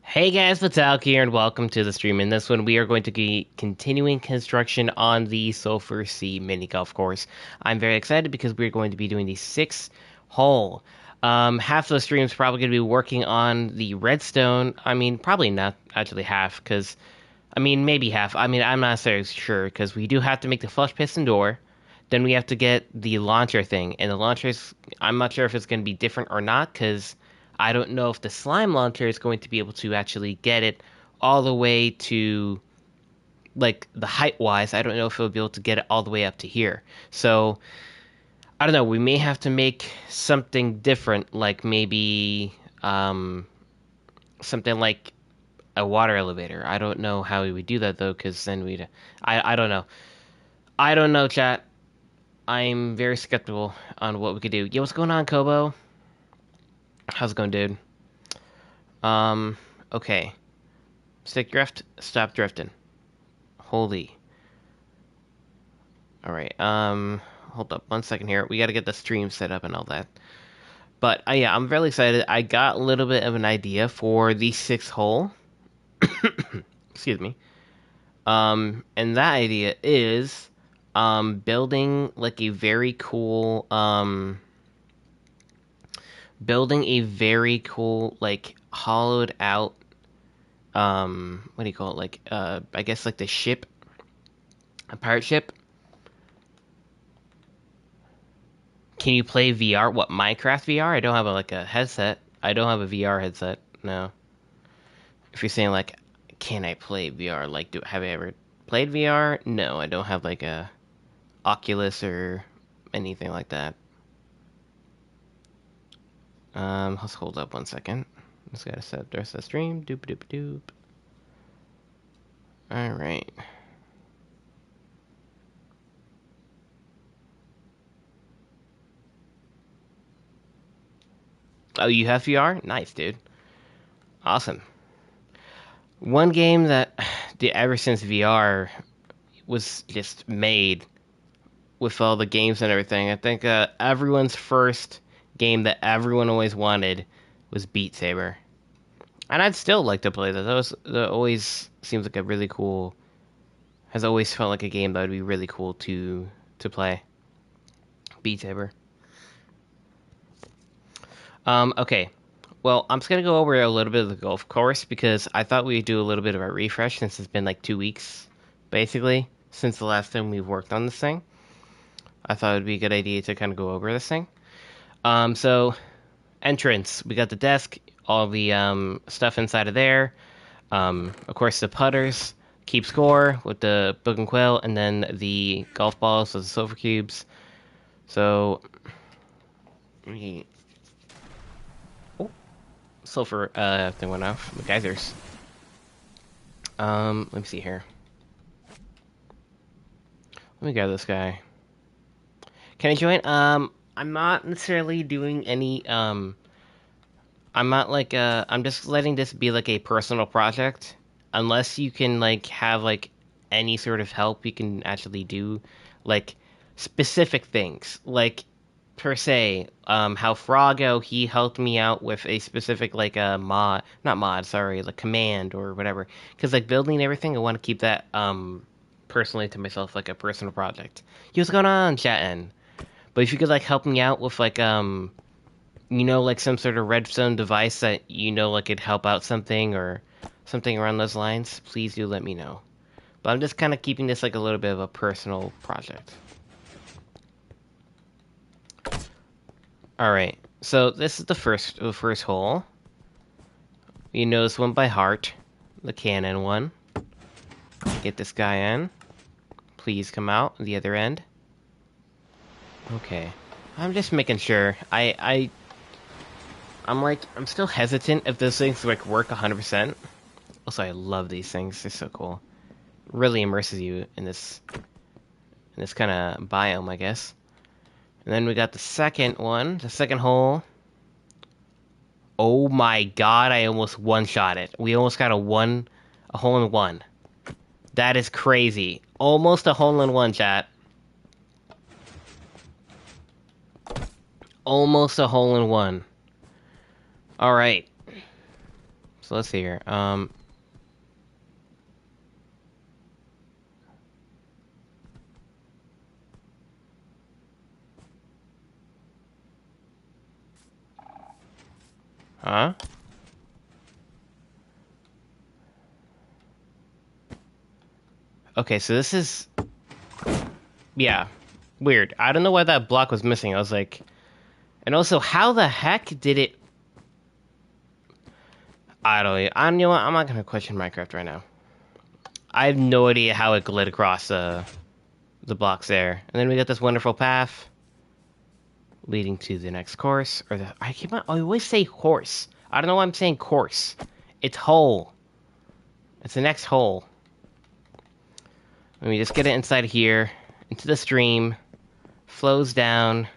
Hey guys, Vitalk here, and welcome to the stream. In this one, we are going to be continuing construction on the Sulphur Sea mini golf course. I'm very excited because we're going to be doing the six hole. Half of the stream is probably going to be working on the redstone. I mean, probably not actually half, because maybe half. I'm not so sure because we do have to make the flush piston door. Then we have to get the launcher thing, and the launchers. I'm not sure if it's going to be different or not because I don't know if the slime launcher is going to be able to actually get it all the way to like the height wise. I don't know if it'll be able to get it all the way up to here. So I don't know. We may have to make something different, like maybe something like a water elevator. I don't know how we would do that though, because then we'd. I don't know. I don't know, chat. I'm very skeptical on what we could do. Yo, what's going on, Kobo? How's it going, dude? Um, okay. Stick drift, stop drifting. Holy. Alright, hold up 1 second here. We gotta get the stream set up and all that. But, yeah, I'm really excited. I got a little bit of an idea for the sixth hole. Excuse me. And that idea is, building, like, a very cool, like, hollowed out, what do you call it? Like, I guess, like, the ship, a pirate ship. Can you play VR? What, Minecraft VR? I don't have a headset. I don't have a VR headset. No. If you're saying like, can I play VR? Like, have I ever played VR? No, I don't have like a Oculus or anything like that. Let's hold up 1 second. Just gotta set the rest of the stream. Doop doop doop. All right. Oh, you have VR? Nice, dude. Awesome. One game that, ever since VR was just made with all the games and everything, I think everyone's first game that everyone always wanted was Beat Saber. And I'd still like to play that. That always seems like a really cool, has always felt like a game that would be really cool to play. Beat Saber. Okay. Well, I'm just gonna go over a little bit of the golf course because I thought we'd do a little bit of a refresh since it's been like 2 weeks, basically, since the last time we worked on this thing. I thought it'd be a good idea to kind of go over this thing. So entrance, we got the desk, all the stuff inside of there. Of course, the putters, keep score with the book and quill, and then the golf balls with the silver cubes. So, we, oh, silver thing went off. The geysers. Let me see here. Let me grab this guy. Can I join? I'm not necessarily doing any. I'm not like I'm just letting this be like a personal project. Unless you can like have like any sort of help you can actually do like specific things. Like per se, how Froggo he helped me out with a specific like a mod, not mod, sorry, like command or whatever. Because like building everything, I want to keep that personally to myself like a personal project. Yo, what's going on, chatting? But if you could like help me out with like like some sort of redstone device that like could help out something or something around those lines, please do let me know. But I'm just kind of keeping this like a little bit of a personal project. All right, so this is the first hole. You know this one by heart, the cannon one. Get this guy in. Please come out the other end. Okay, I'm just making sure. I'm still hesitant if those things like work 100%. Also, I love these things. They're so cool. Really immerses you in this kind of biome, I guess. And then we got the second one, the second hole. Oh my god, I almost one-shot it. We almost got a hole in one. That is crazy. Almost a hole in one, chat. Almost a hole in one. All right. So let's see here. Huh? Okay, so this is... Yeah. Weird. I don't know why that block was missing. I was like... And also, how the heck did it... I don't know. You know what? I'm not gonna question Minecraft right now. I have no idea how it glid across the blocks there. And then we got this wonderful path leading to the next course. Or the... I always say horse. I don't know why I'm saying course. It's hole. It's the next hole. Let me just get it inside here, into the stream, flows down.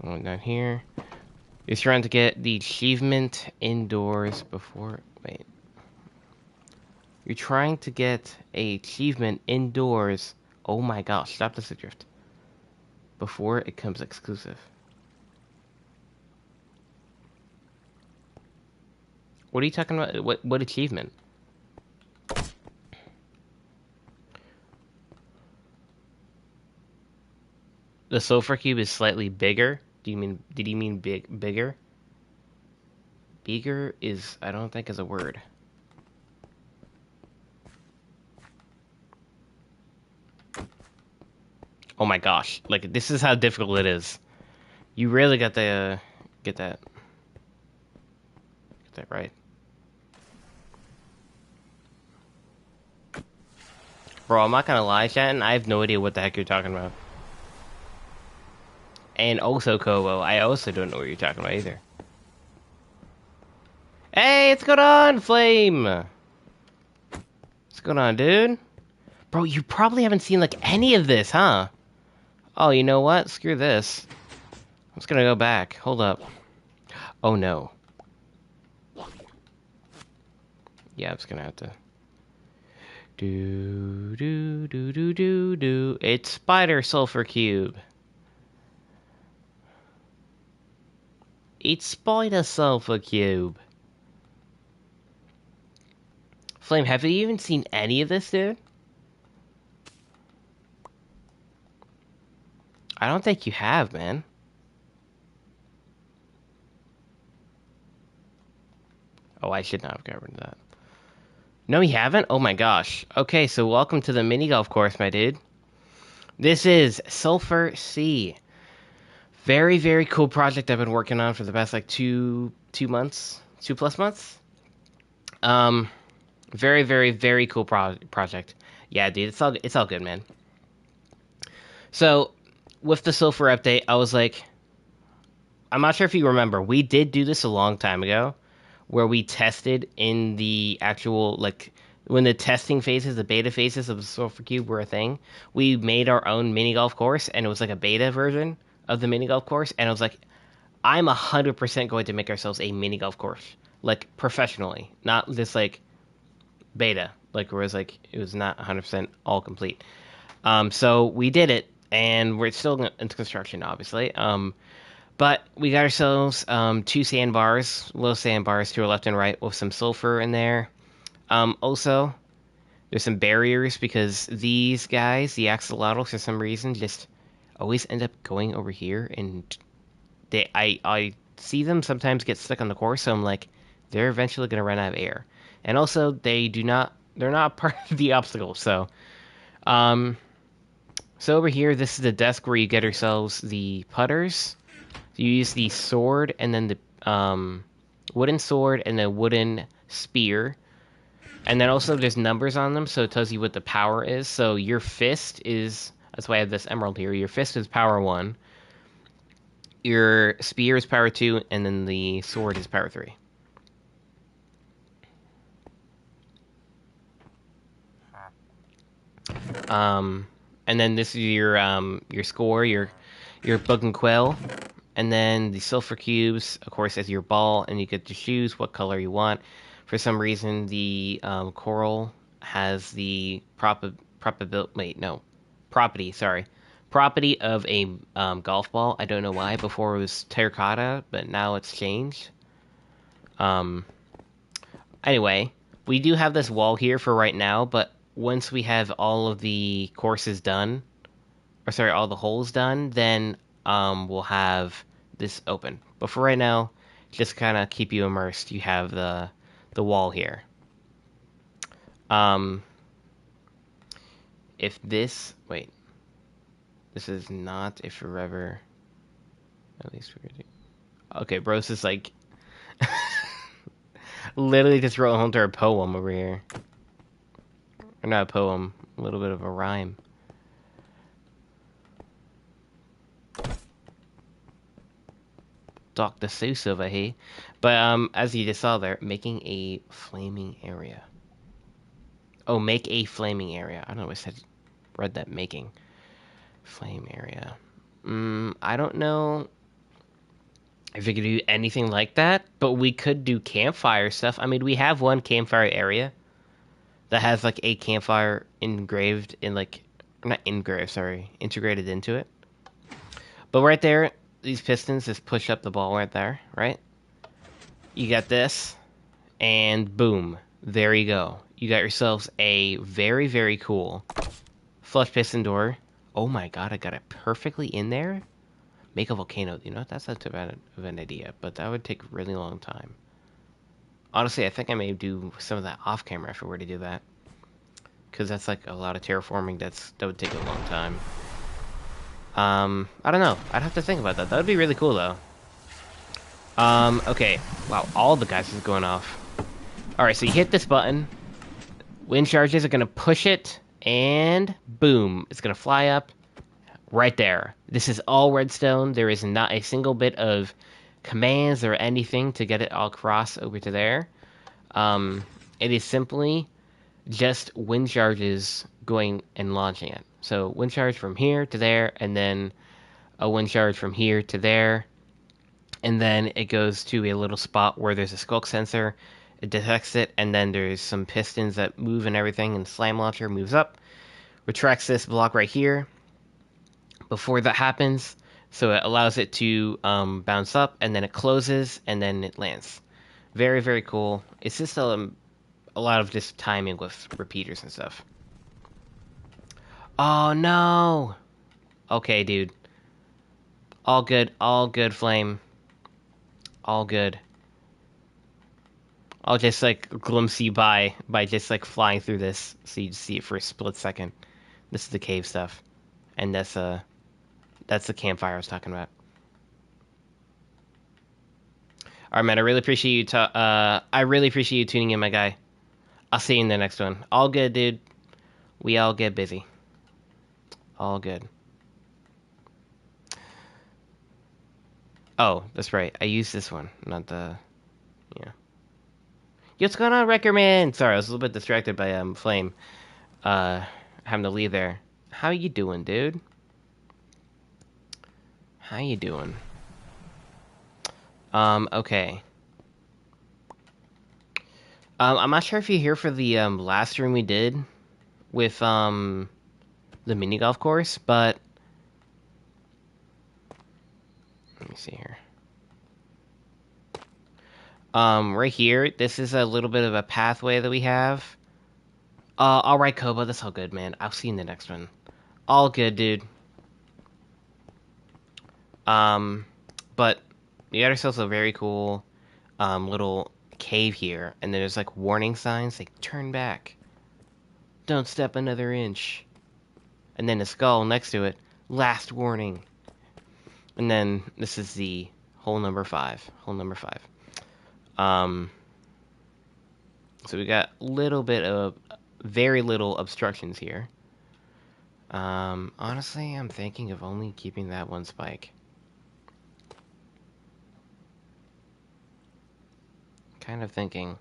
Going down here. You're trying to get the achievement indoors before... Wait. You're trying to get a achievement indoors. Oh my gosh, stop this drift. Before it comes exclusive. What are you talking about? What achievement? The sulfur cube is slightly bigger. Did you mean bigger? Bigger is, I don't think, is a word. Oh my gosh, like this is how difficult it is. You really got to get that right. Bro, I'm not gonna lie, Shannon, I have no idea what the heck you're talking about. And also, Kobo, I also don't know what you're talking about either. Hey, what's going on, Flame? What's going on, dude? Bro, you probably haven't seen, like, any of this, huh? Oh, you know what? Screw this. I'm just gonna go back. Hold up. Oh, no. Yeah, I'm just gonna have to... Do. It's Spider Sulfur Cube. It's Spider Sulfur Cube. Flame, have you even seen any of this, dude? I don't think you have, man. Oh, I should not have covered that. No, you haven't? Oh my gosh. Okay, so welcome to the mini golf course, my dude. This is Sulfur Sea. Very, very cool project I've been working on for the past like two months, 2+ months. Very, very, very cool project. Yeah, dude, it's all good, man. So, with the Sulfur update, I was like, I'm not sure if you remember, we did do this a long time ago, where we tested in the actual, like, when the testing phases, the beta phases of the Sulfur Cube were a thing, we made our own mini golf course, and it was like a beta version of the mini golf course, and I was like, I'm 100% going to make ourselves a mini golf course, like, professionally, not just, like, beta, like, whereas, like, it was not 100% all complete. So we did it, and we're still in construction, obviously. But we got ourselves 2 sandbars, little sandbars to our left and right with some sulfur in there. Also, there's some barriers because these guys, the axolotls, for some reason, just always end up going over here, and I see them sometimes get stuck on the course, so I'm like, they're eventually gonna run out of air. And also, they're not part of the obstacle, so so over here, this is the desk where you get yourselves the putters. You use the sword and then the wooden sword and the wooden spear. And then also there's numbers on them, so it tells you what the power is. So your fist is, that's why I have this emerald here. Your fist is power 1. Your spear is power 2, and then the sword is power 3. And then this is your score, your bug and quail. And then the sulfur cubes, of course, as your ball, and you get to choose what color you want. For some reason, the coral has the property, property of a golf ball. I don't know why. Before it was terracotta, but now it's changed. Um, anyway, we do have this wall here for right now, but once we have all of the courses done, or sorry, all the holes done, then we'll have this open. But for right now, just kind of keep you immersed. You have the wall here. Um, if this wait, this is not a forever. At least we're gonna. Okay, bros is like literally just wrote home to a poem over here. Or not a poem, a little bit of a rhyme. Dr. Seuss over here. But as you just saw there, making a flaming area. Oh, make a flaming area. I don't know. I said read that making flame area. I don't know if we could do anything like that, but we could do campfire stuff. I mean, we have one campfire area that has like a campfire engraved in like not engraved, sorry, integrated into it. But right there, these pistons just push up the ball right there, right? You got this, and boom, there you go. You got yourselves a very, very cool flush piston door. Oh my god, I got it perfectly in there. Make a volcano. You know, that's not too bad of an idea, but that would take a really long time. Honestly, I think I may do some of that off camera if I were to do that. Because that's like a lot of terraforming that would take a long time. I don't know. I'd have to think about that. That would be really cool, though. Okay. Wow, all the guys is going off. Alright, so you hit this button. Wind charges are going to push it, and boom. It's going to fly up right there. This is all redstone. There is not a single bit of commands or anything to get it all across over to there. It is simply just wind charges going and launching it. So wind charge from here to there, and then a wind charge from here to there, and then it goes to a little spot where there's a skulk sensor. It detects it, and then there's some pistons that move and everything, and the slam launcher moves up, retracts this block right here before that happens, so it allows it to bounce up, and then it closes, and then it lands. Very, very cool. It's just a lot of just timing with repeaters and stuff. Oh no! Okay, dude. All good, Flame. All good. I'll just like glimpse you by just like flying through this, so you see it for a split second. This is the cave stuff, and that's the campfire I was talking about. All right, man. I really appreciate you. I really appreciate you tuning in, my guy. I'll see you in the next one. All good, dude. We all get busy. All good. Oh, that's right. I used this one, not the. Yeah. What's going on, Wreckerman? Sorry, I was a little bit distracted by Flame. Having to leave there. How you doing, dude? How you doing? Okay. I'm not sure if you're here for the last stream we did with the mini golf course, but let me see here. Right here, this is a little bit of a pathway that we have. Alright, Kobo, that's all good, man. I'll see you in the next one. All good, dude. But you got ourselves a very cool, little cave here, and there's like warning signs like turn back, don't step another inch, and then a skull next to it, last warning, and then this is the hole number 5. So we got very little obstructions here. Honestly, I'm thinking of only keeping that one spike. Kind of thinking,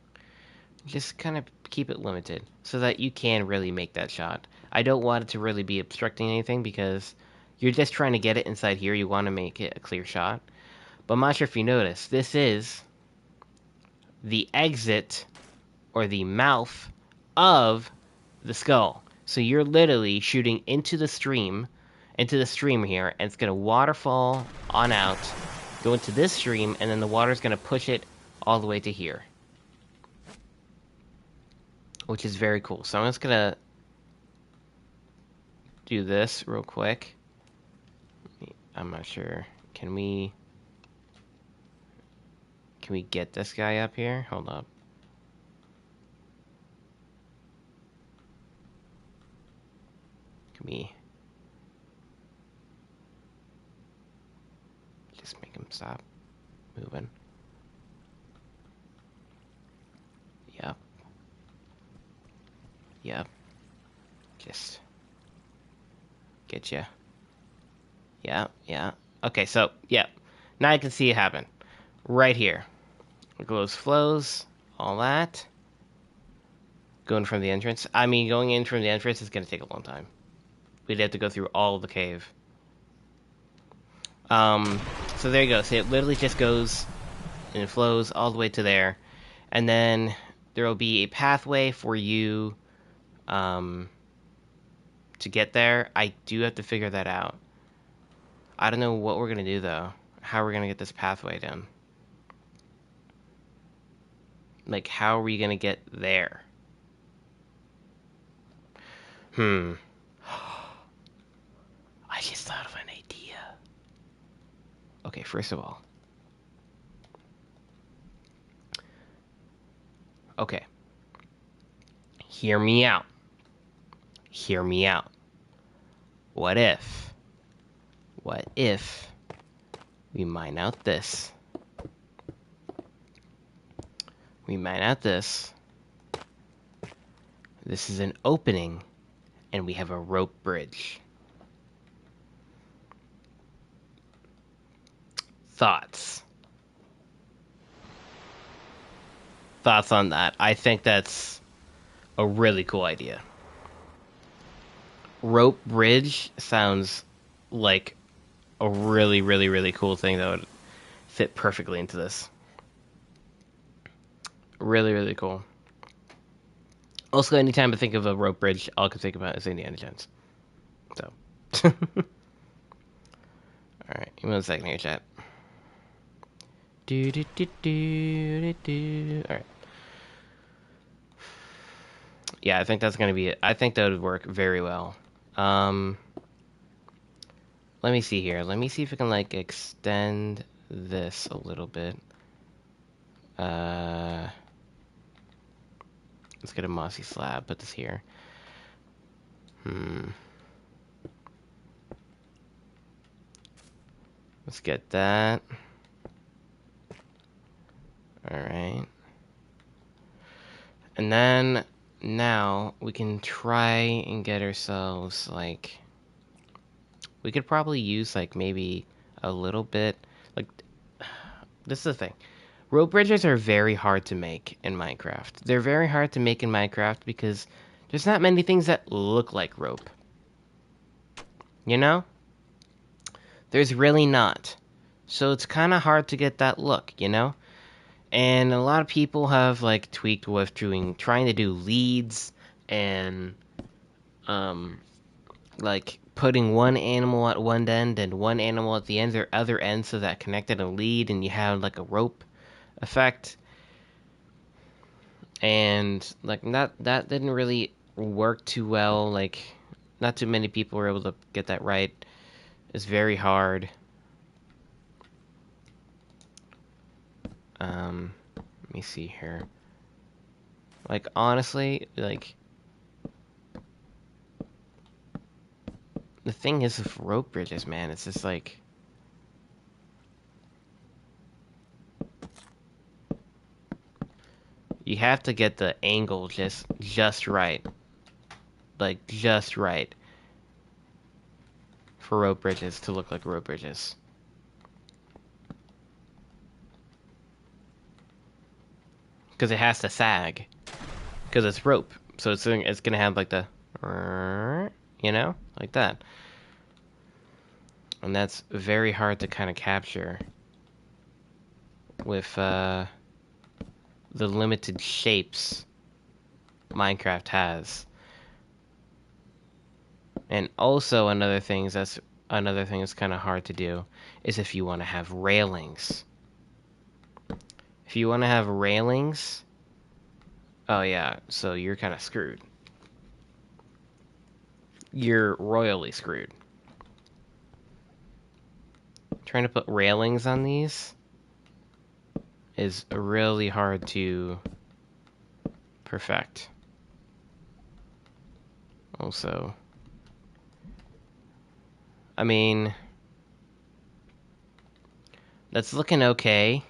just kind of keep it limited so that you can really make that shot. I don't want it to really be obstructing anything because you're just trying to get it inside here. You want to make it a clear shot. But I'm not sure if you notice, this is the exit or the mouth of the skull. So you're literally shooting into the stream into the stream here, and it's gonna waterfall on out, go into this stream, and then the water's gonna push it all the way to here. Which is very cool. So I'm just gonna do this real quick. I'm not sure. Can we get this guy up here? Hold up. Can we just make him stop moving? Yep. Yep. Just get you. Yeah, yeah. Okay, so, yeah. Now I can see it happen. Right here. It goes, flows, all that. Going from the entrance. I mean, going in from the entrance is going to take a long time. We'd have to go through all of the cave. So there you go. So it literally just goes and it flows all the way to there. And then there will be a pathway for you to get there. I do have to figure that out. I don't know what we're going to do, though. How we're going to get this pathway done. Like, how are we going to get there? I just thought of an idea. Okay, first of all. Okay. Hear me out. Hear me out. What if we mine out this? We mine out this. This is an opening, and we have a rope bridge. Thoughts? Thoughts on that? I think that's a really cool idea. Rope bridge sounds like a really, really, really cool thing that would fit perfectly into this. Really, really cool. Also, anytime I think of a rope bridge, all I can think about is Indiana Jones. So. Alright, give me 1 second here, chat. Alright. Yeah, I think that's gonna be it. I think that would work very well. Let me see here. Let me see if I can, like, extend this a little bit. Let's get a mossy slab. Put this here. Let's get that. Alright. And then, now, we can try and get ourselves, like... We could probably use, like, maybe a little bit... Like, this is the thing. Rope bridges are very hard to make in Minecraft. They're very hard to make in Minecraft because there's not many things that look like rope. You know? There's really not. So it's kind of hard to get that look, you know? And a lot of people have, like, tweaked with trying to do leads and, like, putting one animal at one end and one animal at the other end so that connected a lead and you have, like, a rope effect. And, like, that didn't really work too well. Like, not too many people were able to get that right. It's very hard. Let me see here. Like, honestly, like... The thing is with rope bridges, man, it's just like... You have to get the angle just right. Like, just right. For rope bridges to look like rope bridges. Because it has to sag. Because it's rope. So it's gonna have like the... You know? Like that. And that's very hard to kind of capture. With the limited shapes Minecraft has. And also another thing that's kind of hard to do is if you want to have railings. If you want to have railings, oh yeah, so you're kind of screwed. You're royally screwed. Trying to put railings on these is really hard to perfect. Also, I mean, that's looking okay.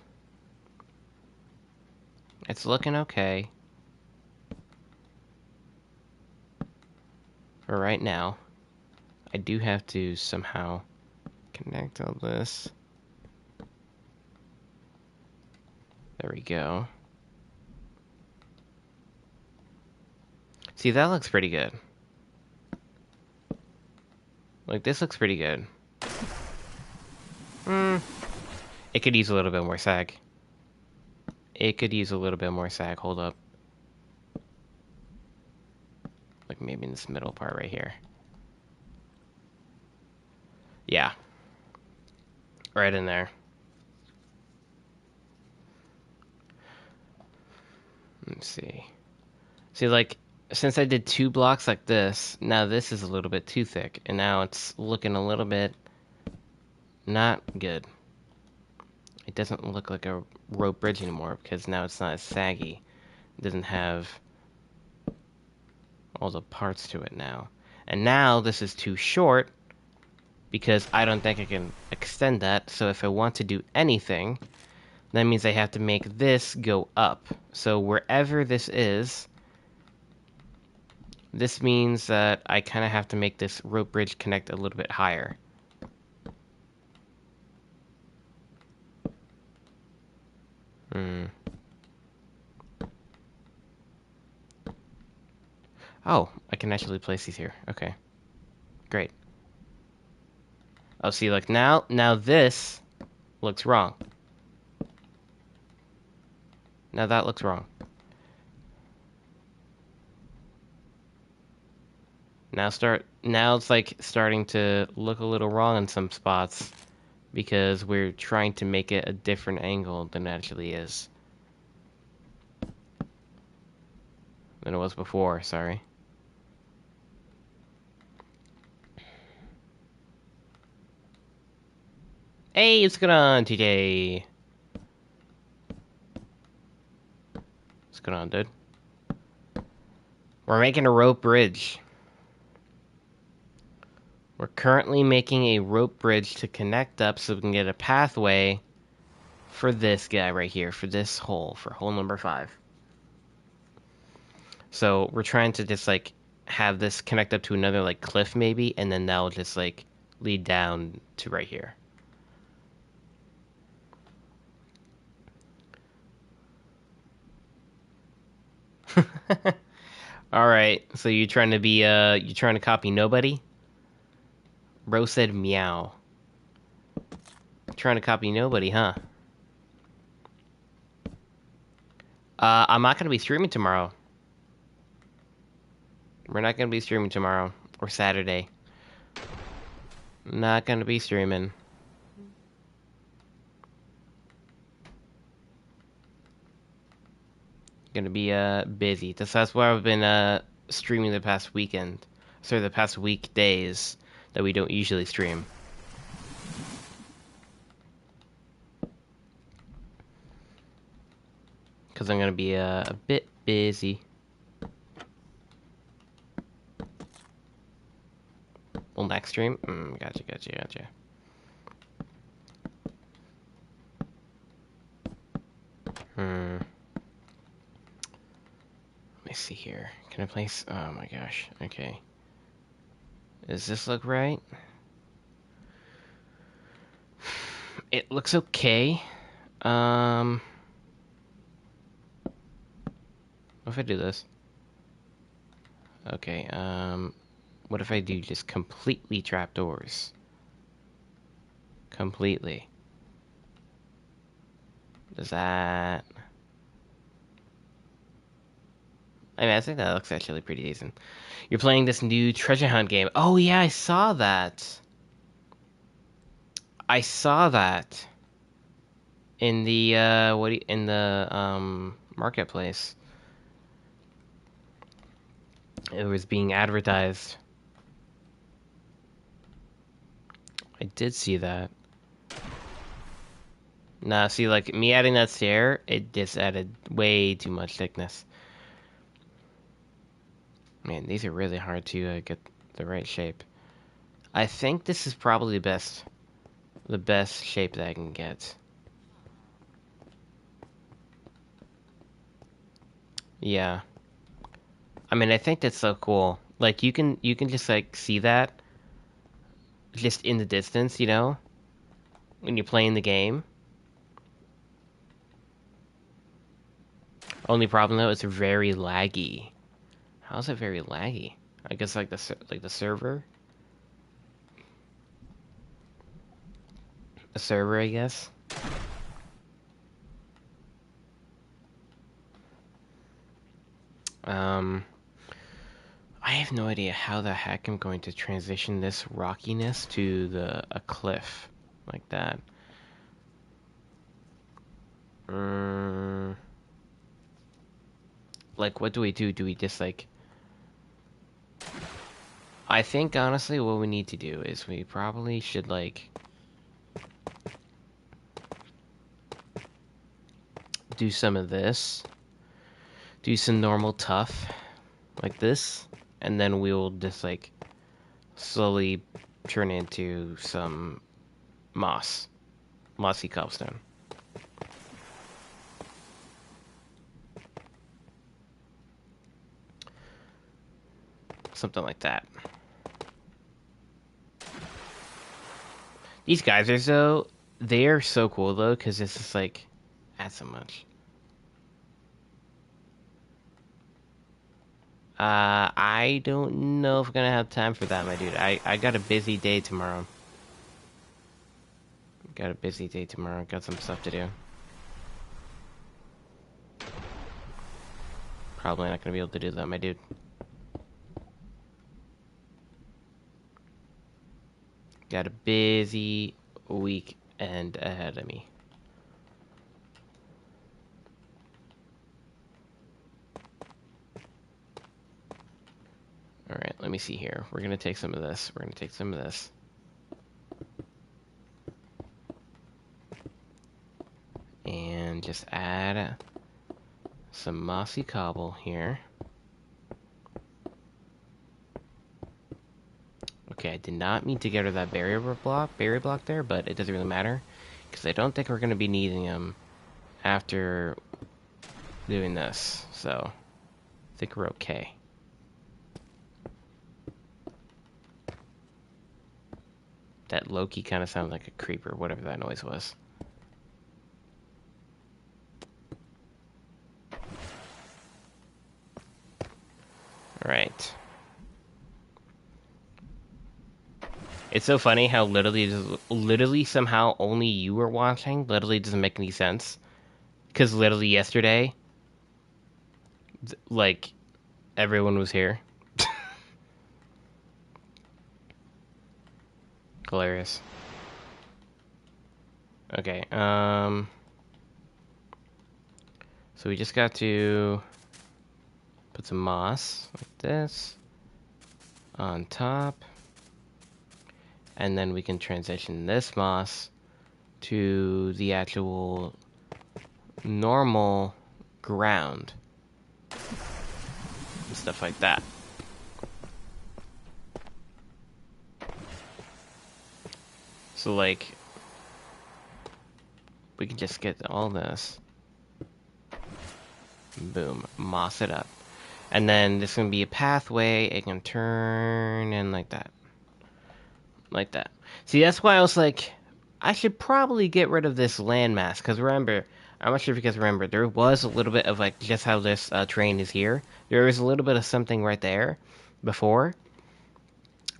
It's looking okay for right now. I do have to somehow connect all this. There we go. See, that looks pretty good. Like, this looks pretty good. It could use a little bit more sag. It could use a little bit more sag. Hold up. Like, maybe in this middle part right here. Yeah. Right in there. Let's see. See, like, since I did 2 blocks like this, now this is a little bit too thick. And now it's looking a little bit not good. It doesn't look like a rope bridge anymore because now it's not as saggy. It doesn't have all the parts to it now. And now this is too short because I don't think I can extend that. So if I want to do anything, that means I have to make this go up. So wherever this means that I kind of have to make this rope bridge connect a little bit higher. Oh, I can actually place these here. Okay, great. Oh, see, like now this looks wrong. Now that looks wrong. Now it's like starting to look a little wrong in some spots because we're trying to make it a different angle than it actually is. Than it was before, sorry. Hey, what's going on, TJ? What's going on, dude? We're making a rope bridge. We're currently making a rope bridge to connect up so we can get a pathway for this guy right here, for this hole, for hole number 5. So we're trying to just like have this connect up to another like cliff maybe, and then that'll just like lead down to right here. All right, so you trying to be you trying to copy nobody? Bro said meow. Trying to copy nobody, huh? I'm not gonna be streaming tomorrow. We're not gonna be streaming tomorrow or Saturday. Not gonna be streaming. Gonna be busy. That's why I've been streaming the past weekend. Sorry, the past weekdays that we don't usually stream. Because I'm gonna be a bit busy. Well, next stream? Gotcha. Let me see here. Can I place... Oh my gosh. Okay. Does this look right? It looks okay. What if I do this? Okay, what if I do just completely trapdoors? Completely. Does that... I mean, I think that looks actually pretty decent. You're playing this new treasure hunt game. Oh yeah, I saw that. I saw that in the in the marketplace. It was being advertised. I did see that. Nah, see, like, me adding that stair, it just added way too much thickness. Man, these are really hard to get the right shape. I think this is probably the best shape that I can get. Yeah. I mean, I think that's so cool. Like, you can just, like, see that just in the distance, you know, when you're playing the game. Only problem, though, it's very laggy. How is it very laggy? I guess, like, the server? A server, I guess. Um, I have no idea how the heck I'm going to transition this rockiness to a cliff like that. Um, like, what do we do? Do we just like? I think honestly, what we need to do is we probably should like do some of this, do some normal tough like this, and then we will just like slowly turn into some mossy cobblestone. Something like that. These guys are they're so cool though, because it's just like, add so much. I don't know if I'm gonna have time for that, my dude. I got a busy day tomorrow. Got a busy day tomorrow. Got some stuff to do. Probably not gonna be able to do that, my dude. Got a busy weekend ahead of me. Alright, let me see here. We're gonna take some of this. We're gonna take some of this. And just add some mossy cobble here. Okay, I did not mean to get rid of that berry block there, but it doesn't really matter. Because I don't think we're gonna be needing them after doing this. So, I think we're okay. That Loki kind of sounded like a creeper, whatever that noise was. Alright. It's so funny how literally somehow only you were watching. Literally doesn't make any sense. Because literally yesterday, like, everyone was here. Hilarious. Okay, so we just got to put some moss like this on top. And then we can transition this moss to the actual normal ground. And stuff like that. So like, we can just get all this. Boom, moss it up. And then there's gonna be a pathway, it can turn in like that. Like that. See, that's why I was like, I should probably get rid of this landmass, because remember, I'm not sure if you guys remember, there was a little bit of like, just how this train is here. There was a little bit of something right there before.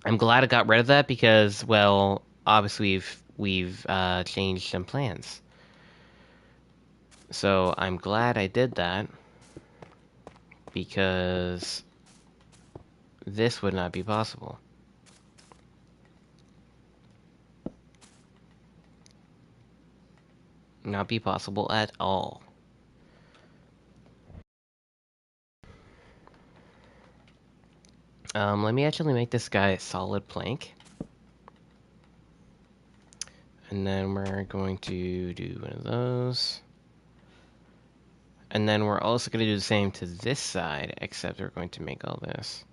I'm glad I got rid of that because, well, obviously we've changed some plans. So I'm glad I did that. because this would not be possible. Not be possible at all. Let me actually make this guy a solid plank. And then we're going to do one of those. And then we're also going to do the same to this side, except we're going to make all this.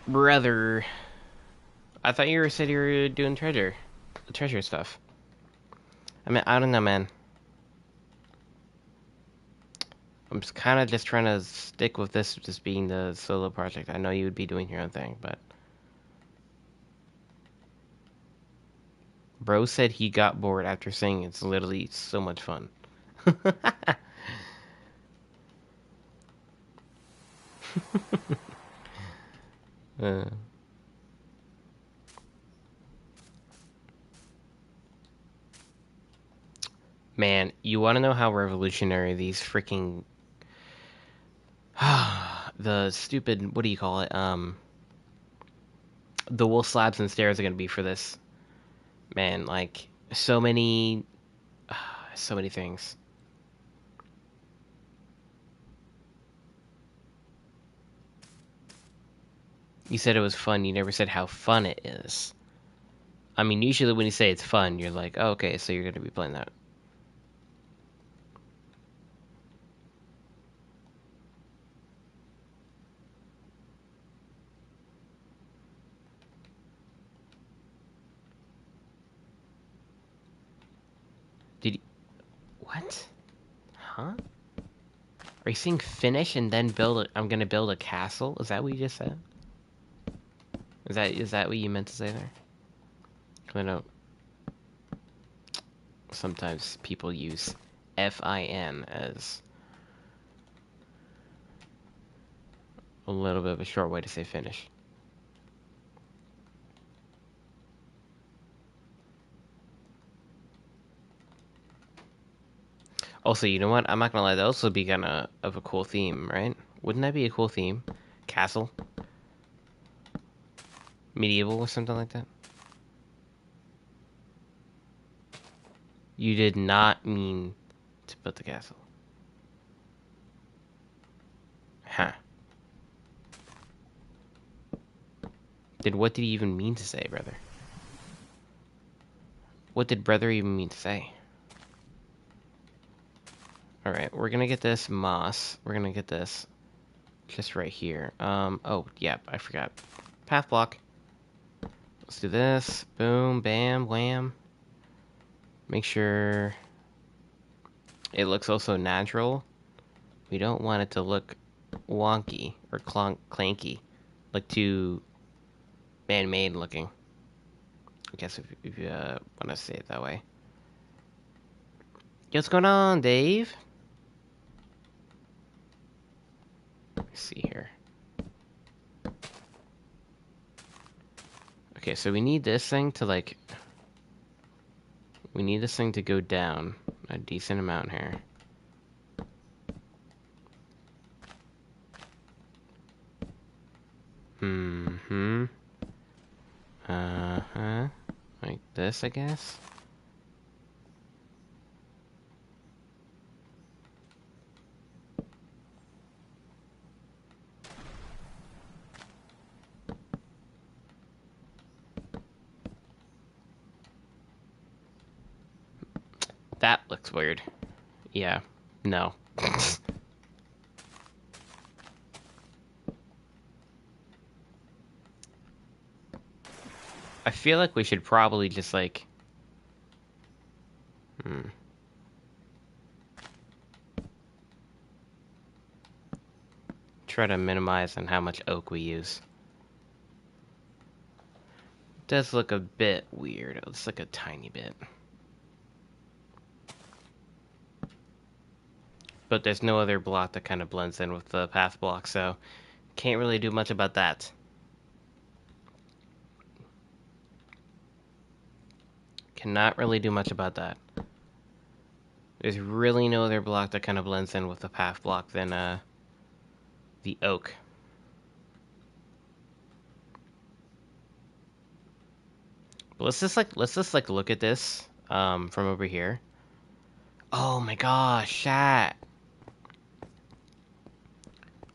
Brother, I thought you said you were doing treasure stuff. I mean, I don't know, man. I'm just kind of just trying to stick with this just being the solo project. I know you would be doing your own thing, but... Bro said he got bored after saying it's literally so much fun. uh, man, you want to know how revolutionary these freaking... the stupid... What do you call it? The wool slabs and stairs are going to be for this. Man, like, so many... so many things. You said it was fun. You never said how fun it is. I mean, usually when you say it's fun, you're like, oh, okay, so you're going to be playing that. Did you... What? Huh? Are you saying finish and then build a... I'm going to build a castle? Is that what you just said? Is that what you meant to say there? I know sometimes people use FIN as a little bit of a short way to say finish. Also, you know what? I'm not gonna lie, that also be kind of a cool theme, right? Wouldn't that be a cool theme? Castle? Medieval or something like that? You did not mean to put the castle. Huh. What did he even mean to say, brother? What did brother even mean to say? Alright, we're gonna get this moss. We're gonna get this just right here. Oh, yeah, I forgot. Path block. Let's do this. Boom, bam, wham. Make sure it looks also natural. We don't want it to look wonky or clanky. Like too man-made looking. I guess if you want to say it that way. Yo, what's going on, Dave? Let's see here. Okay, so we need this thing to like... We need this thing to go down a decent amount here. Mm-hmm. Uh-huh. Like this, I guess. That looks weird. Yeah. No. I feel like we should probably just like... Try to minimize on how much oak we use. It does look a bit weird. It's like a tiny bit. but there's no other block that kind of blends in with the path block, so can't really do much about that. Cannot really do much about that. There's really no other block that kind of blends in with the path block than the oak. But let's just like look at this from over here. Oh my gosh, chat.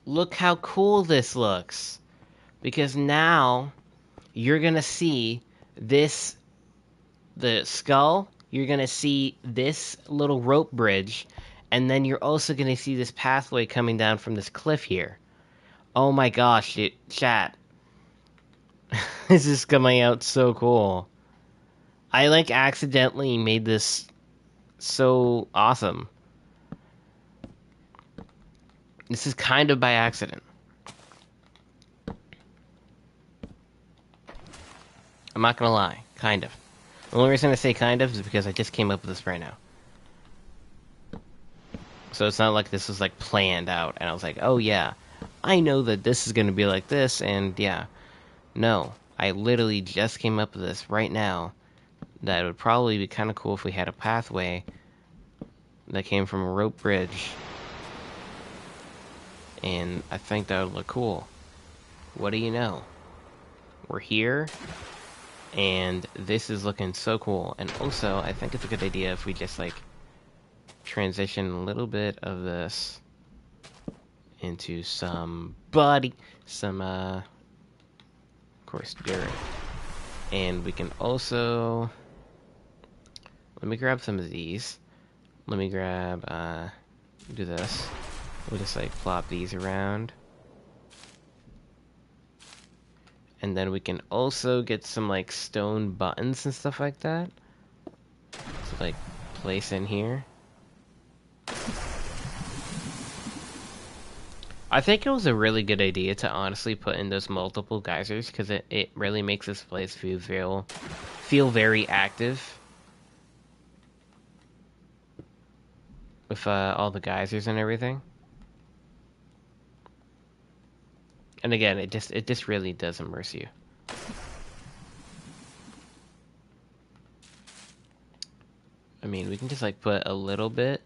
Look how cool this looks. Because now you're gonna see this, the skull, you're gonna see this little rope bridge, and then you're also gonna see this pathway coming down from this cliff here. Oh my gosh, dude, chat. This is coming out so cool. I like accidentally made this so awesome. This is kind of by accident. I'm not gonna lie, kind of. The only reason I say kind of is because I just came up with this right now. So it's not like this was like planned out and I was like, oh yeah, I know that this is gonna be like this, and yeah. No, I literally just came up with this right now. That it would probably be kind of cool if we had a pathway that came from a rope bridge. And I think that would look cool. What do you know? We're here, and this is looking so cool. And also, I think it's a good idea if we just like transition a little bit of this into some of course, dirt. And we can also, let me grab some of these. Let me grab, do this. We'll just like plop these around. And then we can also get some like stone buttons and stuff like that. So like place in here. I think it was a really good idea to honestly put in those multiple geysers, because it really makes this place feel very active. With all the geysers and everything. And again, it just really does immerse you. I mean, we can just like put a little bit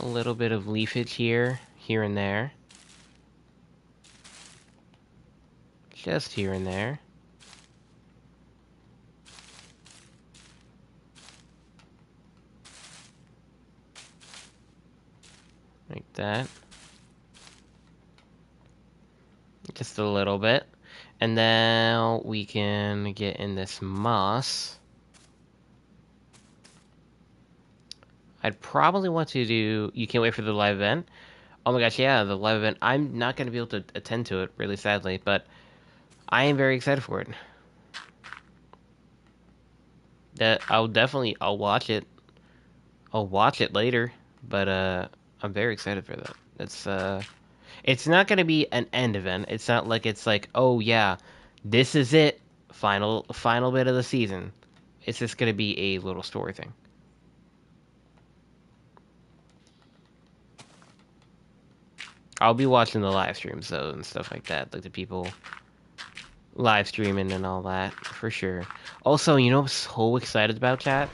of leafage here and there. Just here and there. Like that. Just a little bit. And now we can get in this moss. I'd probably want to do... You can't wait for the live event? Oh my gosh, yeah, the live event. I'm not going to be able to attend to it, really sadly, but I am very excited for it. I'll watch it. I'll watch it later, but I'm very excited for that. It's not going to be an end event. It's not like it's like, oh yeah, this is it, final bit of the season. It's just going to be a little story thing. I'll be watching the live streams though and stuff like that, like the people live streaming and all that for sure. Also, you know what I'm so excited about, chat?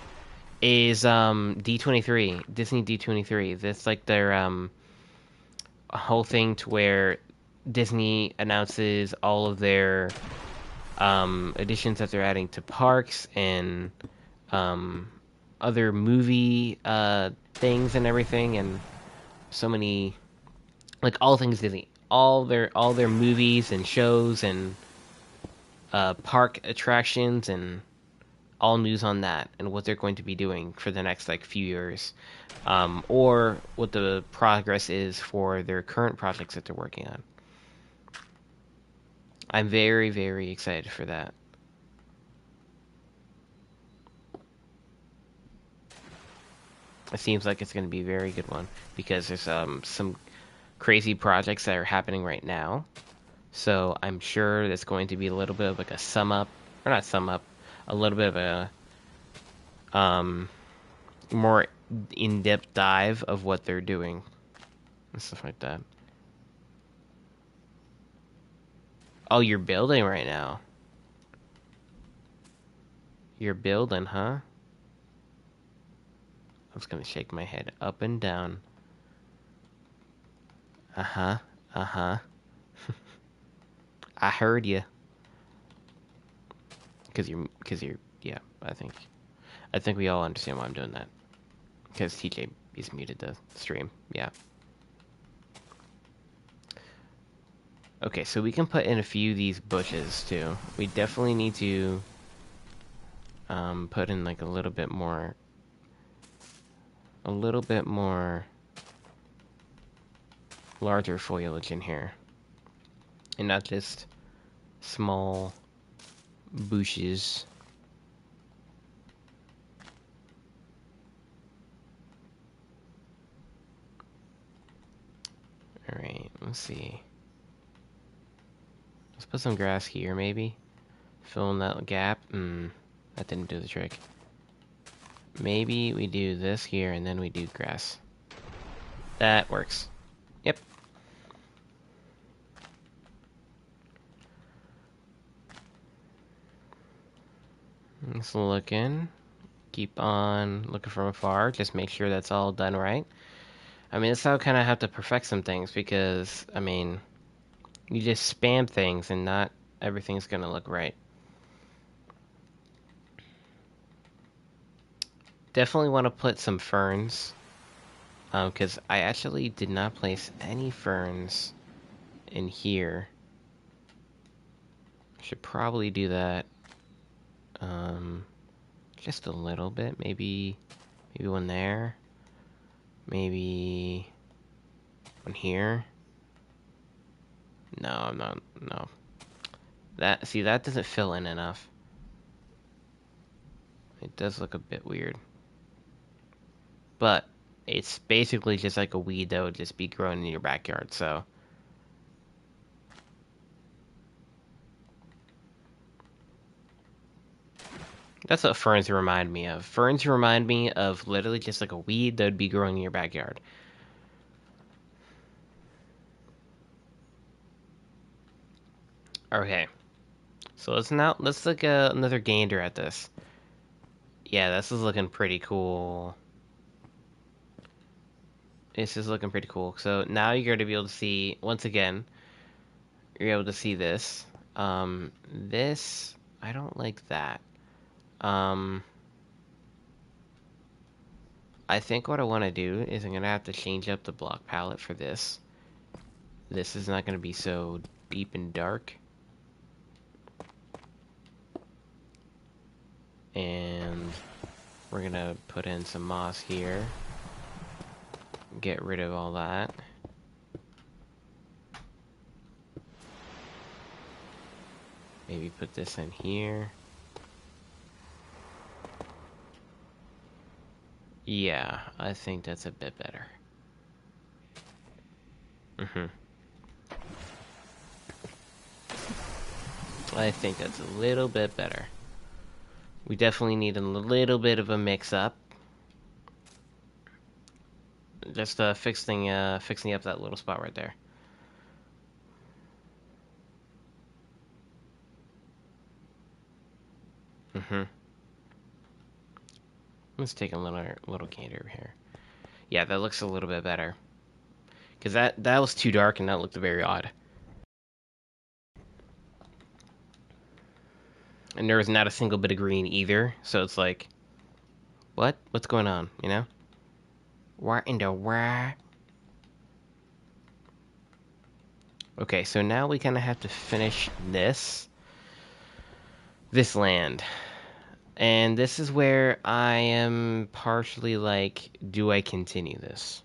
Is D23, Disney D23. That's like their a whole thing to where Disney announces all of their additions that they're adding to parks and other movie things and everything, and so many, like all things Disney, all their movies and shows and park attractions and all news on that and what they're going to be doing for the next like few years, or what the progress is for their current projects that they're working on. I'm very, very excited for that. It seems like it's going to be a very good one because there's some crazy projects that are happening right now. So I'm sure it's going to be a little bit of like a sum up, or not sum up, a little bit of a more in-depth dive of what they're doing and stuff like that. Oh, you're building right now. You're building, huh? I was gonna shake my head up and down. Uh-huh. Uh-huh. I heard you. Cause you're, yeah, I think we all understand why I'm doing that. Because TJ is muted the stream, yeah. Okay, so we can put in a few of these bushes, too. We definitely need to, put in, like, a little bit more, larger foliage in here. And not just small bushes. Alright, let's see. Let's put some grass here, maybe. Fill in that gap. That didn't do the trick. Maybe we do this here, and then we do grass. That works. Yep. Let's look in. Keep on looking from afar. Just make sure that's all done right. I mean, that's how I kind of have to perfect some things, because, I mean, you just spam things and not everything's going to look right. Definitely want to put some ferns, because I actually did not place any ferns in here. Should probably do that. Just a little bit, maybe one there, maybe one here. No, I'm not. No, that doesn't fill in enough. It does look a bit weird, but it's basically just like a weed that would just be growing in your backyard. So that's what ferns remind me of. Ferns remind me of literally just like a weed that would be growing in your backyard. Okay, so let's look another gander at this. Yeah, this is looking pretty cool. This is looking pretty cool. So now you're going to be able to see, once again, you're able to see this. This, I don't like that. I think what I want to do is I'm going to have to change up the block palette for this. This is not going to be so deep and dark. And we're going to put in some moss here. Get rid of all that. Maybe put this in here. Yeah, I think that's a bit better. I think that's a little bit better. We definitely need a little bit of a mix-up. Just fixing up that little spot right there. Let's take a little gander here. Yeah, that looks a little bit better. Because that was too dark and that looked very odd. And there was not a single bit of green either, so it's like, what's going on, you know? What in the world? Okay, so now we kind of have to finish this land. And this is where I am partially like, do I continue this?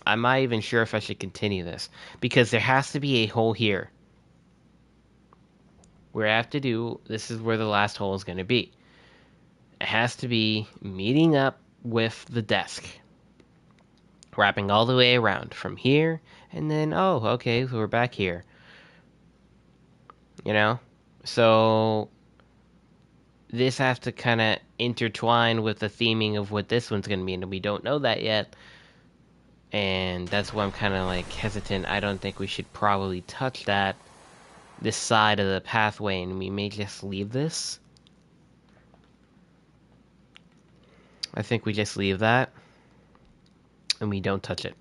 I'm not even sure if I should continue this, because there has to be a hole here. Where I have to do, this is where the last hole is going to be. It has to be meeting up with the desk. Wrapping all the way around from here, and then, oh, okay, so we're back here. You know? So this has to kind of intertwine with the theming of what this one's going to be, and we don't know that yet. And that's why I'm kind of like hesitant. I don't think we should probably touch this side of the pathway, and we may just leave this. I think we just leave that, and we don't touch it.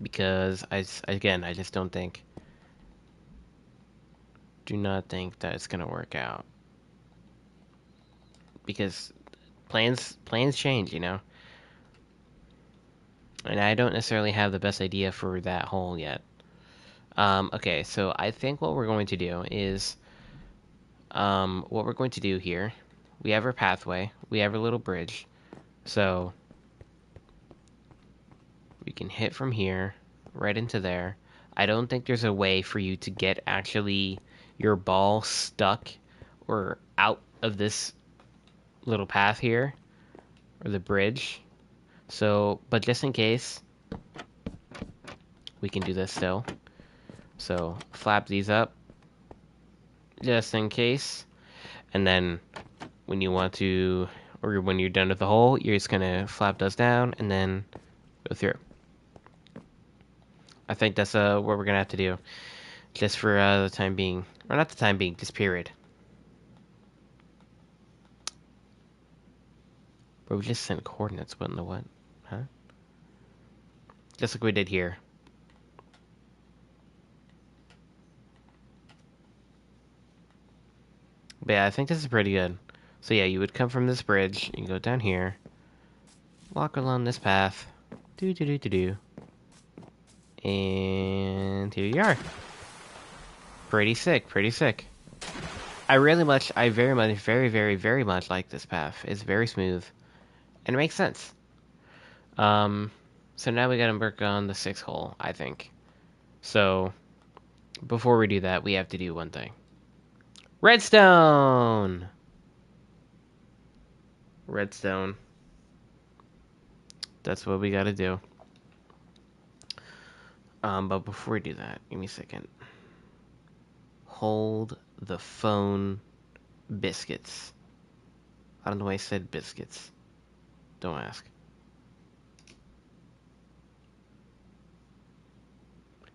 Because, again, I just don't think... Do not think that it's going to work out. Because plans change, you know? And I don't necessarily have the best idea for that hole yet. Okay, so I think what we're going to do is... what we're going to do here... We have our pathway. We have our little bridge. So... We can hit from here, right into there. I don't think there's a way for you to get actually your ball stuck or out of this little path here, or the bridge. So, but just in case, we can do this still. So, flap these up, just in case. And then, when you want to, or when you're done with the hole, you're just gonna flap those down, and then go through. I think that's what we're gonna have to do, just for the time being, or not the time being, this period. But we just sent coordinates. What in the what? Huh? Just like we did here. But yeah, I think this is pretty good. So yeah, you would come from this bridge, you go down here, walk along this path, do, and here you are. Pretty sick, pretty sick. I very much like this path. It's very smooth, and it makes sense. So now we gotta work on the 6th hole, I think. So, before we do that, we have to do one thing. Redstone! Redstone. That's what we gotta do. But before we do that, give me a second. Hold the phone biscuits. I don't know why I said biscuits. Don't ask.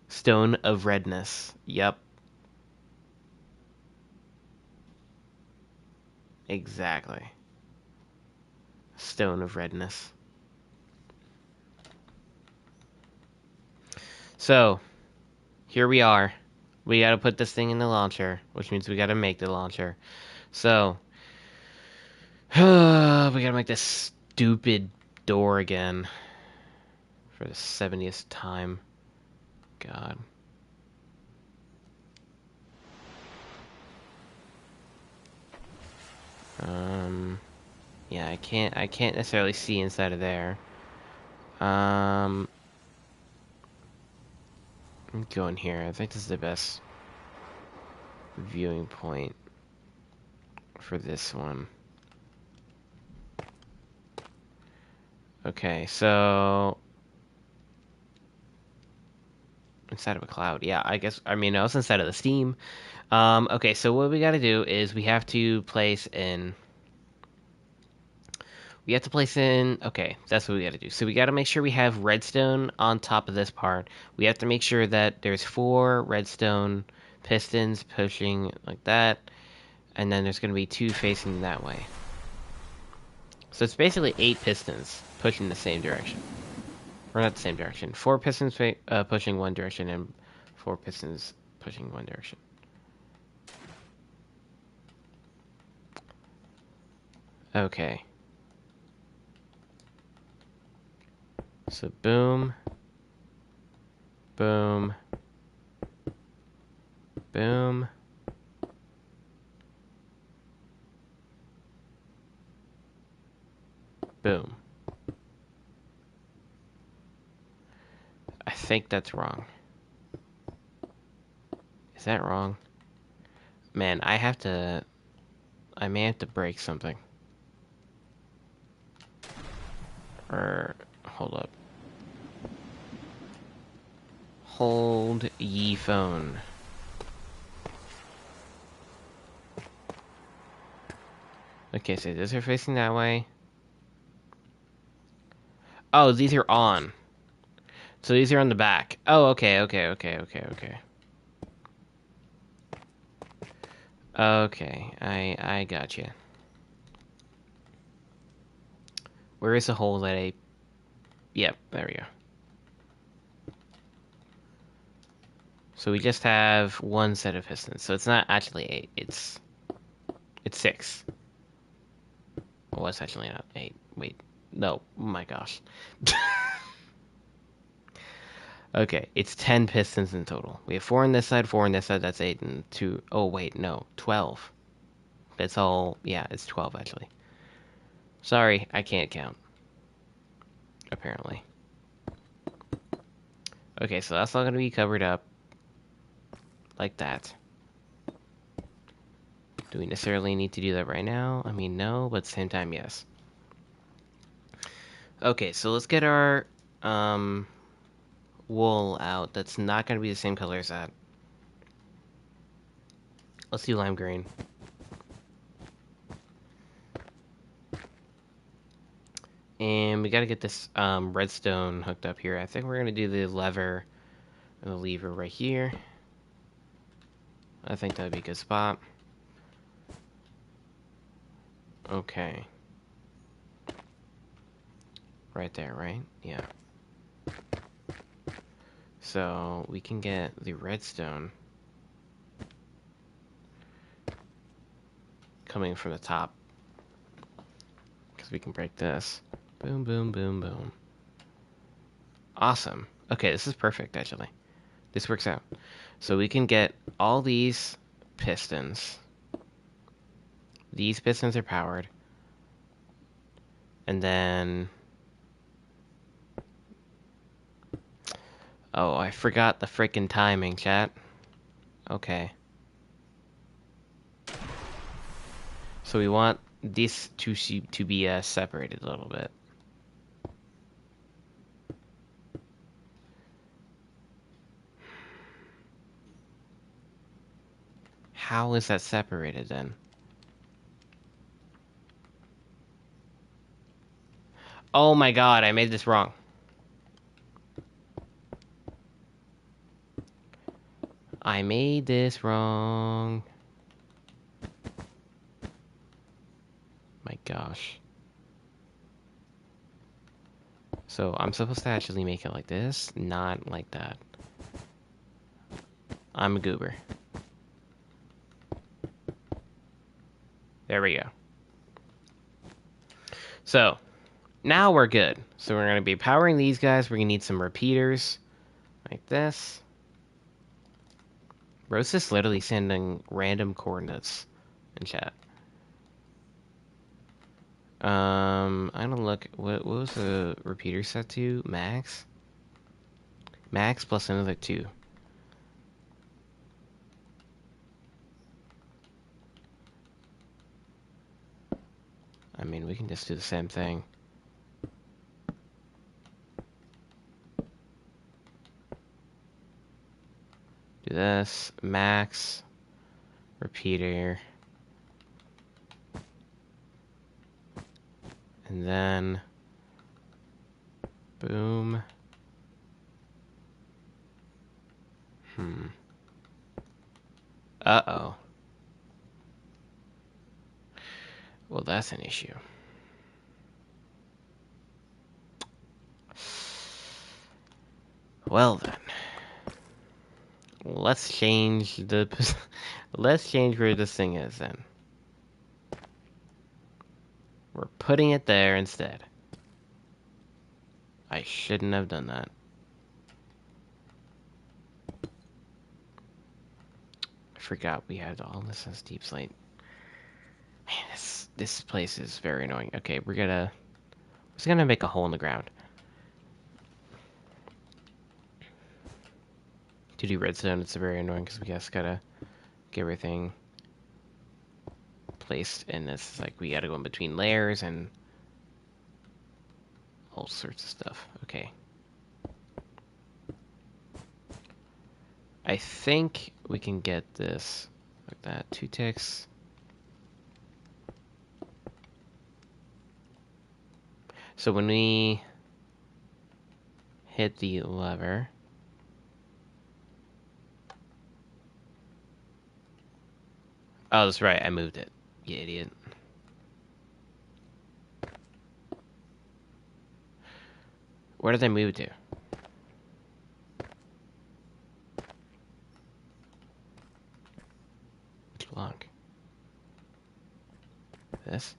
Stone of redness. Yep. Exactly. Stone of redness. So, here we are. We gotta put this thing in the launcher, which means we gotta make the launcher. So, we gotta make this stupid door again. For the 70th time. God. Yeah, I can't necessarily see inside of there. I'm going here. I think this is the best viewing point for this one. Okay, so inside of a cloud. Yeah, I guess, I mean, I was inside of the steam. Okay, so what we gotta do is we have to place in... Okay, that's what we gotta do. So we gotta make sure we have redstone on top of this part. We have to make sure that there's 4 redstone pistons pushing like that. And then there's gonna be 2 facing that way. So it's basically 8 pistons pushing the same direction. Or not the same direction. 4 pistons pushing one direction and 4 pistons pushing one direction. Okay. So boom. Boom. Boom. Boom. I think that's wrong. Is that wrong? Man, I may have to break something. Or, hold up. Hold ye phone. Okay, so these are facing that way. Oh, these are on. So these are on the back. Oh, okay. Okay, I got you. Where is the hole that I... Yep, there we go. So we just have one set of pistons. So it's not actually 8. It's 6. Well, it's actually not 8. Wait. No. Oh my gosh. Okay, it's 10 pistons in total. We have 4 on this side, 4 on this side. That's 8 and 2. Oh, wait, no. 12. That's all... Yeah, it's 12, actually. Sorry, I can't count. Apparently. Okay, so that's all going to be covered up. Like that. Do we necessarily need to do that right now? I mean, no, but at the same time, yes. Okay, so let's get our wool out. That's not going to be the same color as that. Let's do lime green. And we got to get this redstone hooked up here. I think we're going to do the lever and the lever right here. I think that would be a good spot. Okay. Right there, right? Yeah. So we can get the redstone coming from the top. Because we can break this. Boom, boom, boom, boom. Awesome. Okay, this is perfect, actually. This works out. So we can get all these pistons. These pistons are powered. And then... Oh, I forgot the freaking timing, chat. Okay. So we want these to be separated a little bit. How is that separated then? Oh my god, I made this wrong. I made this wrong. My gosh. So I'm supposed to actually make it like this, not like that. I'm a goober. There we go. So, now we're good. So we're going to be powering these guys. We're going to need some repeaters. Like this. Bro's just literally sending random coordinates in chat. I don't look... What was the repeater set to? Max? Max plus another 2. I mean, we can just do the same thing. Do this. Max. Repeater. And then... Boom. Uh-oh. Well, that's an issue. Well then. Let's change the... Let's change where this thing is then. We're putting it there instead. I shouldn't have done that. I forgot we had all this as deep slate. Man, this place is very annoying. Okay, we're just gonna make a hole in the ground. To do redstone, it's very annoying because we just gotta get everything placed in this. Like, we gotta go in between layers and all sorts of stuff. Okay. I think we can get this like that. 2 ticks. So when we hit the lever, oh, that's right, I moved it. You idiot. Where did I move to? Which block? This?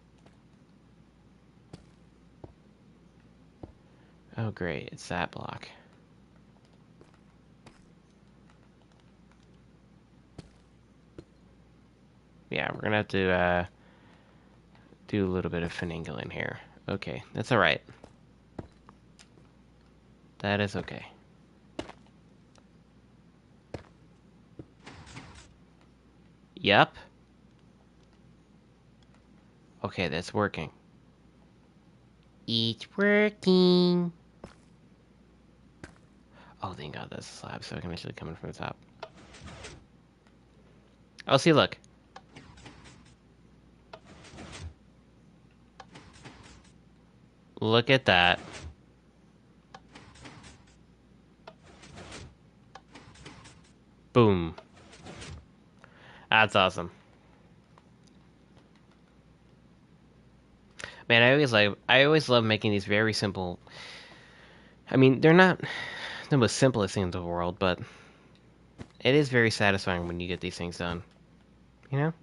Oh, great, it's that block. Yeah, we're gonna have to do a little bit of finagling here. Okay, that's alright. That is okay. Yep. Okay, that's working. It's working. Oh, thank God that's a slab, so I can actually come in from the top. Oh, see, look. Look at that. Boom. That's awesome. Man, I always love making these very simple. I mean, they're not the most simplest things in the world, but it is very satisfying when you get these things done. You know?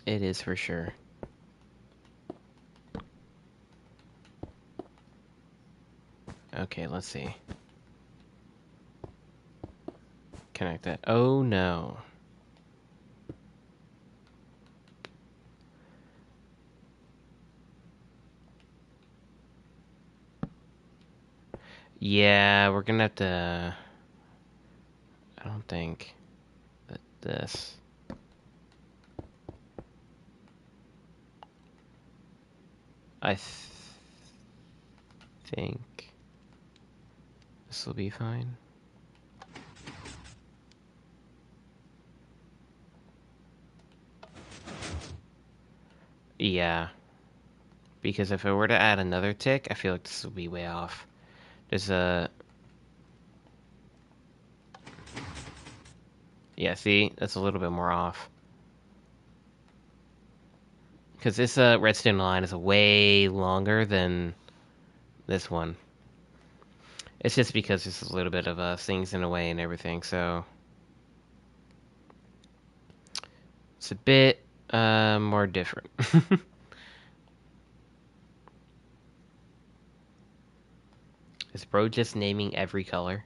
It is for sure. Okay, let's see. Connect that. Oh no. Yeah, we're gonna have to. I don't think that this. I think this will be fine. Yeah, because if I were to add another tick, I feel like this will be way off. There's a... Yeah, see? That's a little bit more off. Because this redstone line is way longer than this one. It's just because there's a little bit of things in the way and everything, so... It's a bit more different. Is bro just naming every color?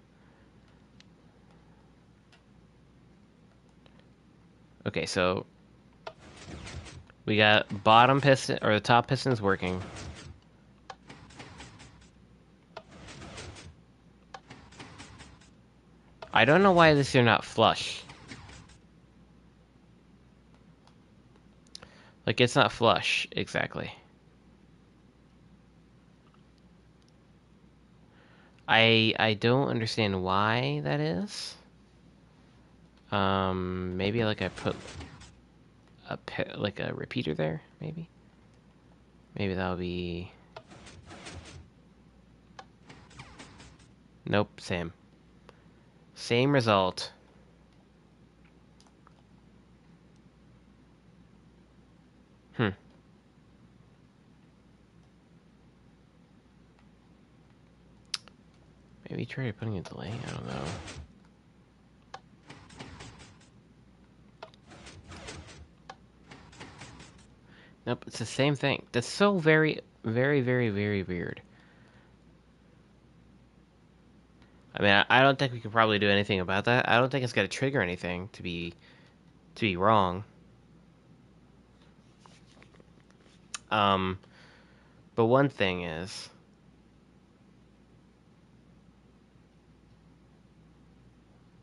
Okay, so we got bottom piston, or the top piston's working. I don't know why this are not flush. Like, it's not flush, exactly. I don't understand why that is. Maybe like I put like a repeater there, maybe? Maybe that'll be... Nope, same. Same result. Hmm. Maybe try putting a delay, I don't know. Nope, it's the same thing. That's so very, very, very, very weird. I mean, I don't think we could probably do anything about that. I don't think it's gonna trigger anything to be wrong. Um, but one thing is,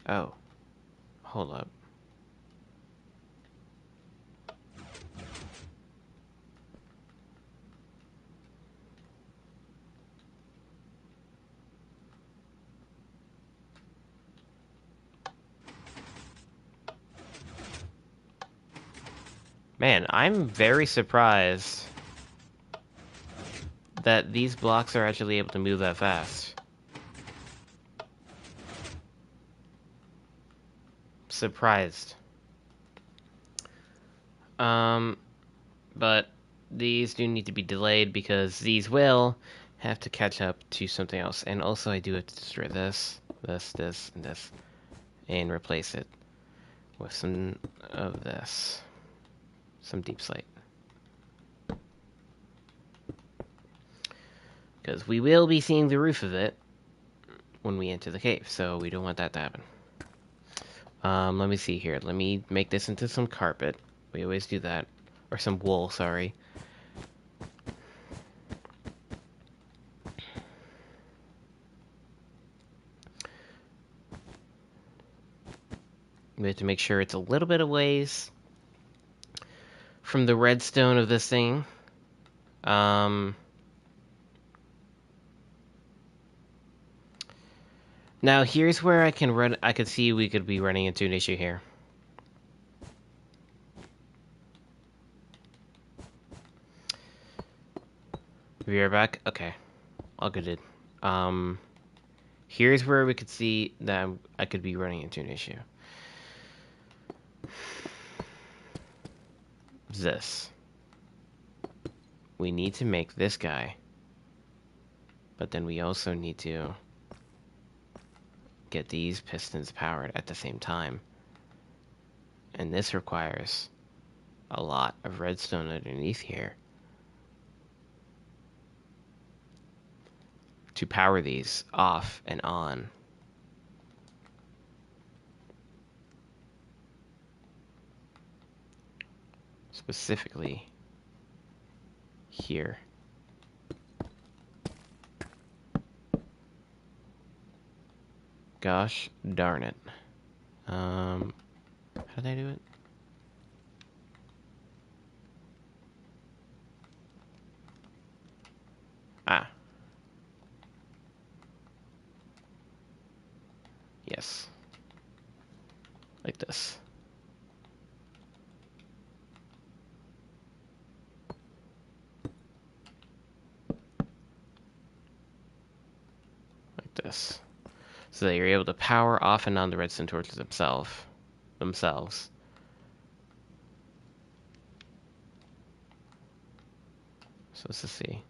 oh, hold up. Man, I'm very surprised that these blocks are actually able to move that fast. Surprised. Um, but these do need to be delayed because these will have to catch up to something else. And also I do have to destroy this, this, and this, and replace it with some of this. Some deep slate. Because we will be seeing the roof of it when we enter the cave, so we don't want that to happen. Let me see here. Let me make this into some carpet. We always do that. Or some wool, sorry. We have to make sure it's a little bit of ways from the redstone of this thing. Now here's where I can run. I could see we could be running into an issue here. We are back. Okay, all good. Here's where we could see that I could be running into an issue. This. We need to make this guy, but then we also need to get these pistons powered at the same time. And this requires a lot of redstone underneath here to power these off and on. Specifically here. Gosh darn it. How did I do it? Ah. Yes. Like this. Like this. So that you're able to power off and on the redstone torches themselves. So let's just see.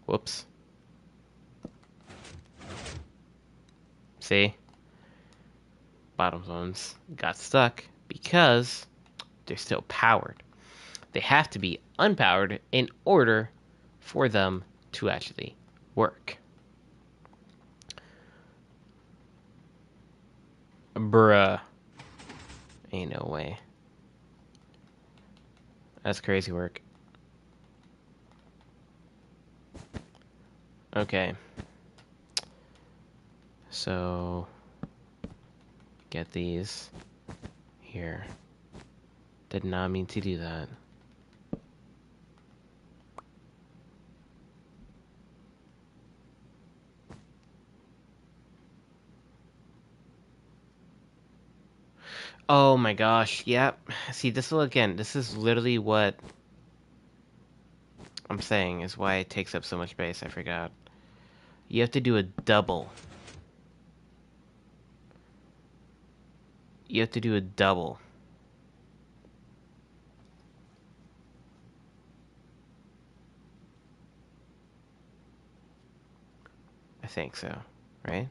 Whoops. See? Bottom ones got stuck because they're still powered. They have to be unpowered in order for them to actually work. Bruh. Ain't no way. That's crazy work. Okay. So, get these here. Did not mean to do that. Oh my gosh, yep. See, this is literally what I'm saying is why it takes up so much space. I forgot. You have to do a double. You have to do a double. I think so, right?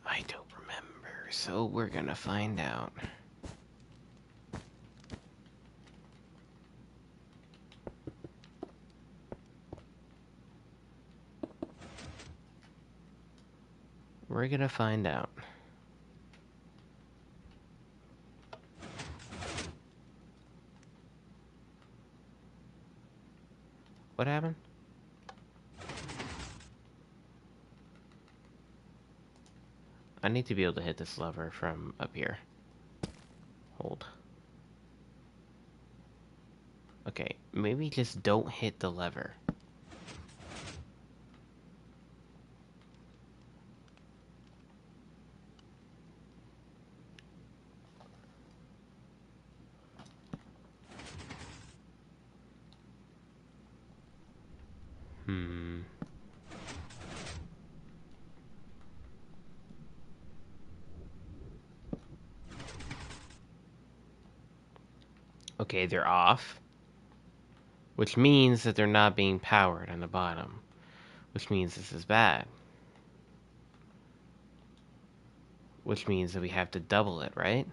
I don't remember, so we're gonna find out. We're gonna find out. What happened? I need to be able to hit this lever from up here. Hold. Okay, maybe just don't hit the lever. Hmm. Okay, they're off, which means that they're not being powered on the bottom, which means this is bad. Which means that we have to double it, right?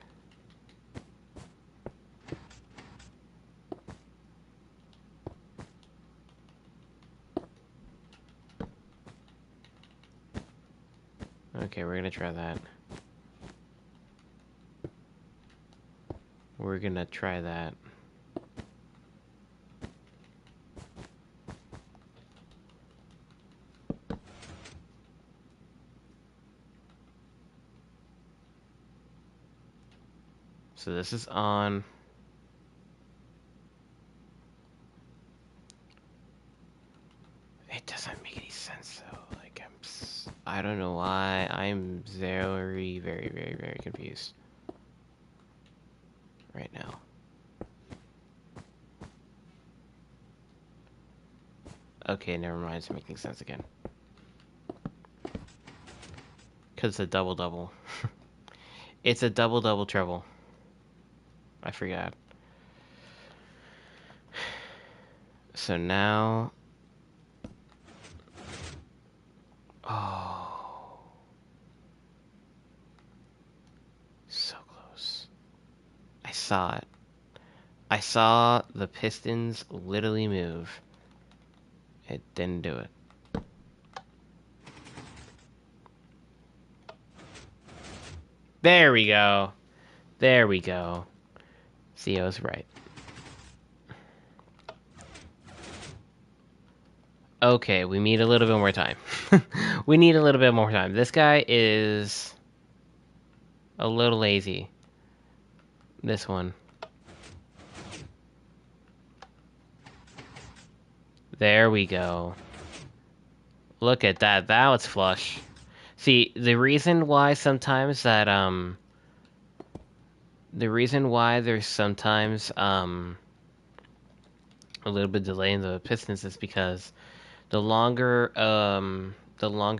Okay, we're gonna try that. We're gonna try that. So this is on. It doesn't make any sense though. Like I don't know why. I'm very, very, very, very confused right now. Okay, never mind. It's making sense again. Cause it's a double double. It's a double double treble. I forgot. So now. Oh. So close. I saw it. I saw the pistons literally move. It didn't do it. There we go. There we go. Theo's right. Okay, we need a little bit more time. We need a little bit more time. This guy is a little lazy. This one. There we go. Look at that. That was flush. See, the reason why sometimes that, the reason why there's sometimes, a little bit delay in the pistons is because the longer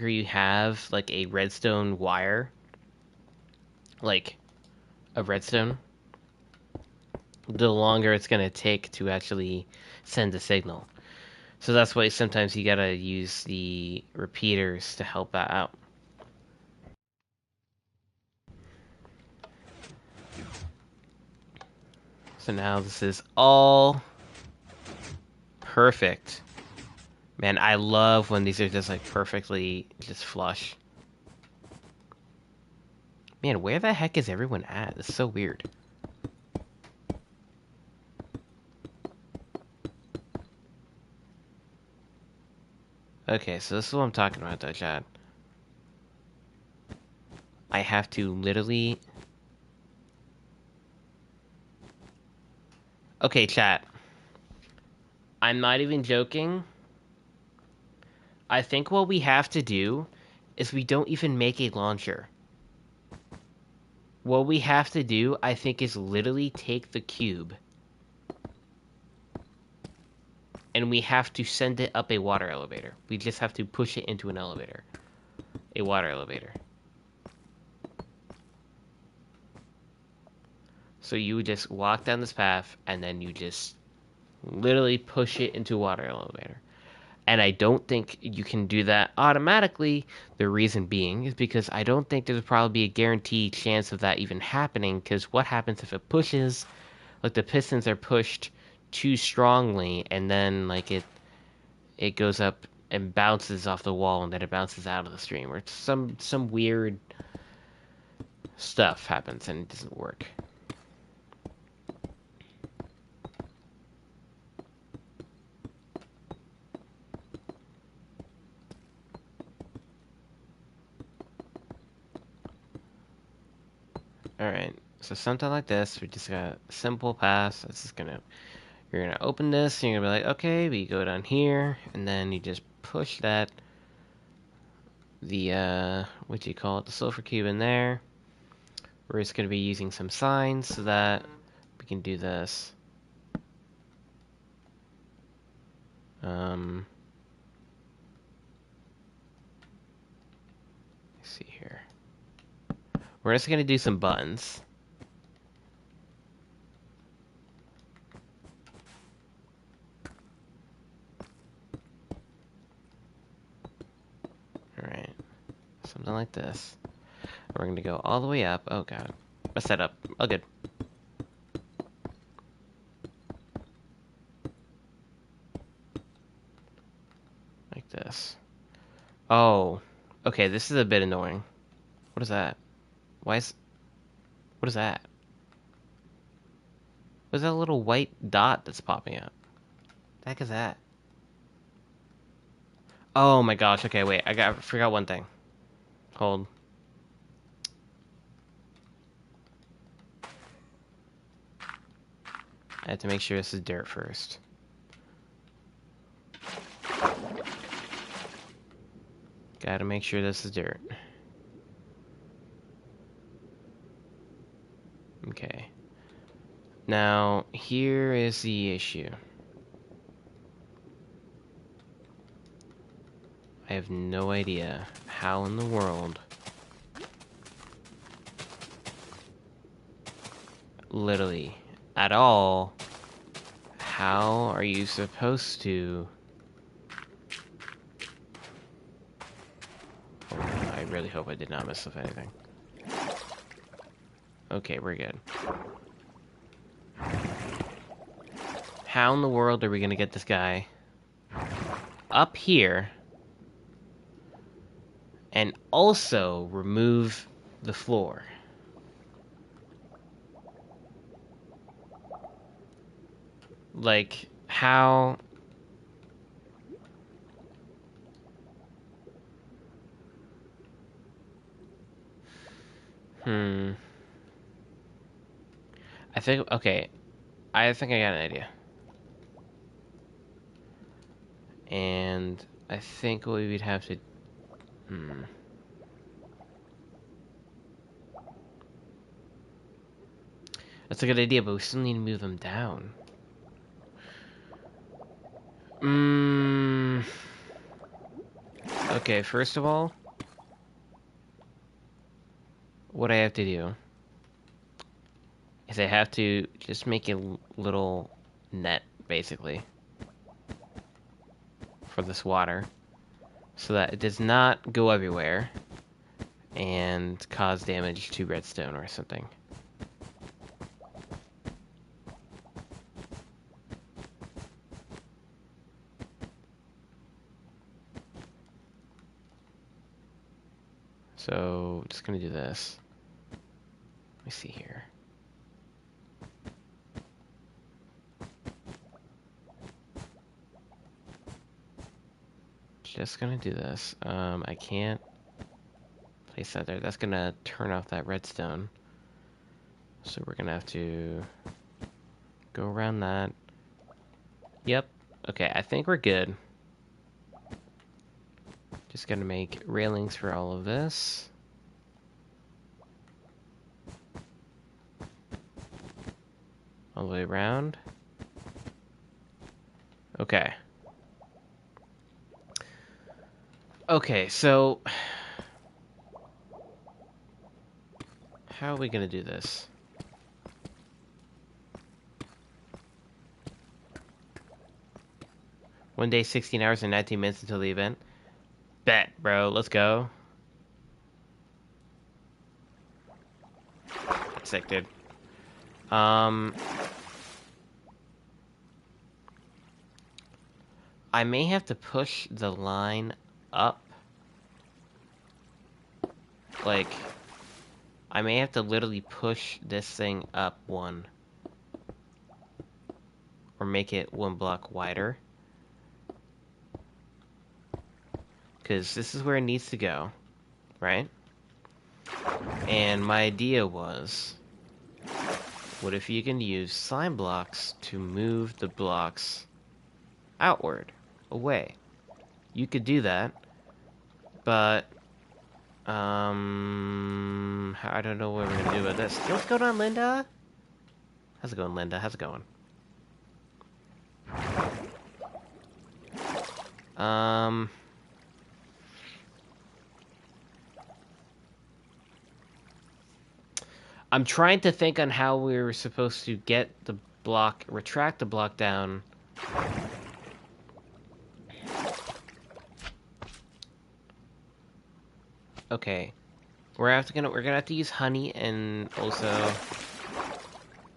you have, like, a redstone wire, like, a redstone, the longer it's gonna take to actually send a signal. So that's why sometimes you gotta use the repeaters to help that out. So now this is all perfect. Man, I love when these are just like perfectly just flush. Man, where the heck is everyone at? It's so weird. Okay, so this is what I'm talking about though, Chad. I have to literally... Okay, chat. I'm not even joking. I think what we have to do is we don't even make a launcher. What we have to do, I think, is literally take the cube and we have to send it up a water elevator. We just have to push it into an elevator. A water elevator. So you would just walk down this path and then you just literally push it into a water elevator. And I don't think you can do that automatically. The reason being is because I don't think there's probably a guaranteed chance of that even happening. Because what happens if it pushes, like the pistons are pushed too strongly, and then like it goes up and bounces off the wall, and then it bounces out of the stream, or some weird stuff happens and it doesn't work. Alright, so something like this, we just got a simple pass. It's just gonna, you're gonna open this, and you're gonna be like, okay, we go down here, and then you just push that, what do you call it, the sulfur cube in there. We're just gonna be using some signs so that we can do this. see here. We're just gonna do some buttons. Alright. Something like this. We're gonna go all the way up. Oh god. Messed that up. Oh good. Like this. Oh. Okay, this is a bit annoying. What is that? Why is... What is that? What's that little white dot that's popping up? What the heck is that? Oh my gosh, okay, wait. I forgot one thing. Hold. I have to make sure this is dirt first. Gotta make sure this is dirt. Okay. Now, here is the issue. I have no idea how in the world... Literally, at all, how are you supposed to... Oh, I really hope I did not miss with anything. Okay, we're good. How in the world are we gonna get this guy up here and also remove the floor? Like, how... I think, okay, I think I got an idea. And I think what we would have to... That's a good idea, but we still need to move them down. Okay, first of all, what I have to do is I have to just make a little net, basically, for this water, so that it does not go everywhere and cause damage to redstone or something. So, just gonna do this. Let me see here. Just gonna do this. I can't place that there. That's gonna turn off that redstone. So we're gonna have to go around that. Yep. Okay, I think we're good. Just gonna make railings for all of this. All the way around. Okay. Okay, so... How are we gonna do this? One day, 16 hours and 19 minutes until the event. Bet, bro. Let's go. Sick, dude. I may have to push the line up. Like, I may have to literally push this thing up one. Or make it one block wider. Because this is where it needs to go. Right? And my idea was... What if you can use slime blocks to move the blocks outward, away? You could do that, but I don't know what we're gonna do about this. Yo, what's going on, Linda? How's it going, Linda? How's it going? I'm trying to think on how we were supposed to get the block, retract the block down. Okay, we're gonna have to use honey and also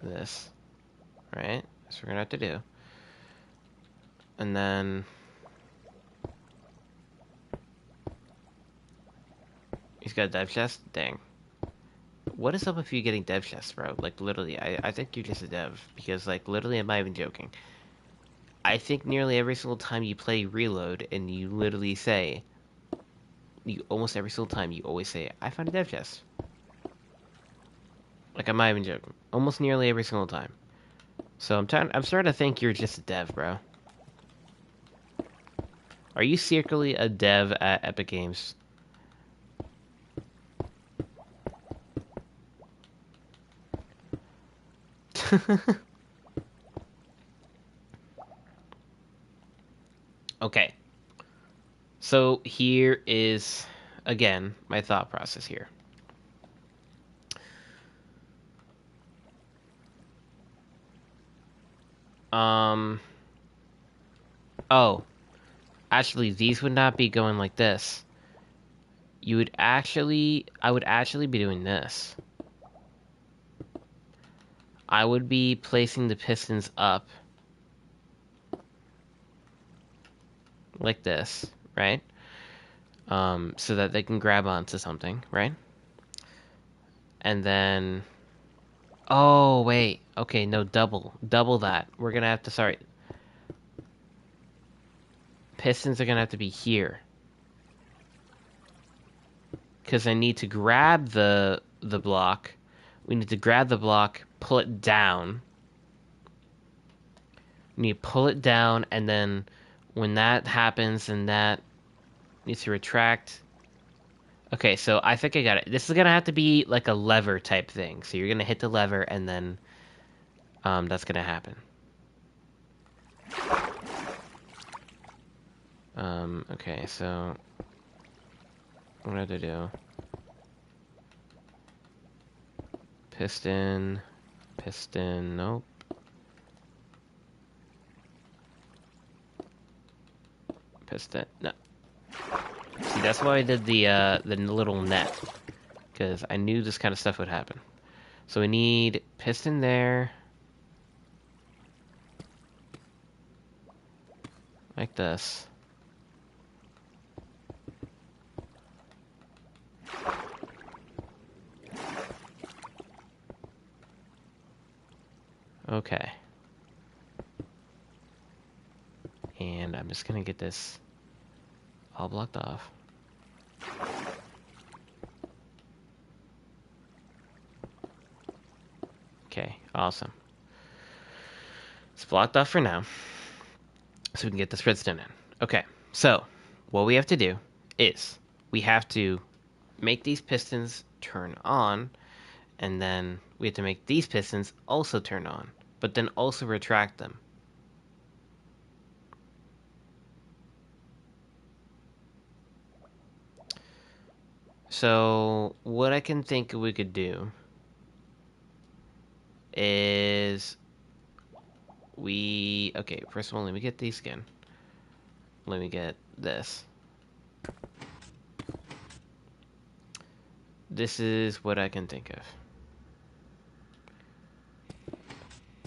this, right? That's what we're gonna have to do. And then he's got a dev chest. Dang. What is up with you getting dev chests, bro? Like, literally, I think you're just a dev. Because, like, literally, I'm not even joking. I think nearly every single time you play Reload, and you literally say, almost every single time, you always say, I found a dev chest. Like, I'm not even joking. Almost nearly every single time. So I'm starting to think you're just a dev, bro. Are you secretly a dev at Epic Games? Okay. So here is, again, my thought process here. Um, oh, actually, these would not be going like this. I would actually be doing this. I would be placing the pistons up like this, right? So that they can grab onto something, right? And then, oh, wait. Okay, no, double that. We're gonna have to, sorry. Pistons are gonna have to be here. Because I need to grab the block. We need to grab the block, pull it down. We need to pull it down, and then when that happens, and that needs to retract. Okay, so I think I got it. This is gonna have to be like a lever type thing. So you're gonna hit the lever, and then that's gonna happen. Okay, so what do I do? Piston, nope. Piston, no. See, that's why I did the little net, because I knew this kind of stuff would happen. So we need piston there, like this. Okay. And I'm just gonna get this all blocked off. Okay, awesome. It's blocked off for now, so we can get this redstone in. Okay, so what we have to do is we have to make these pistons turn on, and then we have to make these pistons also turn on, but then also retract them. So what I can think we could do is okay, first of all, let me get these again. Let me get this. This is what I can think of.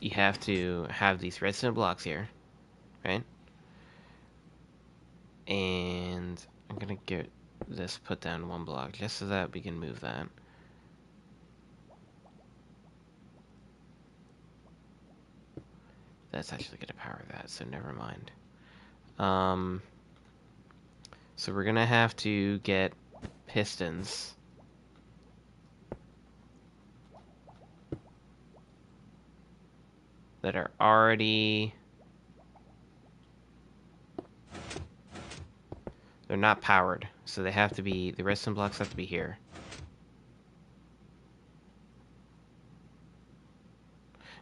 You have to have these redstone blocks here, right? And I'm gonna get this put down one block just so that we can move that. That's actually gonna power that, so never mind. So we're gonna have to get pistons. That are already... They're not powered, so they have to be... The redstone blocks have to be here.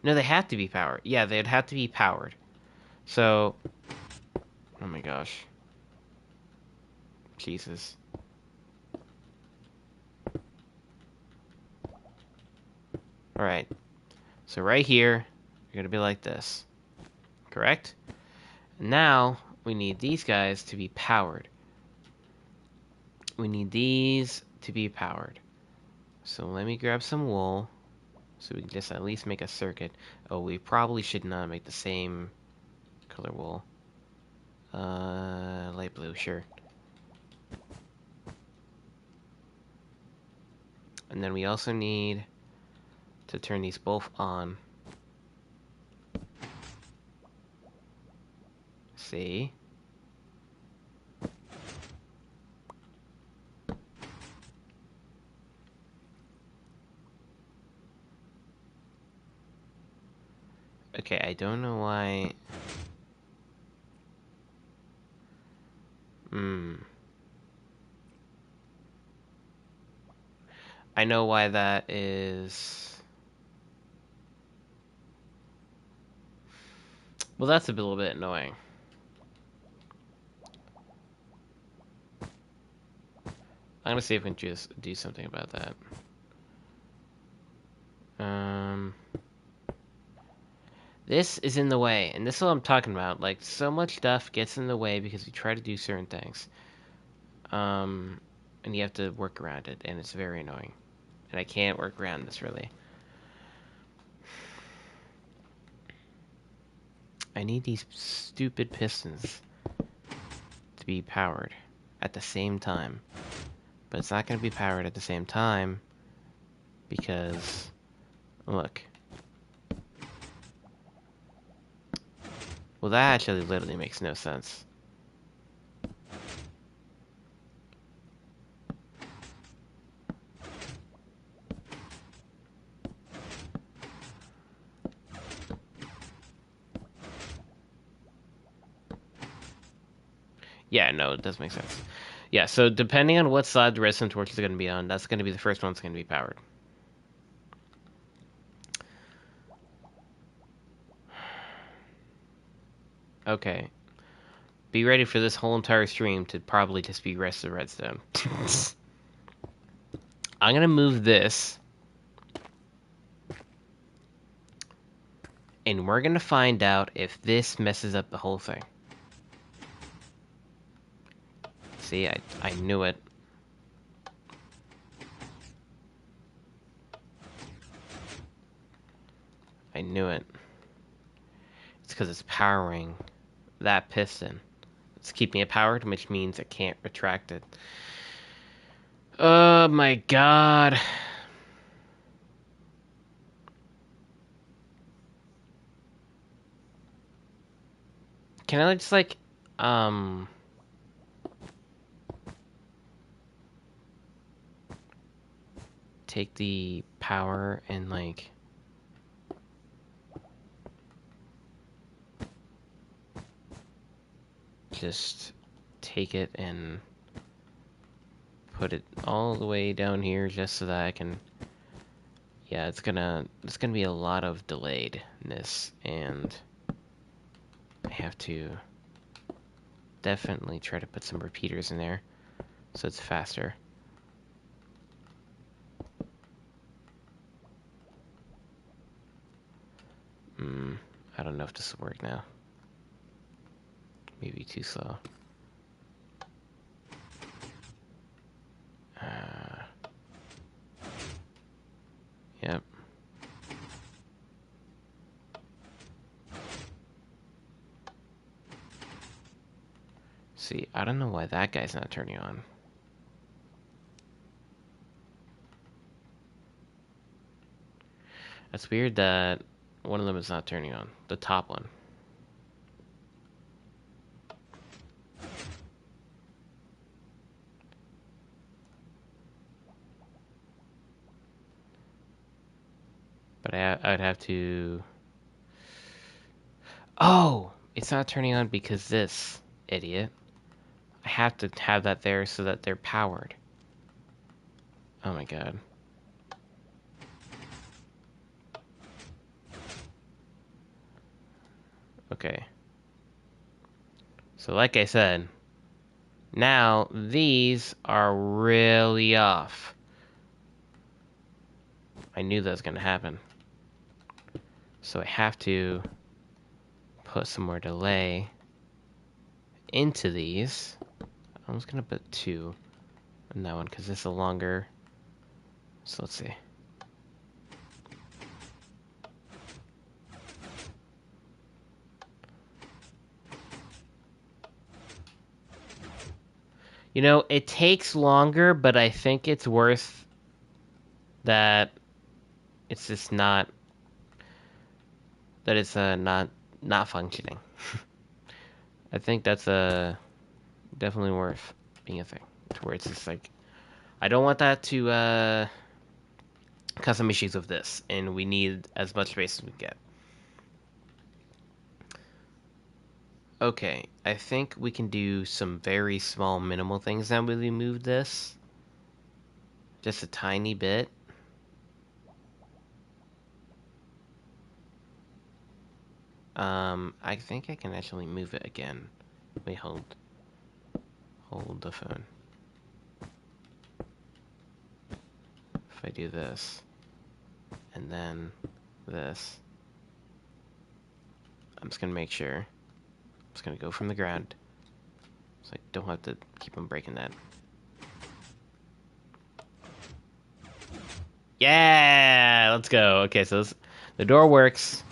No, they have to be powered. Yeah, they'd have to be powered. So... Oh my gosh. Jesus. Alright. So right here, you're gonna be like this. Correct? Now, we need these guys to be powered. We need these to be powered. So let me grab some wool, so we can just at least make a circuit. Oh, we probably should not make the same color wool. Light blue, sure. And then we also need to turn these both on. See? Okay, I don't know why. I know why that is. Well, that's a little bit annoying. I'm gonna see if I can just do something about that. This is in the way, and this is what I'm talking about. Like, so much stuff gets in the way because we try to do certain things. And you have to work around it, and it's very annoying. And I can't work around this, really. I need these stupid pistons to be powered at the same time. But it's not going to be powered at the same time because, look. Well, that actually literally makes no sense. Yeah, no, it does make sense. Yeah, so depending on what side the redstone torch is going to be on, that's going to be the first one that's going to be powered. Okay. Be ready for this whole entire stream to probably just be rest of redstone. I'm going to move this. And we're going to find out if this messes up the whole thing. See, I knew it. I knew it. It's because it's powering that piston. It's keeping it powered, which means it can't retract it. Oh my god. Can I just like, take the power and like just take it and put it all the way down here just so that I can, yeah, it's gonna be a lot of delayedness, and I have to definitely try to put some repeaters in there so it's faster. I don't know if this will work now. Maybe too slow. Yep. See, I don't know why that guy's not turning on. It's weird that one of them is not turning on. The top one. But I'd have to... Oh! It's not turning on because this idiot. I have to have that there so that they're powered. Oh my god. Okay. So like I said, now these are really off. I knew that was going to happen. So I have to put some more delay into these. I'm just gonna put 2 on that one because it's a longer. So let's see. You know, it takes longer, but I think it's worth that. It's just not that it's not functioning. I think that's definitely worth being a thing. To where it's just like I don't want that to cause some issues with this, and we need as much space as we get. Okay, I think we can do some very small minimal things now when we move this. Just a tiny bit. I think I can actually move it again. Wait, hold the phone. If I do this, and then this, I'm just gonna make sure. I'm just gonna go from the ground, so I don't have to keep on breaking that. Yeah, let's go. Okay, so the door works.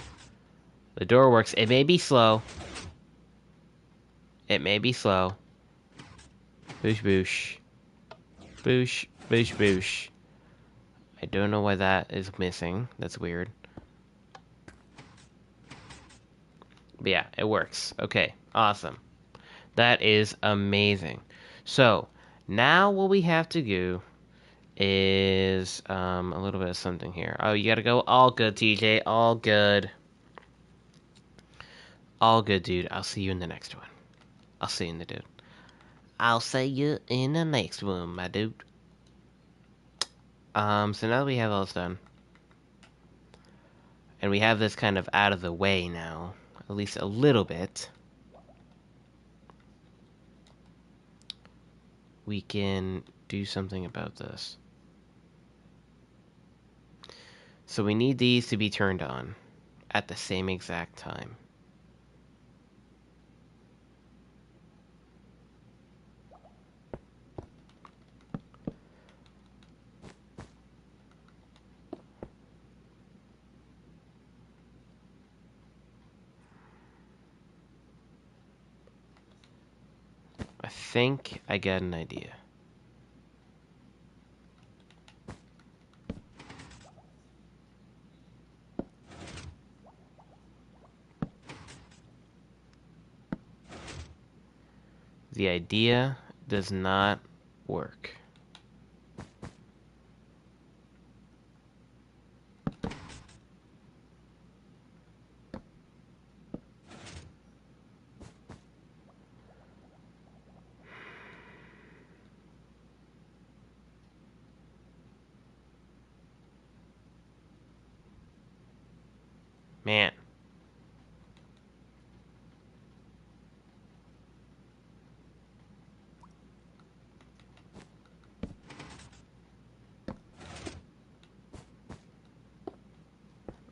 The door works. It may be slow. It may be slow. Boosh, boosh. Boosh, boosh, boosh. I don't know why that is missing. That's weird. But yeah, it works. Okay, awesome. That is amazing. So, now what we have to do is a little bit of something here. Oh, you gotta go. All good, TJ. All good. All good, dude. I'll see you in the next one. I'll see you in the dude. I'll see you in the next one, my dude. So now that we have all this done, and we have this kind of out of the way now, at least a little bit, we can do something about this. So we need these to be turned on at the same exact time. I think I got an idea. The idea does not work. Man.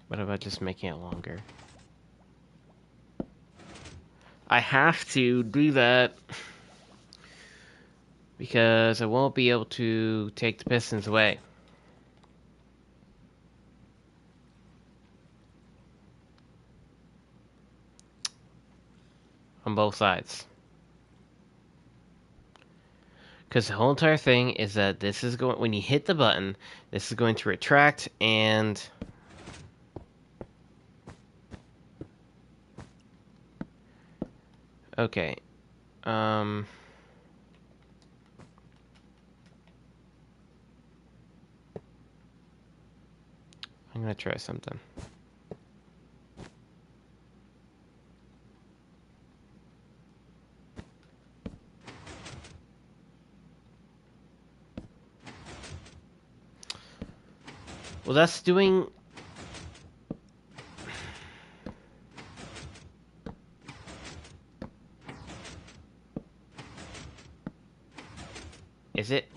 What about just making it longer? I have to do that because I won't be able to take the pistons away. On both sides. Because the whole entire thing is that this is going, when you hit the button, this is going to retract and... Okay. I'm gonna try something. Well, that's doing... Is it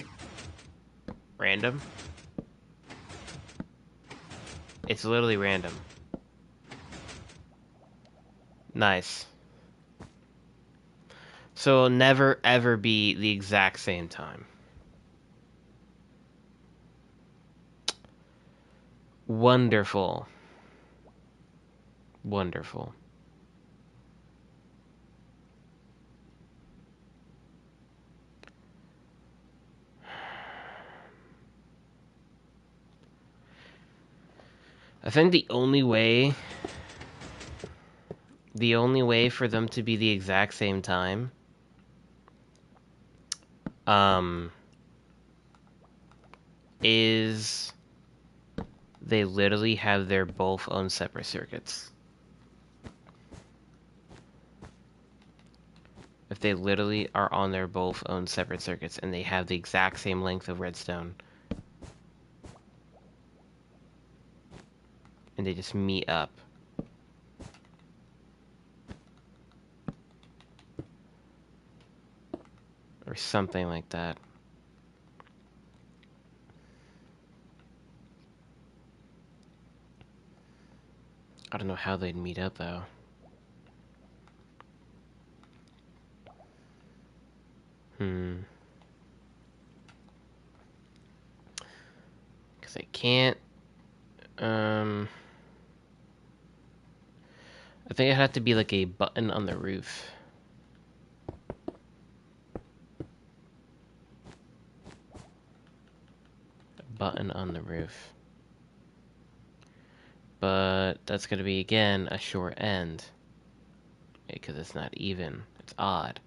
random? It's literally random. Nice. So it'll never ever be the exact same time. Wonderful. Wonderful. I think the only way for them to be the exact same time, um, is they literally have their both own separate circuits. If they literally are on their both own separate circuits and they have the exact same length of redstone, and they just meet up. Or something like that. I don't know how they'd meet up, though. Because I can't... I think it had to be like a button on the roof. A button on the roof. But that's going to be, again, a short end. Because it's not even. It's odd.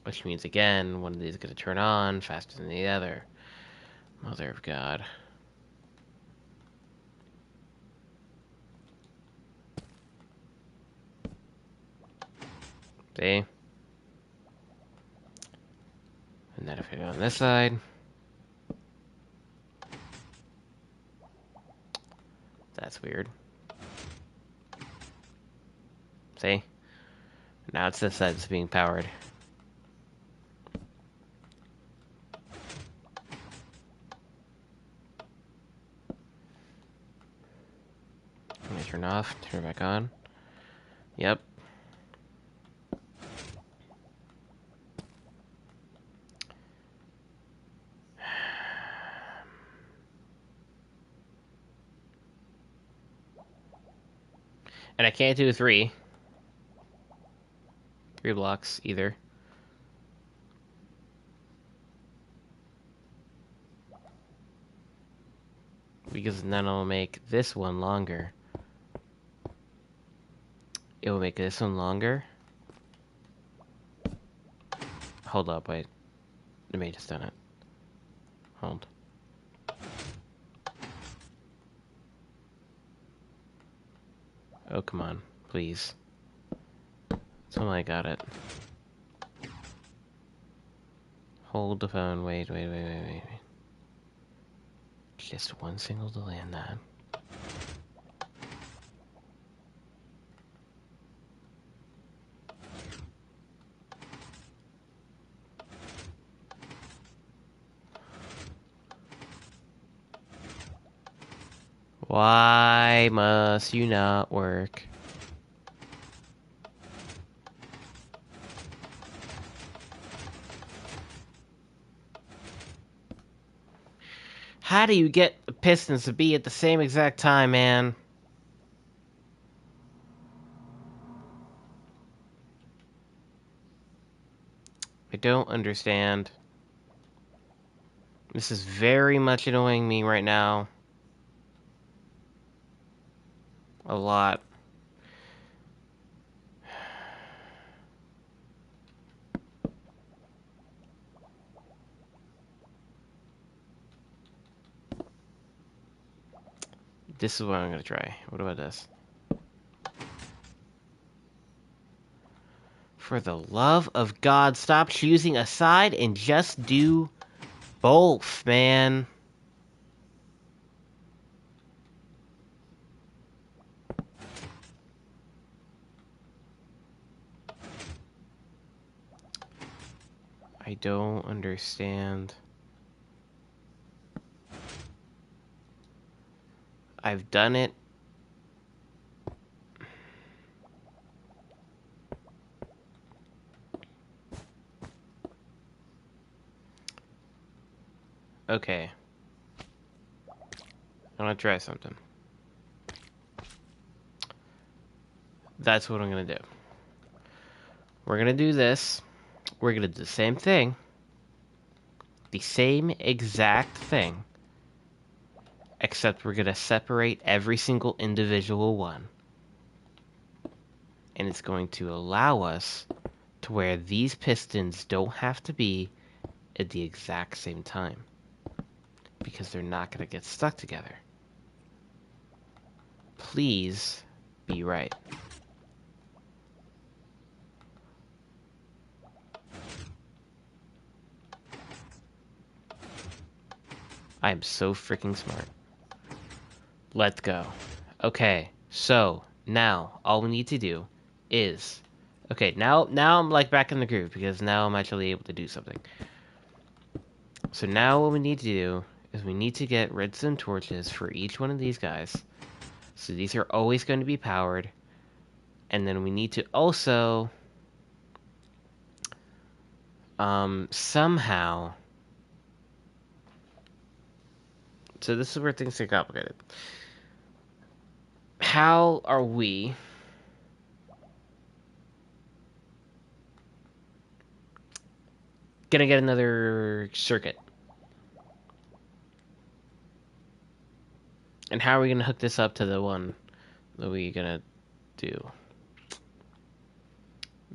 Which means, again, one of these is going to turn on faster than the other. Mother of God. See? And then if I go on this side... That's weird. See? Now it's this side that's being powered. Let me turn off, turn it back on. Yep. And I can't do 3 blocks either. Because then I'll make this one longer. It will make this one longer. Hold up, wait. I may just done it. Hold. Oh, come on. Please. So I got it. Hold the phone. Wait. Just one single delay on that. Why must you not work? How do you get the pistons to be at the same exact time, man? I don't understand. This is very much annoying me right now. A lot. This is what I'm gonna try. What about this? For the love of God, stop choosing a side and just do both, man. I don't understand. I've done it. Okay. I want to try something. That's what I'm going to do. We're going to do this. We're going to do the same thing. The same exact thing. Except we're going to separate every single individual one. And it's going to allow us to where these pistons don't have to be at the exact same time. Because they're not going to get stuck together. Please be right. I am so freaking smart. Let's go. Okay, so now all we need to do is... Okay, now I'm like back in the groove because now I'm actually able to do something. So now what we need to do is we need to get redstone torches for each one of these guys. So these are always going to be powered. And then we need to also somehow... So this is where things get complicated. How are we gonna get another circuit? And how are we gonna hook this up to the one that we're gonna do?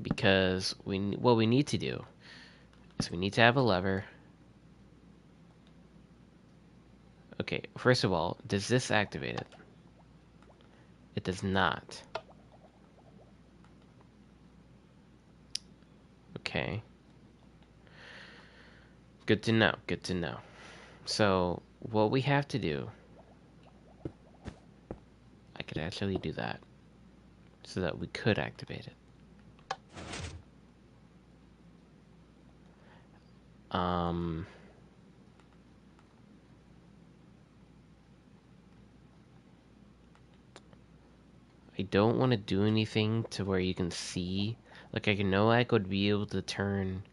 Because what we need to do is we need to have a lever. Okay, first of all, does this activate it? It does not. Okay. Good to know, good to know. So, what we have to do... I could actually do that. So that we could activate it. I don't want to do anything to where you can see. Like, I know I could be able to turn...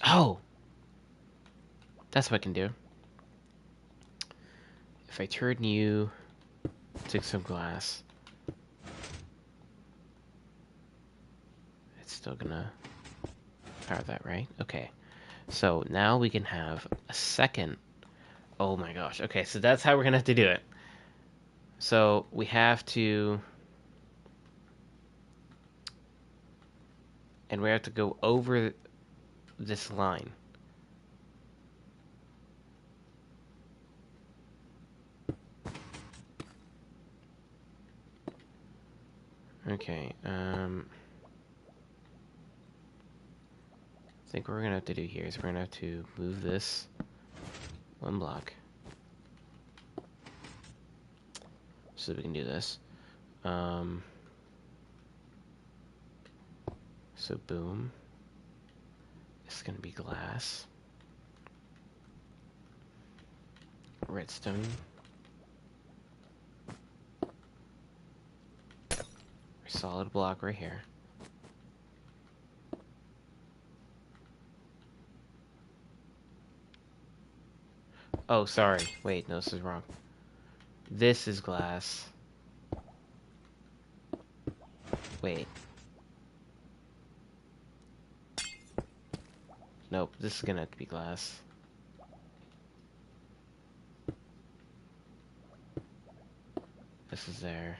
Oh! That's what I can do. If I turn you... Take some glass. It's still gonna power that, right? Okay. So now we can have a second. Oh my gosh. Okay, so that's how we're gonna have to do it. So we have to... And we have to go over this line. Okay, I think what we're gonna have to do here is we're gonna have to move this one block. So we can do this. So boom. It's gonna be glass. Redstone. Solid block right here. Oh, sorry. Wait, no, this is wrong. This is glass. Wait. Nope, this is gonna have to be glass. This is there.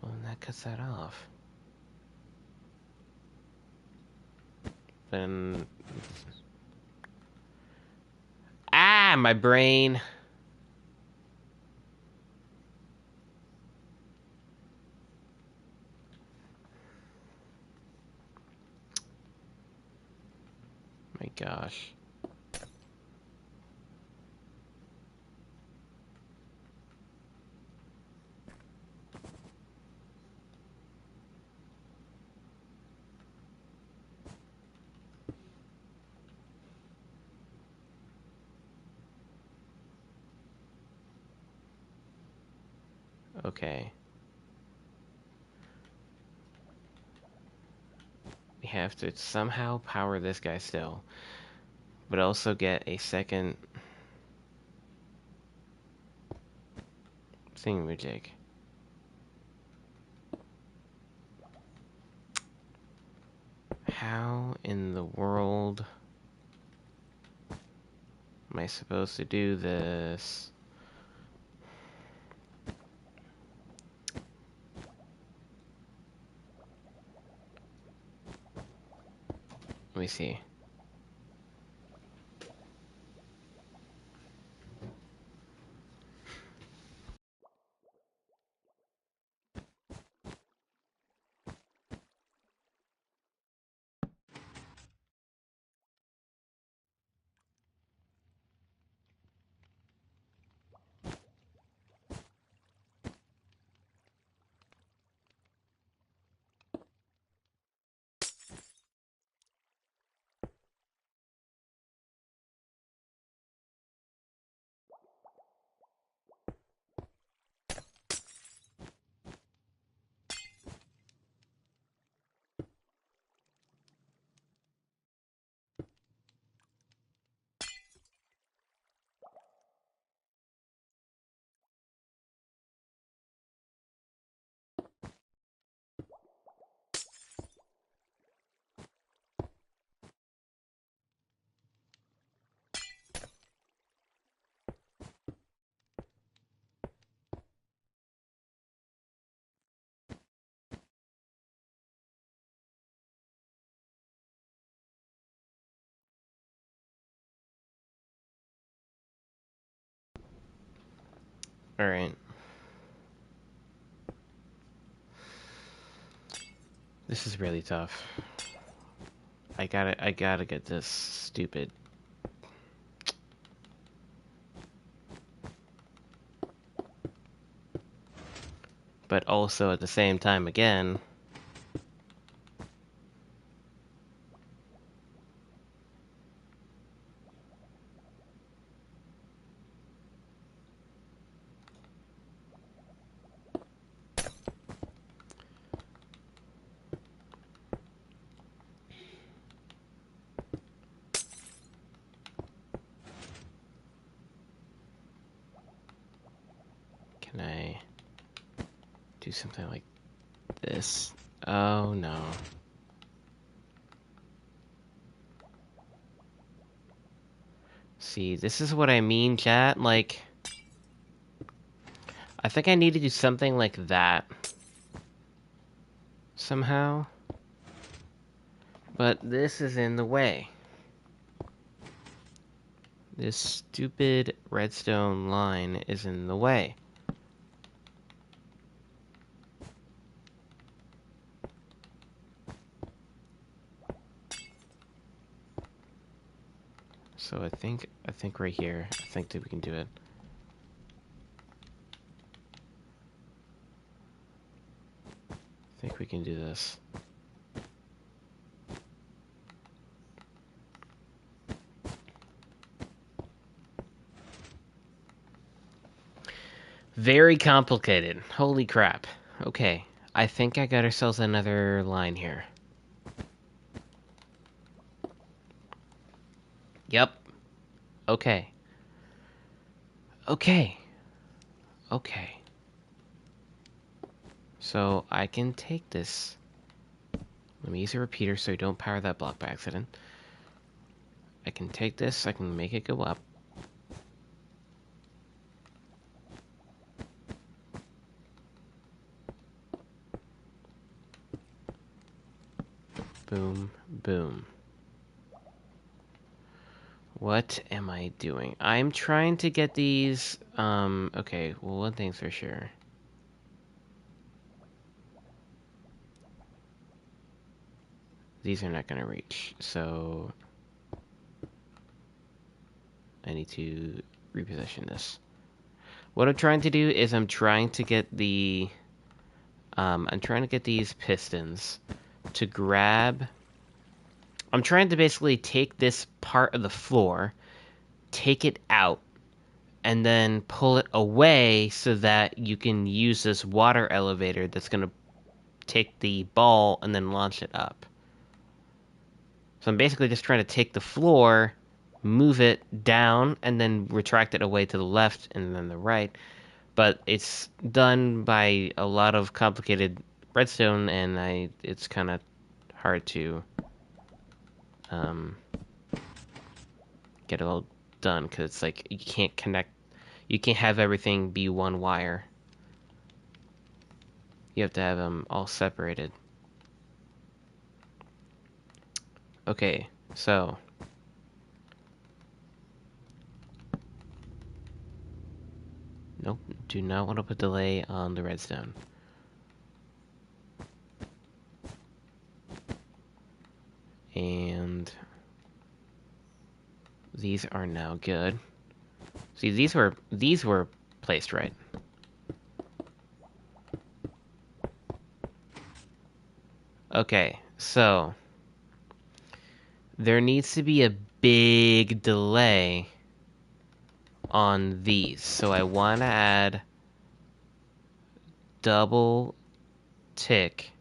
Well, then that cuts that off. Then... Ah, my brain! My gosh. Okay. We have to somehow power this guy still, but also get a second thingamajig. How in the world am I supposed to do this? Let me see. All right. This is really tough. I gotta get this stupid. But also at the same time again, can I do something like this? Oh no. See, this is what I mean, chat. Like, I think I need to do something like that. Somehow. But this is in the way. This stupid redstone line is in the way. So I think right here, I think that we can do it. I think we can do this. Very complicated. Holy crap. Okay. I think I got ourselves another line here. Yep. Okay. Okay. Okay. So I can take this. Let me use a repeater so you don't power that block by accident. I can take this, I can make it go up. Boom, boom. What am I doing? I'm trying to get these, okay, well, one thing's for sure. These are not gonna reach, so I need to reposition this. What I'm trying to do is I'm trying to get the, I'm trying to get these pistons to grab. I'm trying to basically take this part of the floor, take it out, and then pull it away so that you can use this water elevator that's going to take the ball and then launch it up. So I'm basically just trying to take the floor, move it down, and then retract it away to the left and then the right. But it's done by a lot of complicated redstone, and it's kind of hard to um, get it all done because it's like you can't have everything be one wire. You have to have them all separated. Okay, so nope, do not want to put delay on the redstone. And these are now good. See, these were placed right. Okay, so there needs to be a big delay on these. So I want to add double tick.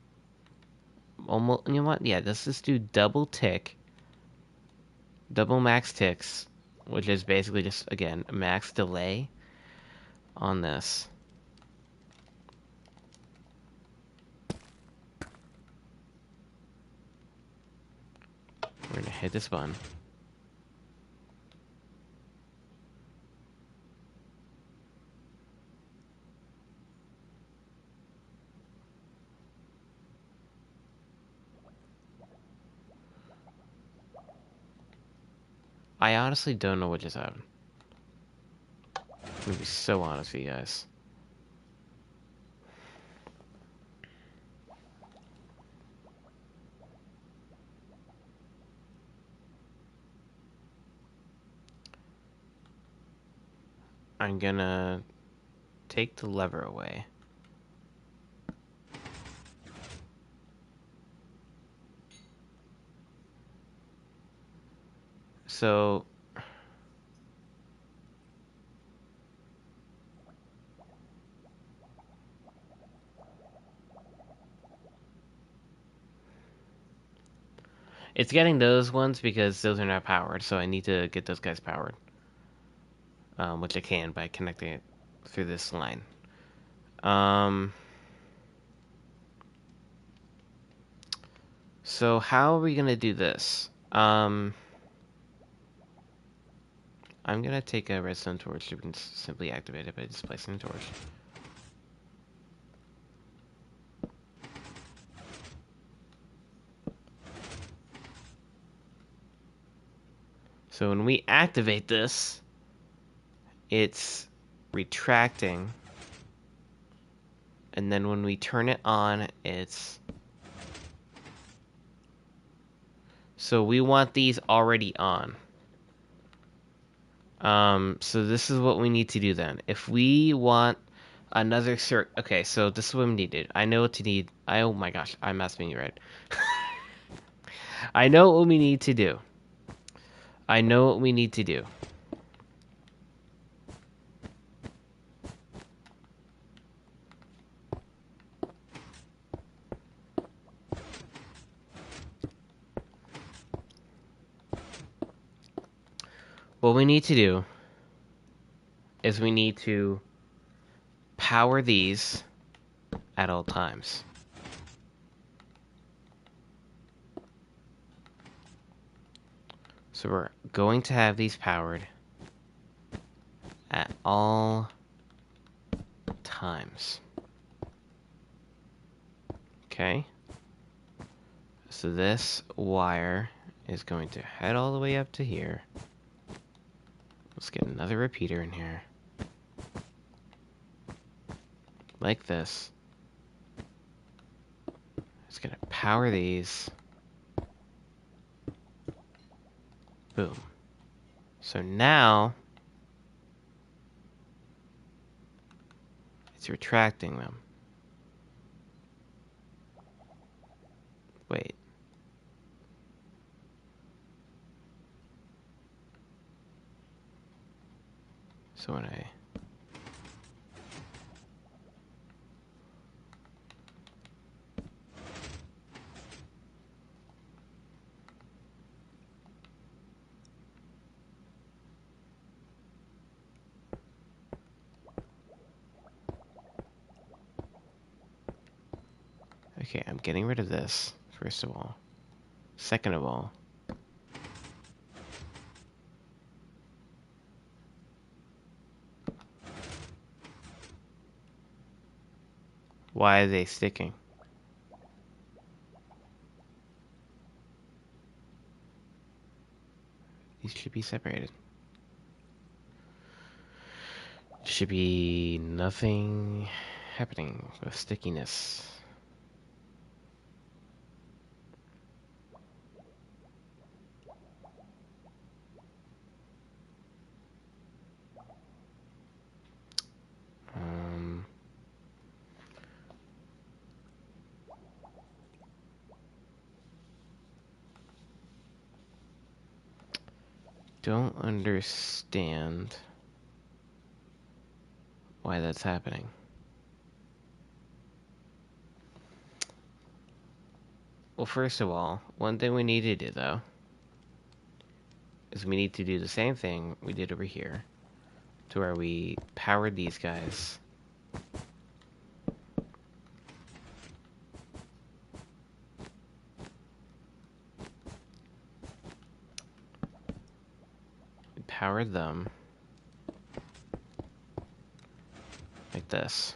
Almost, you know what? Yeah, let's just do double tick. Double max ticks, which is basically just, again, max delay on this. We're gonna hit this button. I honestly don't know what just happened. I'm gonna be so honest with you guys. I'm gonna take the lever away. So it's getting those ones because those are not powered, so I need to get those guys powered. Which I can by connecting it through this line. So how are we gonna do this? I'm gonna take a redstone torch. You can simply activate it by just placing a torch. So when we activate this, it's retracting, and then when we turn it on, it's... So we want these already on. So this is what we need to do then. If we want another okay, so this is what we needed. I know what to need. Oh my gosh, I'm asking you right. I know what we need to do. I know what we need to do. What we need to do is we need to power these at all times. So we're going to have these powered at all times. Okay. So this wire is going to head all the way up to here. Let's get another repeater in here. Like this. It's gonna power these. Boom. So now it's retracting them. Wait. So when I... Okay, I'm getting rid of this, first of all. Second of all, why are they sticking? These should be separated. Should be nothing happening with stickiness. Don't understand why that's happening. Well, first of all, one thing we need to do, though, is we need to do the same thing we did over here, to where we powered these guys. We powered them like this.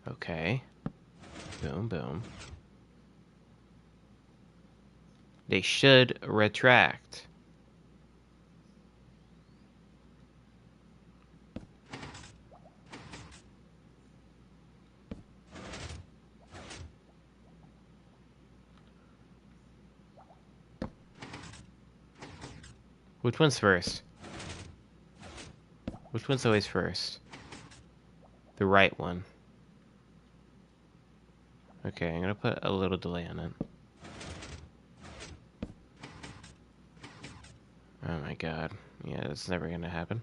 Okay. Boom, boom. They should retract. Which one's first? Which one's always first? The right one. Okay, I'm gonna put a little delay on it. Oh my god. Yeah, that's never gonna happen.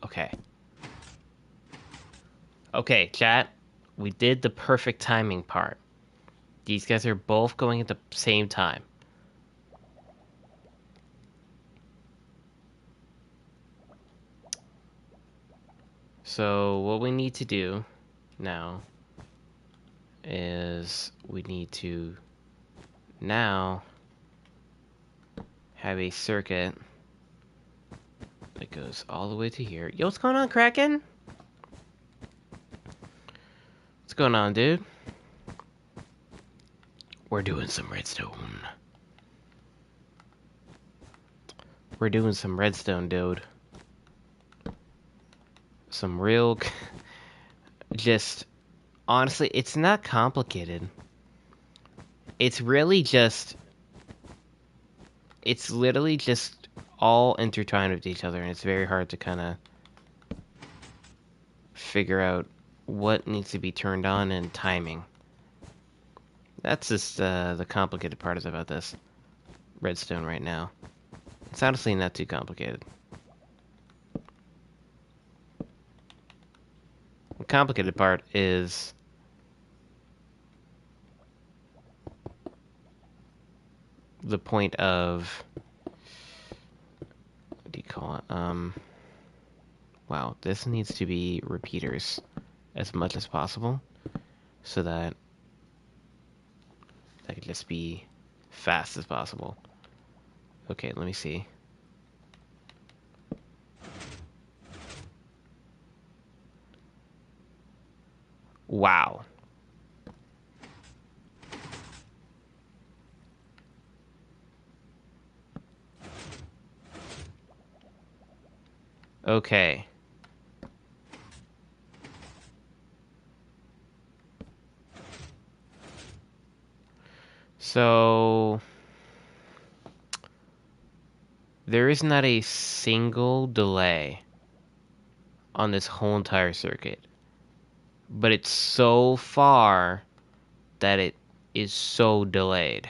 Okay. Okay, chat. We did the perfect timing part. These guys are both going at the same time. So what we need to do now is we need to now have a circuit that goes all the way to here. Yo, what's going on, Kraken? What's going on, dude? We're doing some redstone. We're doing some redstone, dude. Some real... just... Honestly, it's not complicated. It's really just... It's literally just all intertwined with each other, and it's very hard to kind of figure out what needs to be turned on and timing. That's just the complicated part is about this redstone right now. It's honestly not too complicated. The complicated part is the point of, what do you call it? Wow, this needs to be repeaters as much as possible so that that could just be fast as possible. Okay, let me see. Wow. Okay. So there is not a single delay on this whole entire circuit, but it's so far that it is so delayed.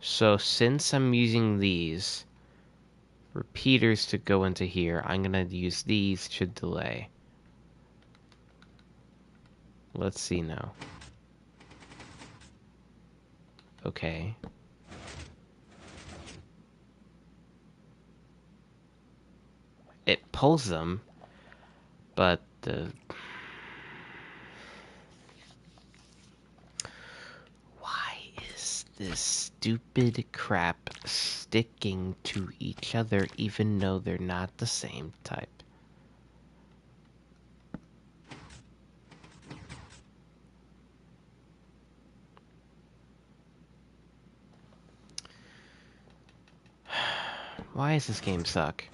So since I'm using these repeaters to go into here, I'm gonna use these to delay. Let's see now. Okay. It pulls them, but why is this stupid crap sticking to each other even though they're not the same type? Why does this game suck?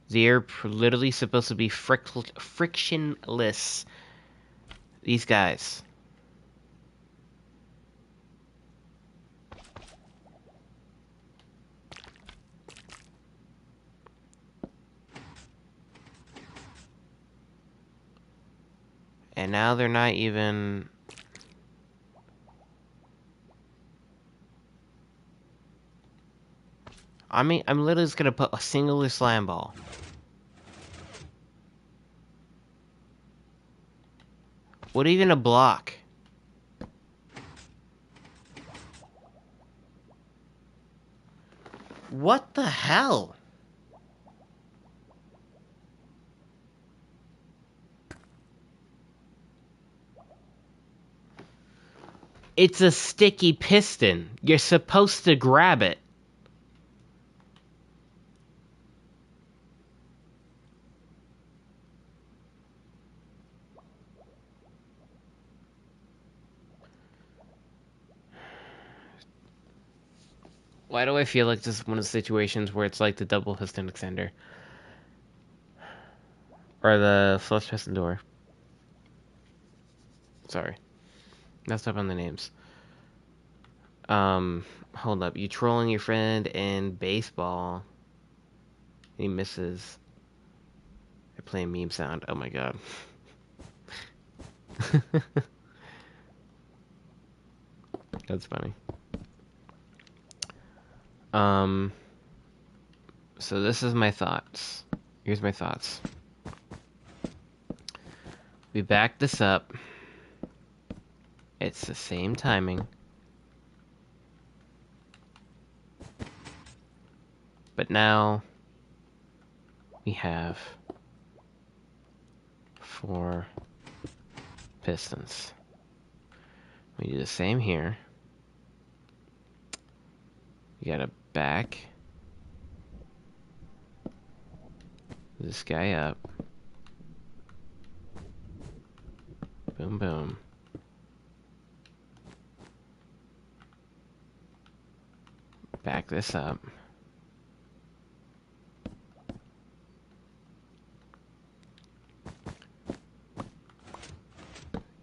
They're literally supposed to be frictionless. These guys. And now they're not even... I mean, I'm literally just gonna put a singular slam ball. What even a block? What the hell? It's a sticky piston. You're supposed to grab it. Why do I feel like this is one of the situations where it's like the double piston extender? Or the flush piston door. Sorry. Messed up on the names. Hold up. You trolling your friend in baseball. He misses. I play a meme sound. Oh my god. That's funny. So this is my thoughts. Here's my thoughts. We back this up. It's the same timing. But now we have 4 pistons. We do the same here. We gotta back this guy up. Boom, boom. Back this up.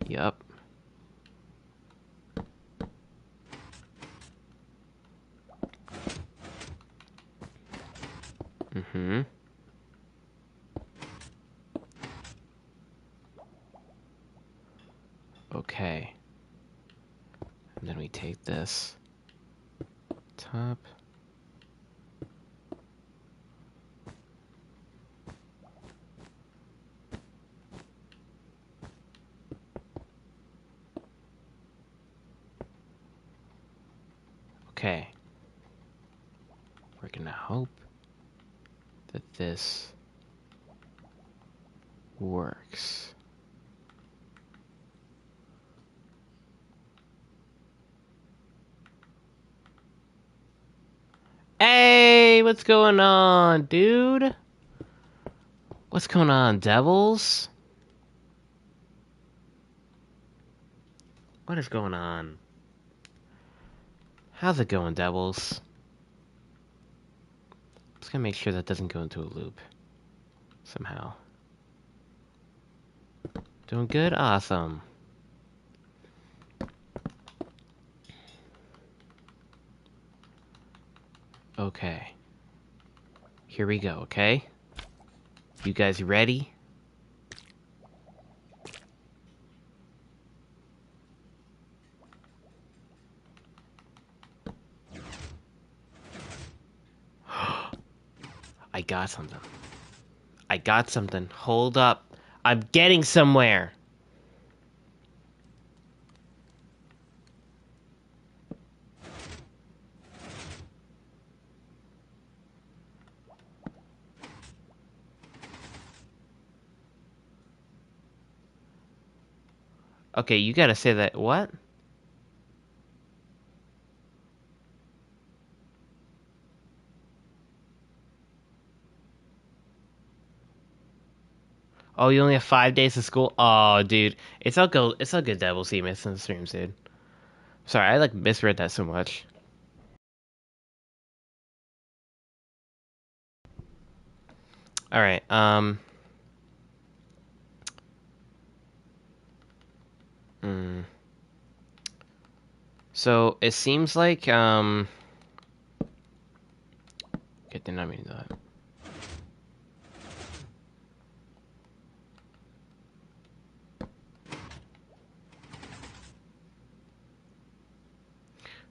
Yup. Mm-hmm. Okay. And then we take this top. Okay. We're gonna hope that this works. Hey, what's going on, dude? What's going on, devils? What is going on? How's it going, Devils? Just gonna make sure that doesn't go into a loop. Somehow. Doing good? Awesome. Okay. Here we go, okay? You guys ready? I got something. I got something. Hold up. I'm getting somewhere. Okay, you gotta say that. What? Oh, you only have 5 days of school? Oh, dude. It's all good, Devil. See you missing the streams, dude. Sorry, I like misread that so much. Alright, hmm. So it seems like did not mean that.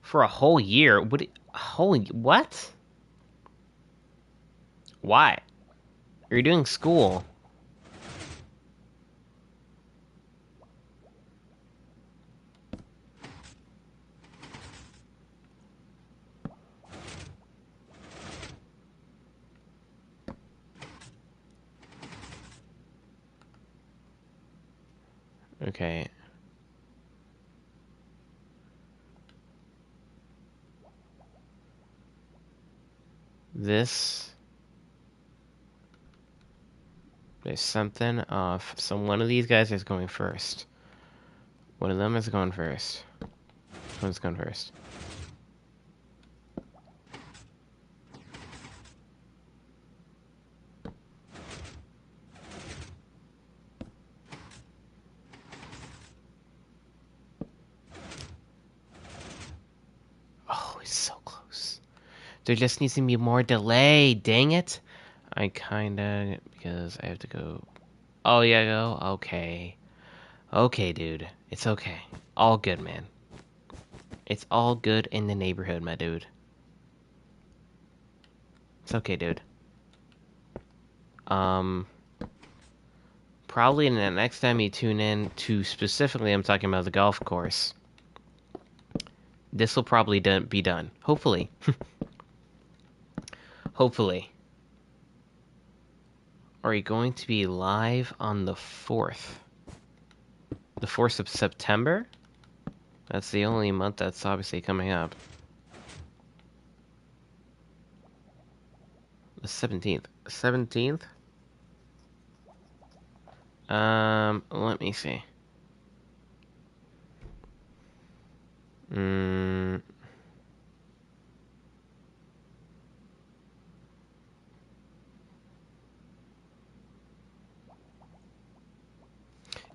For a whole year? What? Why? You're doing school. Okay. This is something off. So one of these guys is going first. One of them is going first. One's going first. Oh, it's so close. There just needs to be more delay. Dang it. I kinda, because I have to go. Oh, yeah, go. Okay. Okay, dude. It's okay. All good, man. It's all good in the neighborhood, my dude. It's okay, dude. Um, probably in the next time you tune in to specifically, I'm talking about the golf course. This will probably be done. Hopefully. Hopefully. Are you going to be live on the 4th? The 4th of September? That's the only month that's obviously coming up. The 17th. 17th? Let me see. Mm.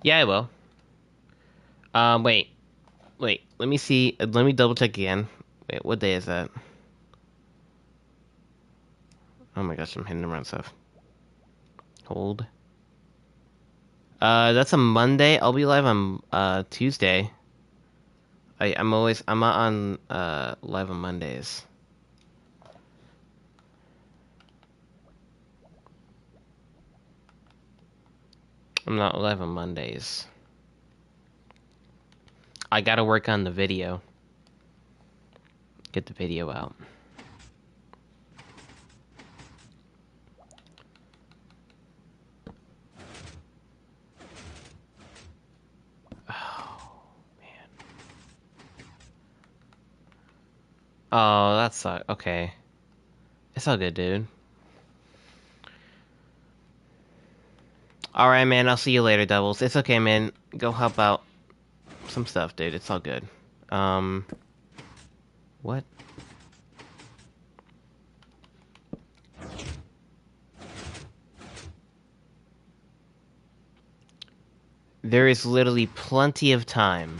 Yeah, I will. Wait. Wait, let me see. Let me double check again. Wait, what day is that? Oh my gosh, I'm hitting around stuff. Hold. That's a Monday. I'll be live on Tuesday. I'm not on live on Mondays. I'm not live on Mondays. I gotta work on the video. Get the video out. Oh man. Oh, that sucks. Okay. It's all good, dude. Alright, man. I'll see you later, Devils. It's okay, man. Go help out some stuff, dude. It's all good. Um... What? There is literally plenty of time.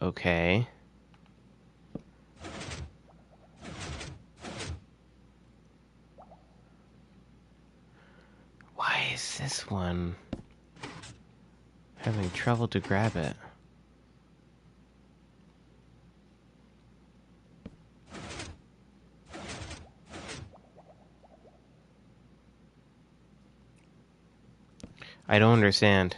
Okay. Why is this one having trouble to grab it? I don't understand.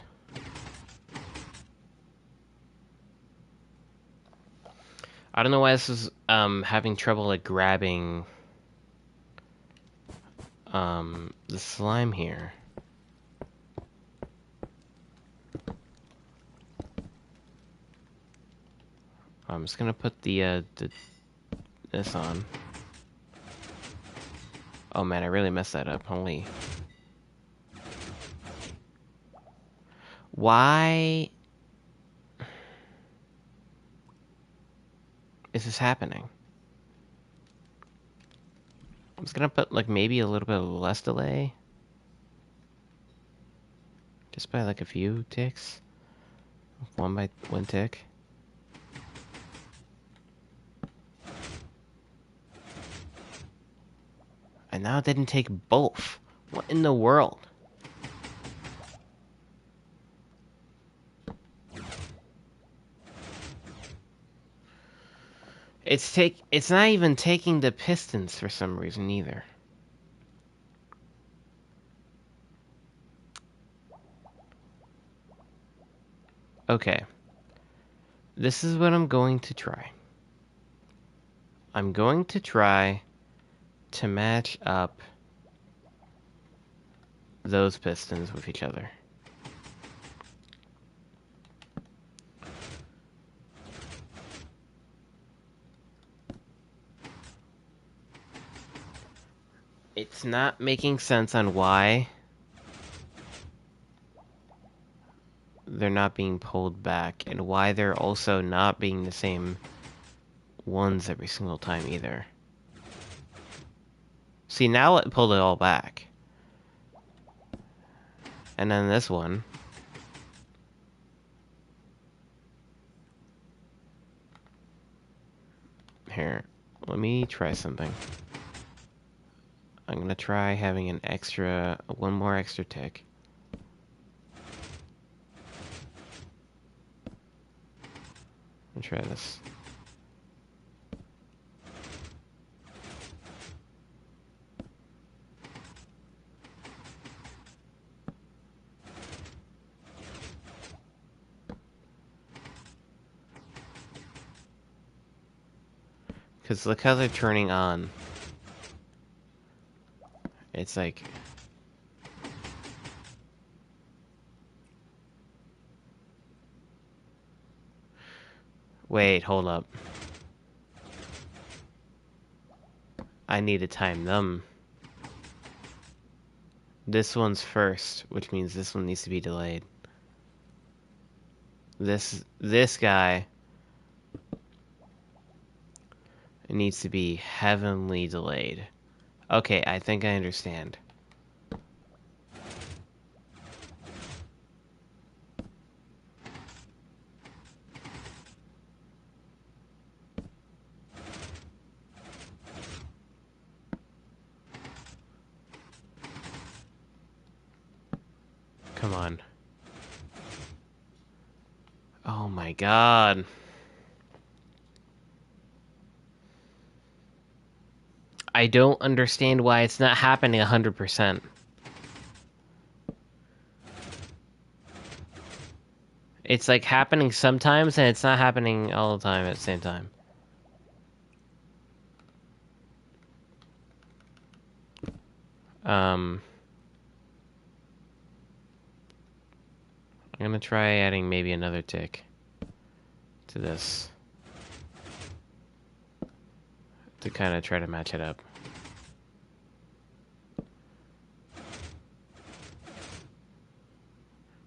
I don't know why this is having trouble like grabbing the slime here. I'm just gonna put this on. Oh man, I really messed that up. Holy. Why is this happening? I'm just gonna put like maybe a little bit less delay. Just by like a few ticks. One tick. And now it didn't take both. What in the world? It's not even taking the pistons for some reason either. Okay. This is what I'm going to try. I'm going to try to match up those pistons with each other. It's not making sense on why they're not being pulled back and why they're also not being the same ones every single time either. See, now it pulled it all back. And then this one. Here, let me try something. I'm gonna try having one more extra tick. Let me try this. Because look how they're turning on. It's like... Wait, hold up. I need to time them. This one's first, which means this one needs to be delayed. This guy needs to be heavenly delayed. Okay, I think I understand. Come on. Oh my god. I don't understand why it's not happening 100%. It's like happening sometimes and it's not happening all the time at the same time. I'm gonna try adding maybe another tick to this to kind of try to match it up.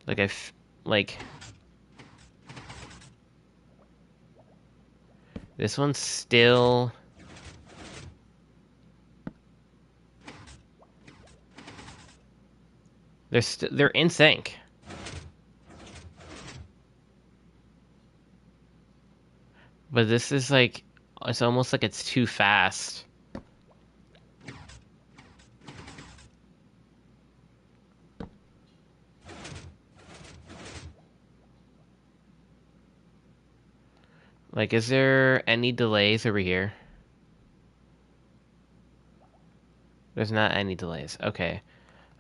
Like like this one's still. They're in sync. But this is like it's almost like it's too fast. Like, is there any delays over here? There's not any delays. Okay.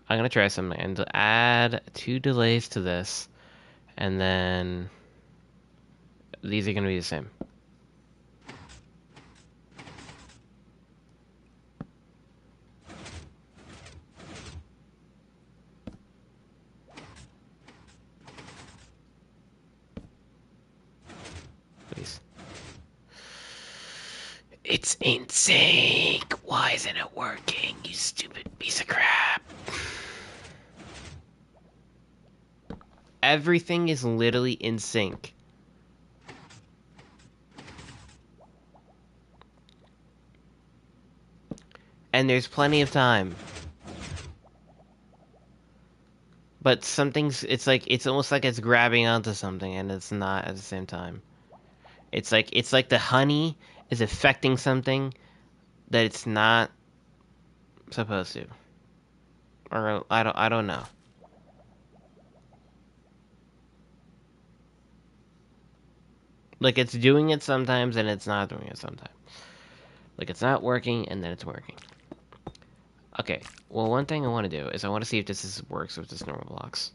I'm gonna try something and add 2 delays to this, and then these are gonna be the same. Please. It's in sync. Why isn't it working, you stupid piece of crap? Everything is literally in sync. And there's plenty of time. But it's almost like it's grabbing onto something and it's not at the same time. It's like the honey is affecting something that it's not supposed to. Or I don't know. Like it's doing it sometimes and it's not doing it sometimes. Like it's not working and then it's working. Okay, well one thing I want to do is I want to see if works with this normal blocks.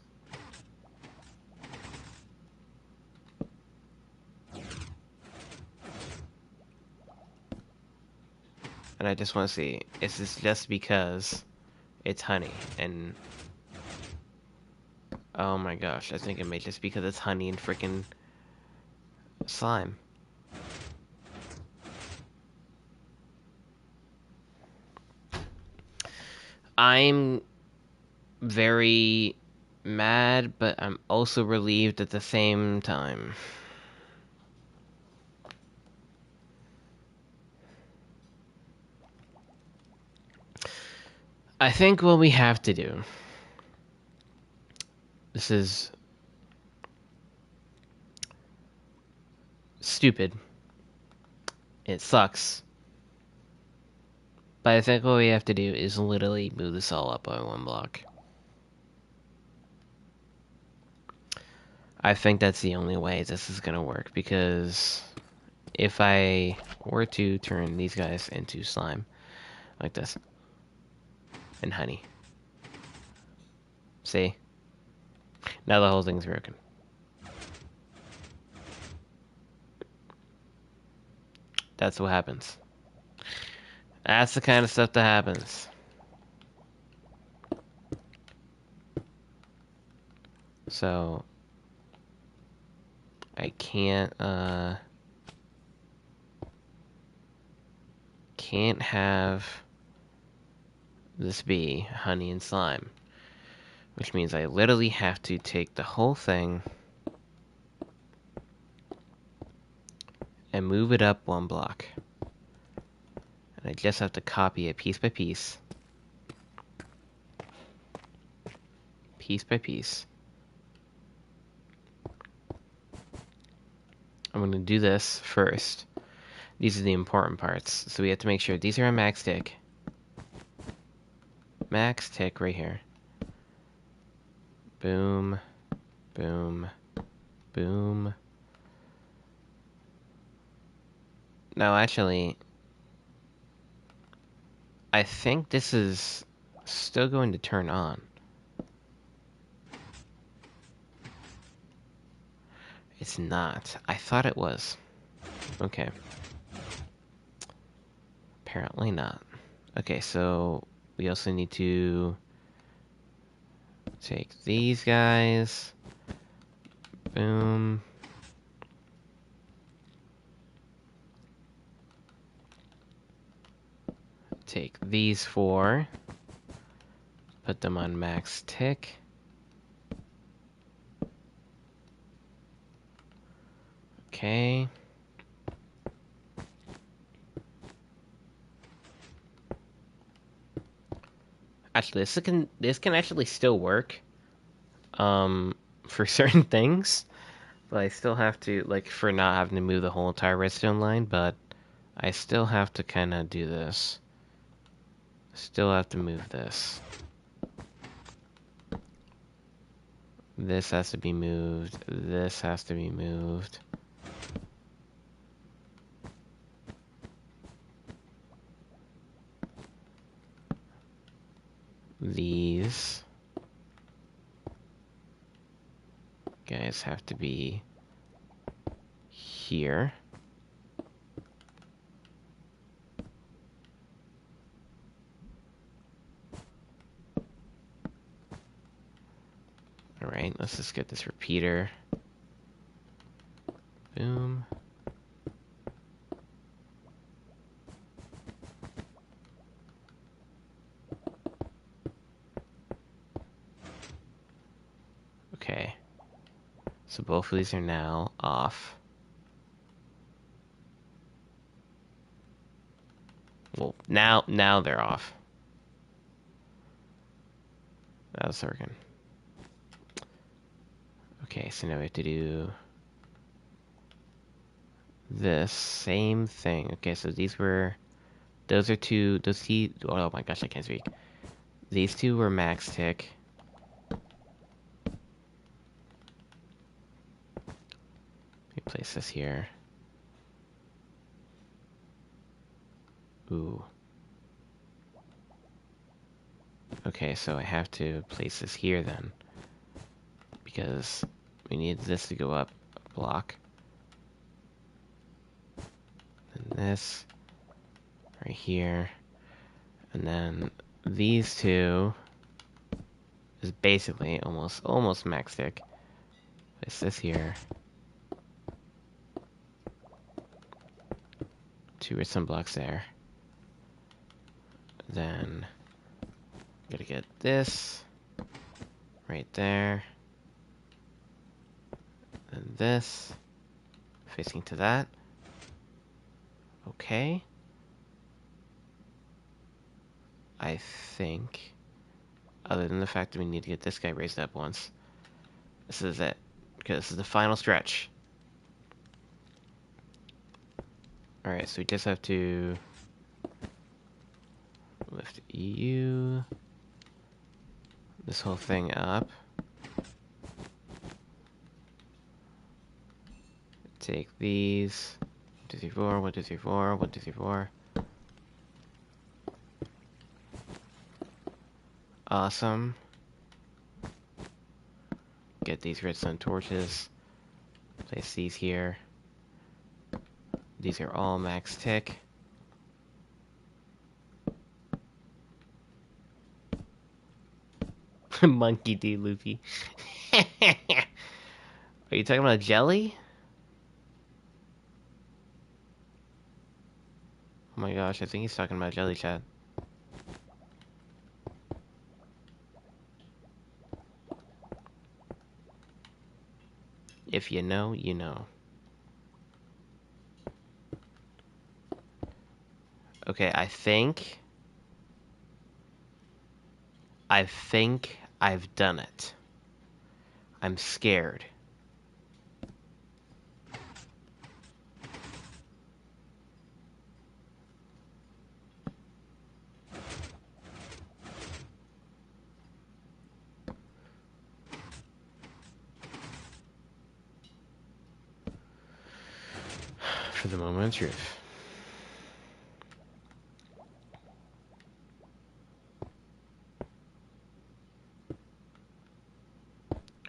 And I just want to see, is this just because it's honey and... Oh my gosh, I think it may just because it's honey and freaking slime. I'm very mad, but I'm also relieved at the same time. I think what we have to do... This is... stupid. It sucks. But I think what we have to do is literally move this all up by 1 block. I think that's the only way this is gonna work, because if I were to turn these guys into slime, like this, and honey, see? Now the whole thing's broken. That's what happens. That's the kind of stuff that happens. So, I can't have this be honey and slime. Which means I literally have to take the whole thing and move it up 1 block. And I just have to copy it piece by piece. Piece by piece. I'm going to do this first. These are the important parts. So we have to make sure these are a max tick. Max tick right here. Boom. Boom. Boom. Now actually, I think this is still going to turn on. It's not. I thought it was. Okay. Apparently not. Okay, so we also need to take these guys. Boom. Take these 4. Put them on max tick. Okay. Actually, this can actually still work. For certain things, but I still have to like for not having to move the whole entire redstone line. But I still have to kind of do this. Still have to move this. This has to be moved. This has to be moved. These guys have to be here. Alright, let's just get this repeater. Boom. Okay. So both of these are now off. Well, now they're off. That's working. Okay, so now we have to do this same thing. Okay, so those are two, oh my gosh, I can't speak. These two were max tick. Let me place this here. Ooh. Okay, so I have to place this here then. Because we need this to go up a block. And this right here. And then these two is basically almost max tick. Place this here. Two redstone blocks there. Then gotta get this right there. And this facing to that. Okay. I think, other than the fact that we need to get this guy raised up once, this is it. Because this is the final stretch. Alright, so we just have to lift you, this whole thing up. Take these. 1, 2, 3, 4, 1, 2, 3, 4, 1, 2, 3, 4. Awesome. Get these redstone torches. Place these here. These are all max tick. Monkey D. Luffy. Are you talking about jelly? Oh my gosh, I think he's talking about jelly, chat. If you know, you know. Okay, I think I've done it. I'm scared. For the moment of truth.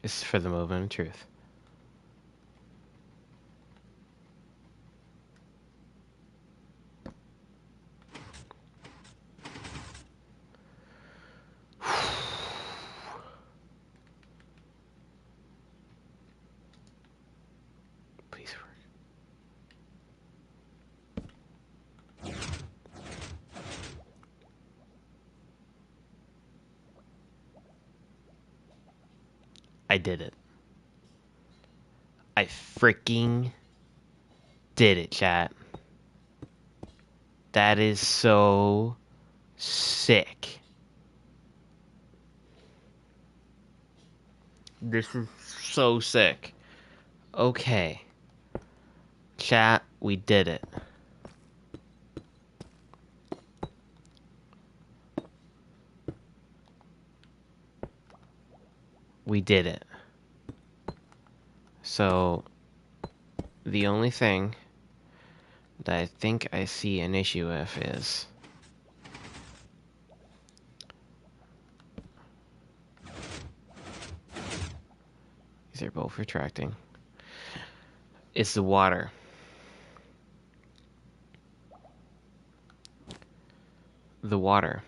It's for the moment of truth. Please work. I did it. I freaking did it, chat. That is so sick. This is so sick. Okay. Chat, we did it. We did it. So, the only thing that I think I see an issue with is... These are both retracting. It's the water. The water.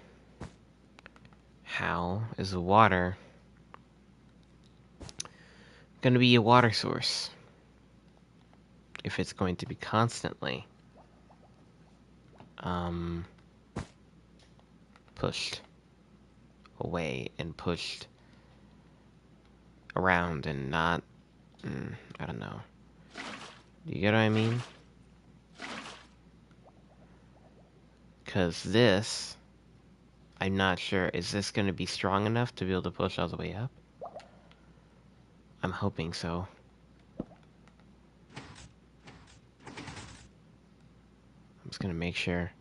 How is the water going to be a water source if it's going to be constantly pushed away and pushed around and not, I don't know. Do you get what I mean? Because this, I'm not sure, is this going to be strong enough to be able to push all the way up? I'm hoping so. I'm just going to make sure.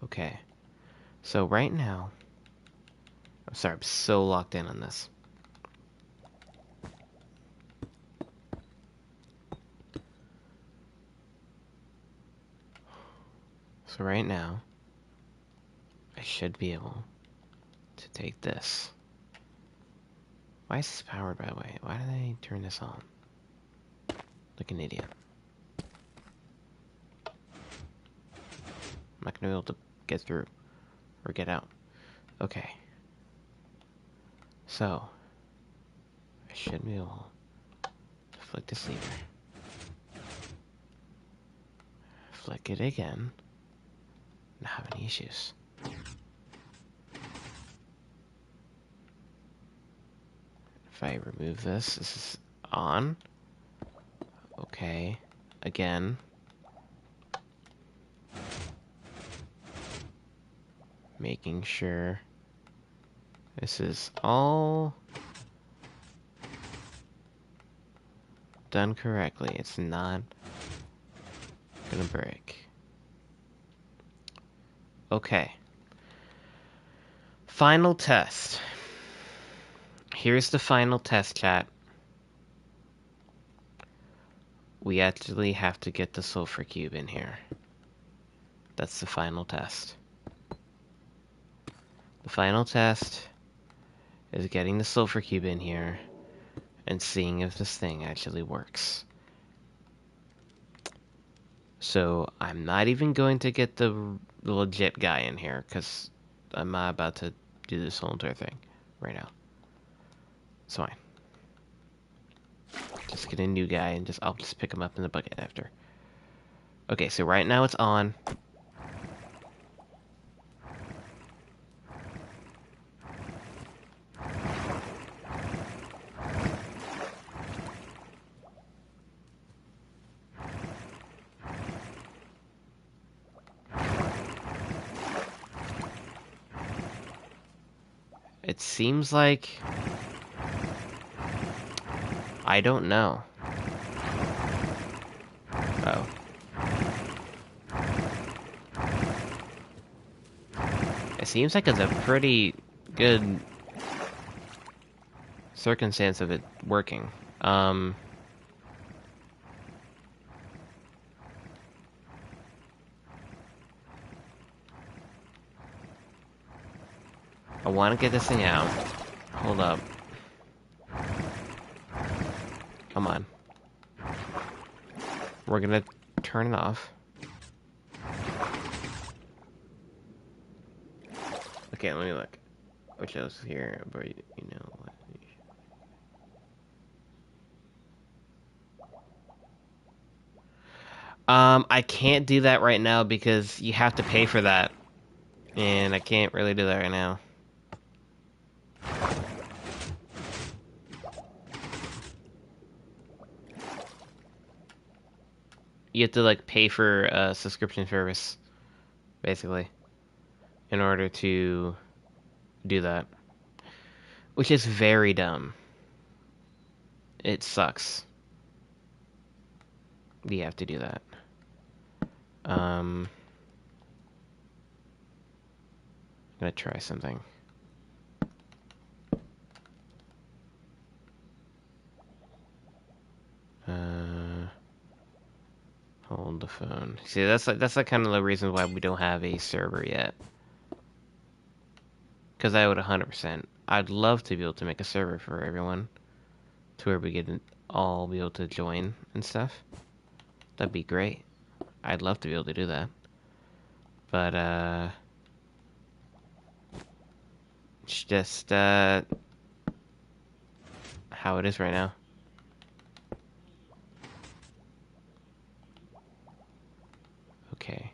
Okay. So right now, I'm sorry, I'm so locked in on this. So right now, I should be able to take this. Why is this powered, by the way? Why did I turn this on? Like an idiot. I'm not gonna be able to get through or get out. Okay. So, I should be able to flick this lever. Flick it again. Not have any issues. If I remove this, this is on. Okay. Again. Making sure this is all done correctly. It's not gonna break. Okay. Final test. Here's the final test, chat. We actually have to get the sulfur cube in here. That's the final test. The final test is getting the sulfur cube in here and seeing if this thing actually works. So I'm not even going to get the legit guy in here because I'm not about to do this whole entire thing right now. It's fine. Just get a new guy and I'll just pick him up in the bucket after. Okay, so right now it's on. It seems like... I don't know. Oh. It seems like it's a pretty good circumstance of it working. I want to get this thing out. Hold up. Come on. We're gonna turn it off. Okay, let me look. Which else is here? But you know what? I can't do that right now because you have to pay for that. And I can't really do that right now. You have to like pay for a subscription service, basically, in order to do that, which is very dumb. It sucks. You have to do that. I'm gonna try something. Hold the phone. See, that's like kind of the reason why we don't have a server yet. Because I would 100%. I'd love to be able to make a server for everyone, to where we could all be able to join and stuff. That'd be great. I'd love to be able to do that. But it's just how it is right now. Okay.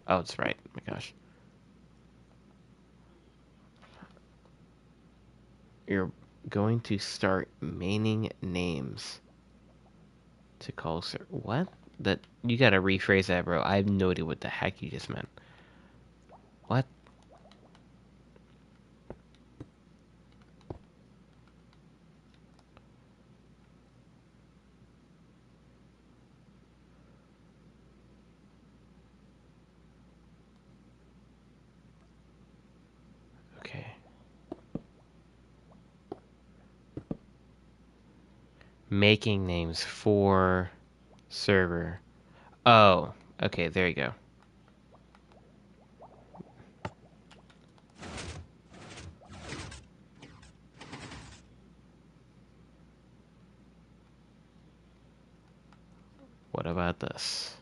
Oh, it's right. Oh my gosh. You're going to start maining names to call sir. What? That you gotta rephrase that, bro. I have no idea what the heck you just meant. What? Okay. Making names for server. Oh, okay, there you go. What about this?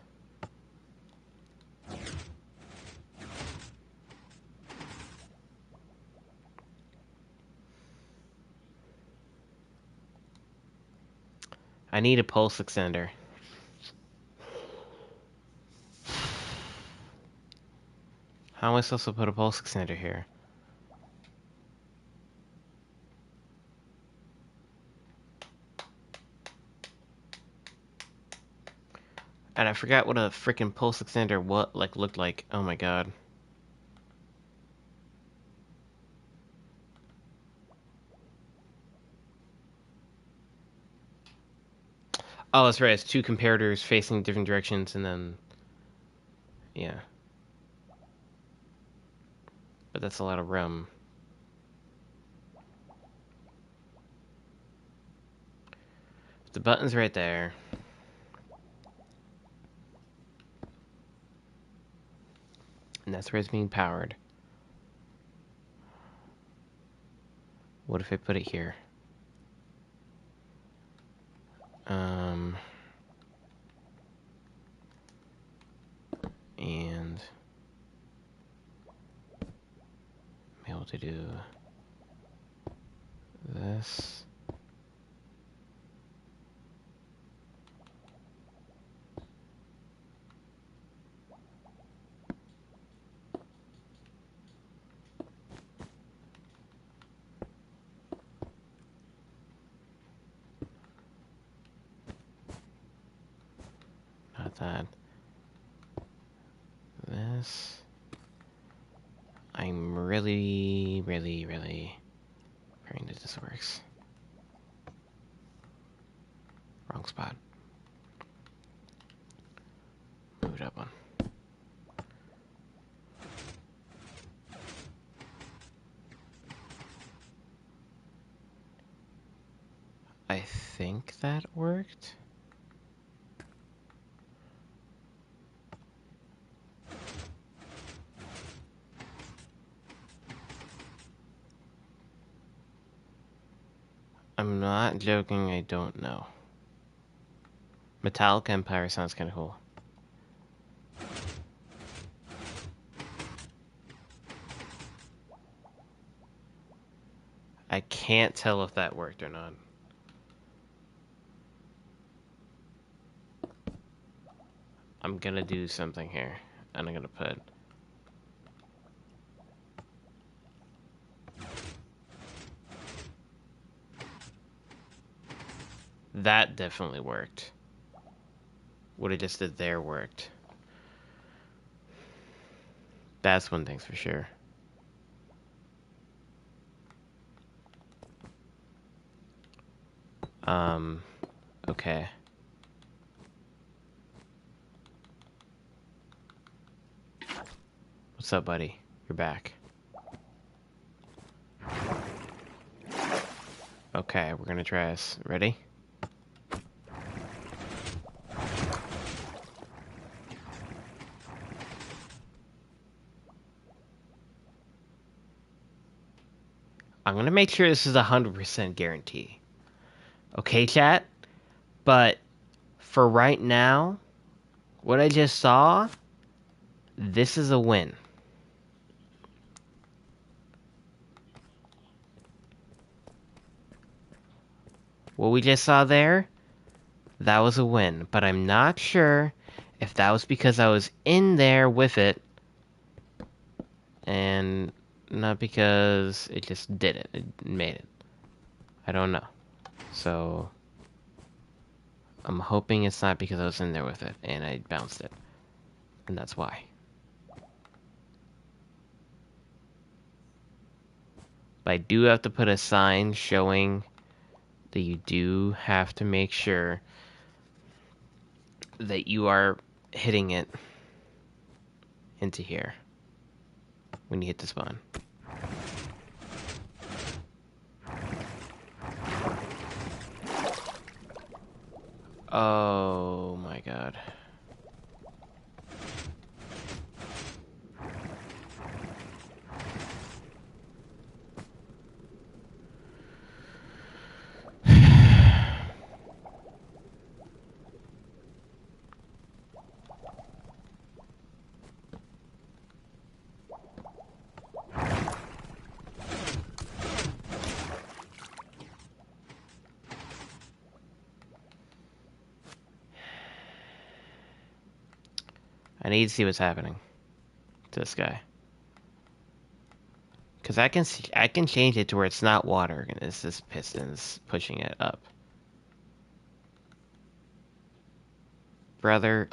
I need a pulse extender. How am I supposed to put a pulse extender here? And I forgot what a freaking pulse extender looked like. Oh my god. Oh, that's right. It's two comparators facing different directions, and then yeah. But that's a lot of room. The button's right there. And that's where it's being powered. What if I put it here? And be able to do this. Not that. This. I'm really praying that this works. Wrong spot. Move it up one. I think that worked. I'm not joking, I don't know. Metallic Empire sounds kind of cool. I can't tell if that worked or not. I'm gonna do something here, and I'm gonna put... That definitely worked. What I just did there worked. That's one thing's for sure. Okay. What's up, buddy? You're back. Okay, we're gonna try this. Ready? I'm gonna make sure this is 100% guarantee. Okay, chat? But for right now, what I just saw, this is a win. What we just saw there, that was a win. But I'm not sure if that was because I was in there with it and not because it just did it. It made it. I don't know. So I'm hoping it's not because I was in there with it and I bounced it. And that's why. But I do have to put a sign showing that you do have to make sure that you are hitting it into here when you hit the spawn. Oh my god. I need to see what's happening to this guy. Cause I can change it to where it's not water and it's just pistons pushing it up. Brother.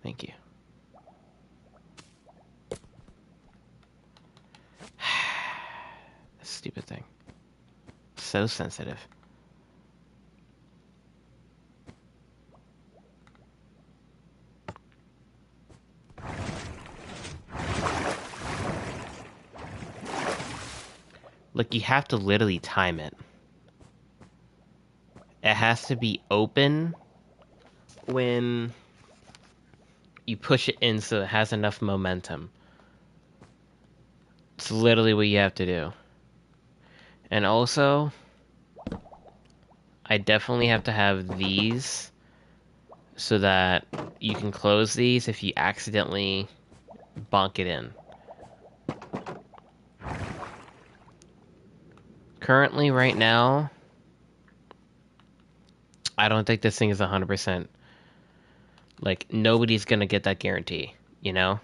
Thank you. Stupid thing. So sensitive. Look, you have to literally time it. It has to be open when you push it in so it has enough momentum. It's literally what you have to do. And also, I definitely have to have these so that you can close these if you accidentally bonk it in. Currently, right now, I don't think this thing is 100%. Like, nobody's gonna get that guarantee, you know?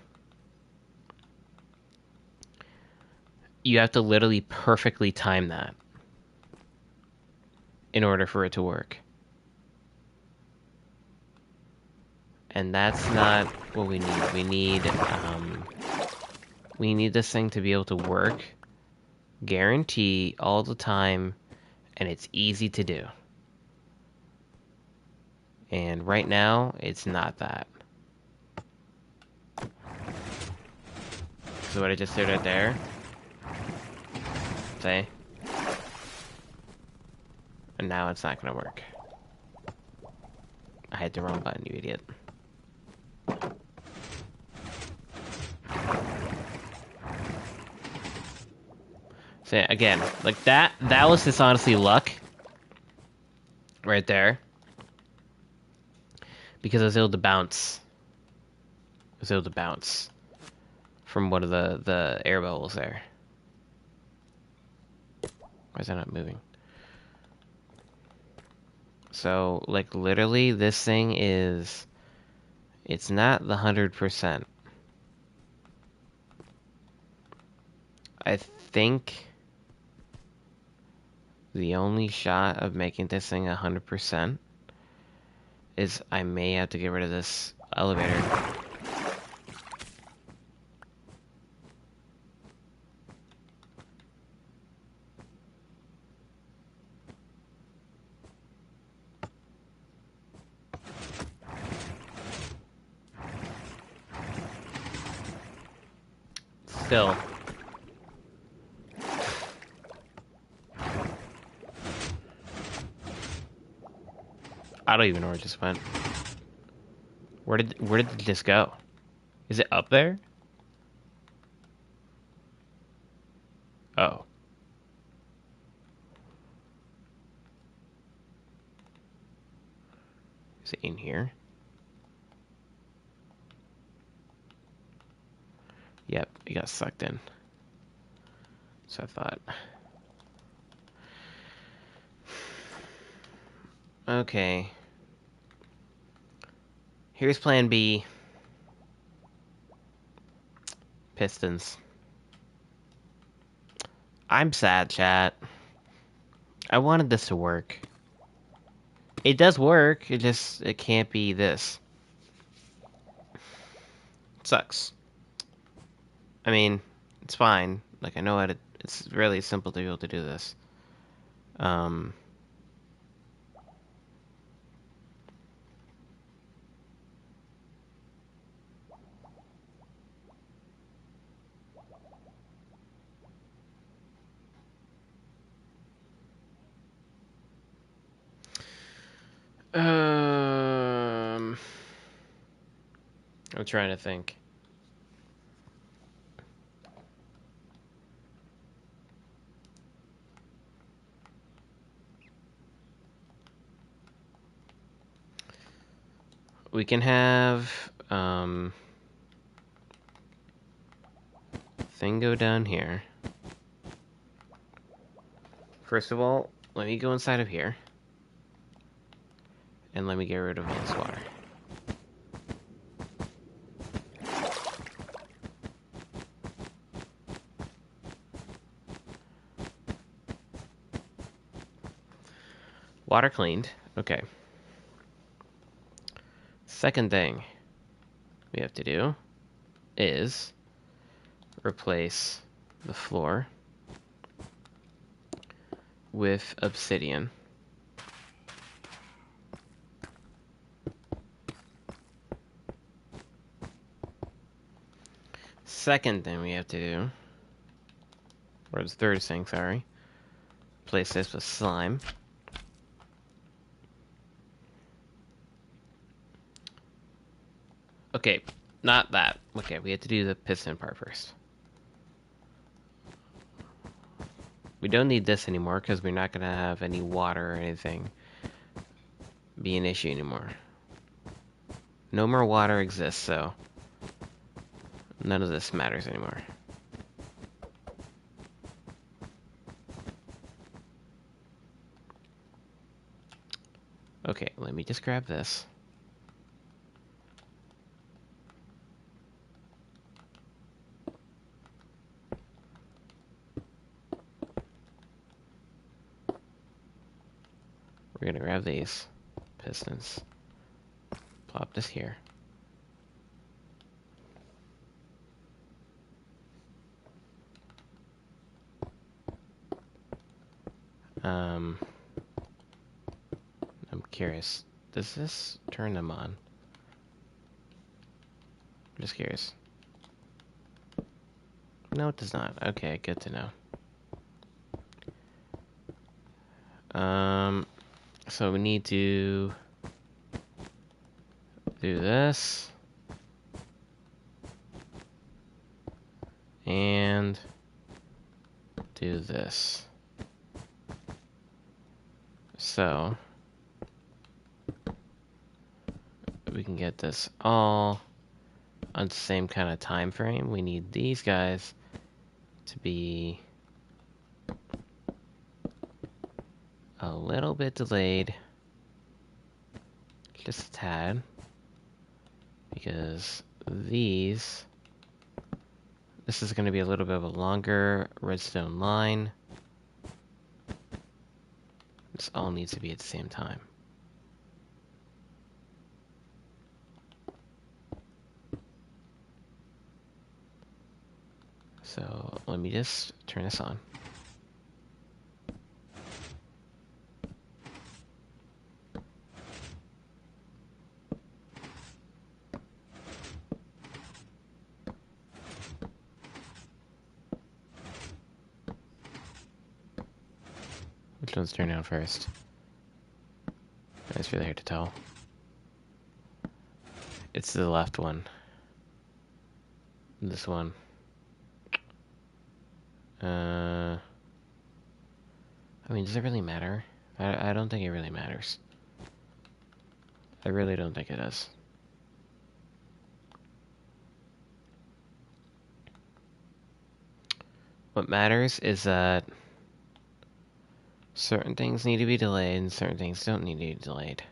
You have to literally perfectly time that in order for it to work. And that's not what we need. We need this thing to be able to work, guarantee all the time, and it's easy to do. And right now, it's not that. So what I just did right there, say, and now it's not gonna work. I hit the wrong button, you idiot. So again, like that was just honestly luck. Right there. Because I was able to bounce. I was able to bounce from one of the air bubbles there. Why is that not moving? So, like, literally, this thing is... It's not the 100%. I think... the only shot of making this thing 100% is I may have to get rid of this elevator. Still. I don't even know where it just went. Where did this go? Is it up there? Oh. Is it in here? Yep, it got sucked in. So I thought. Okay. Here's plan B. Pistons. I'm sad, chat. I wanted this to work. It does work, it can't be this. It sucks. I mean, it's fine. Like, I know it's really simple to be able to do this. I'm trying to think. We can have, thing go down here. First of all, let me go inside of here. And let me get rid of all this water. Water cleaned. Okay. Second thing we have to do is replace the floor with obsidian. Second thing we have to do, or the third thing, sorry, replace this with slime. Okay, not that. Okay, we have to do the piston part first. We don't need this anymore because we're not going to have any water or anything be an issue anymore. No more water exists, so none of this matters anymore. Okay, let me just grab this. We're gonna grab these pistons. Plop this here. I'm curious. Does this turn them on? I'm just curious. No, it does not. Okay, good to know. So we need to do this. And do this. So we can get this all on the same kind of time frame. We need these guys to be a little bit delayed, just a tad, because this is going to be a little bit of a longer redstone line. This all needs to be at the same time. So let me just turn this on. Which one's turned on first? It's really hard to tell. It's the left one. This one. I mean, does it really matter? I don't think it really matters. I really don't think it does. What matters is that certain things need to be delayed and certain things don't need to be delayed.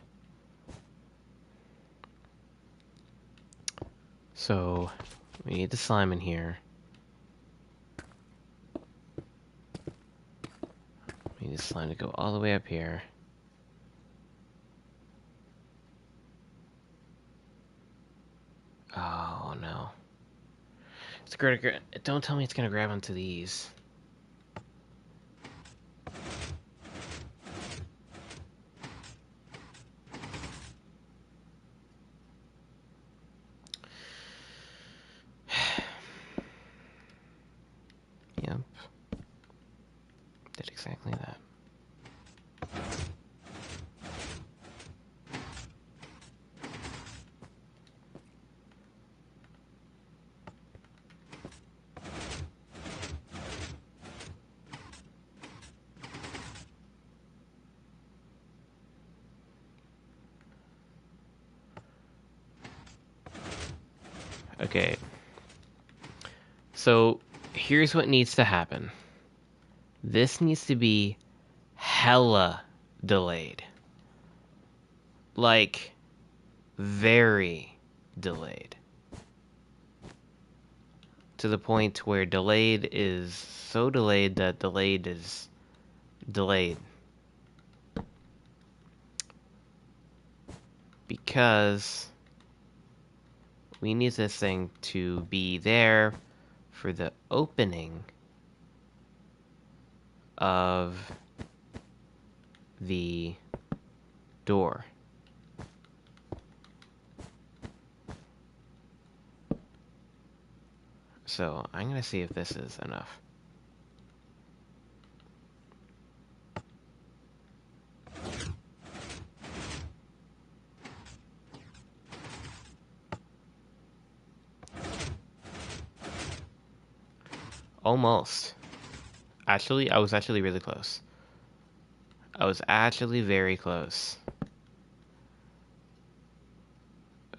So, we need the slime in here. We need the slime to go all the way up here. Oh no. It's gonna don't tell me it's gonna grab onto these. Yep. Did exactly that. Okay. So, here's what needs to happen. This needs to be hella delayed. Like, very delayed. To the point where delayed is so delayed that delayed is delayed. Because we need this thing to be there for the opening of the door. So I'm gonna see if this is enough. Almost. Actually, I was actually really close. I was actually very close.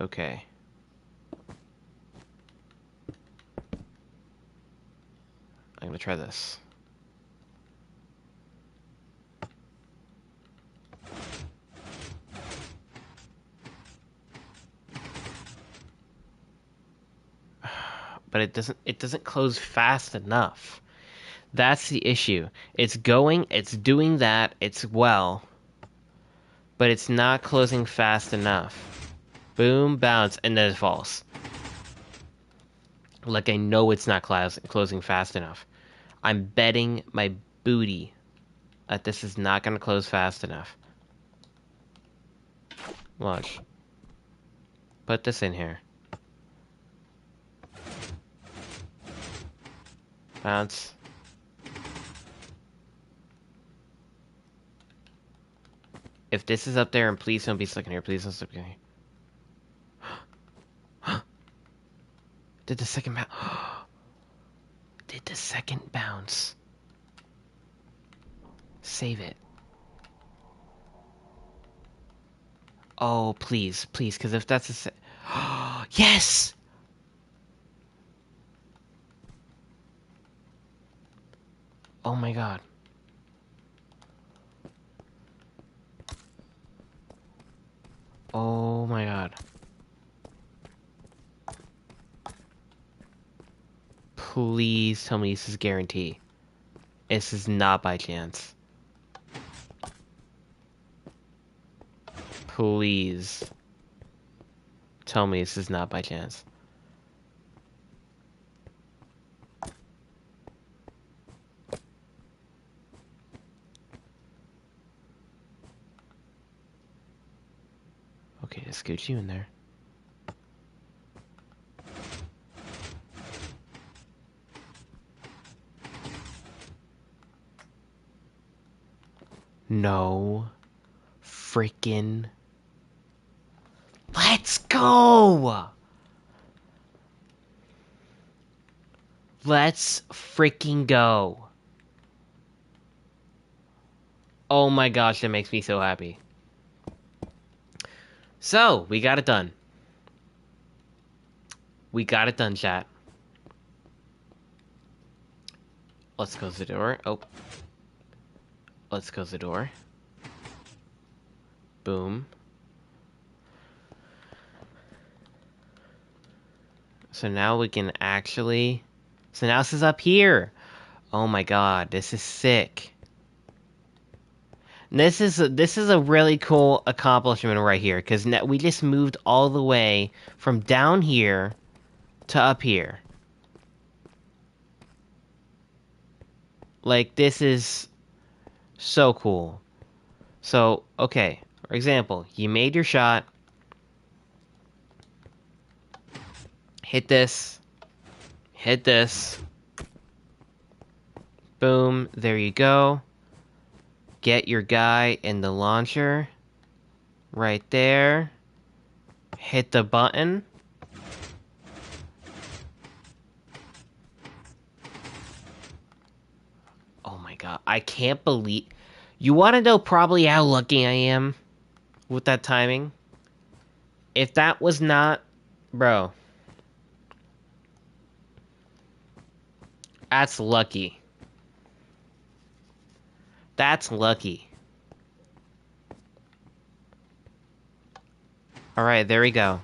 Okay. I'm gonna try this. But it doesn't close fast enough. That's the issue. It's going, it's doing that, it's well, but it's not closing fast enough. Boom, bounce, and then it falls. Like I know it's not closing fast enough. I'm betting my booty that this is not going to close fast enough. Watch. Put this in here. Bounce. If this is up there, and please don't be stuck in here. Please don't stuck in here. Did the second bounce? Did the second bounce? Save it. Oh, please, please, because if that's a yes! Oh my god. Oh my god. Please tell me this is guarantee. This is not by chance. Please tell me this is not by chance. Okay, just scoot you in there. No freaking. Let's go! Let's freaking go. Oh my gosh, that makes me so happy. So, we got it done. We got it done, chat. Let's close the door. Oh. Let's close the door. Boom. So now we can actually... So now this is up here. Oh my god, this is sick. This is a really cool accomplishment right here, because we just moved all the way from down here to up here. Like, this is so cool. So, okay, for example, you made your shot. Hit this. Hit this. Boom, there you go. Get your guy in the launcher. Right there. Hit the button. Oh my god, I can't believe... You want to know probably how lucky I am with that timing? If that was not... Bro. That's lucky. That's lucky. Alright, there we go.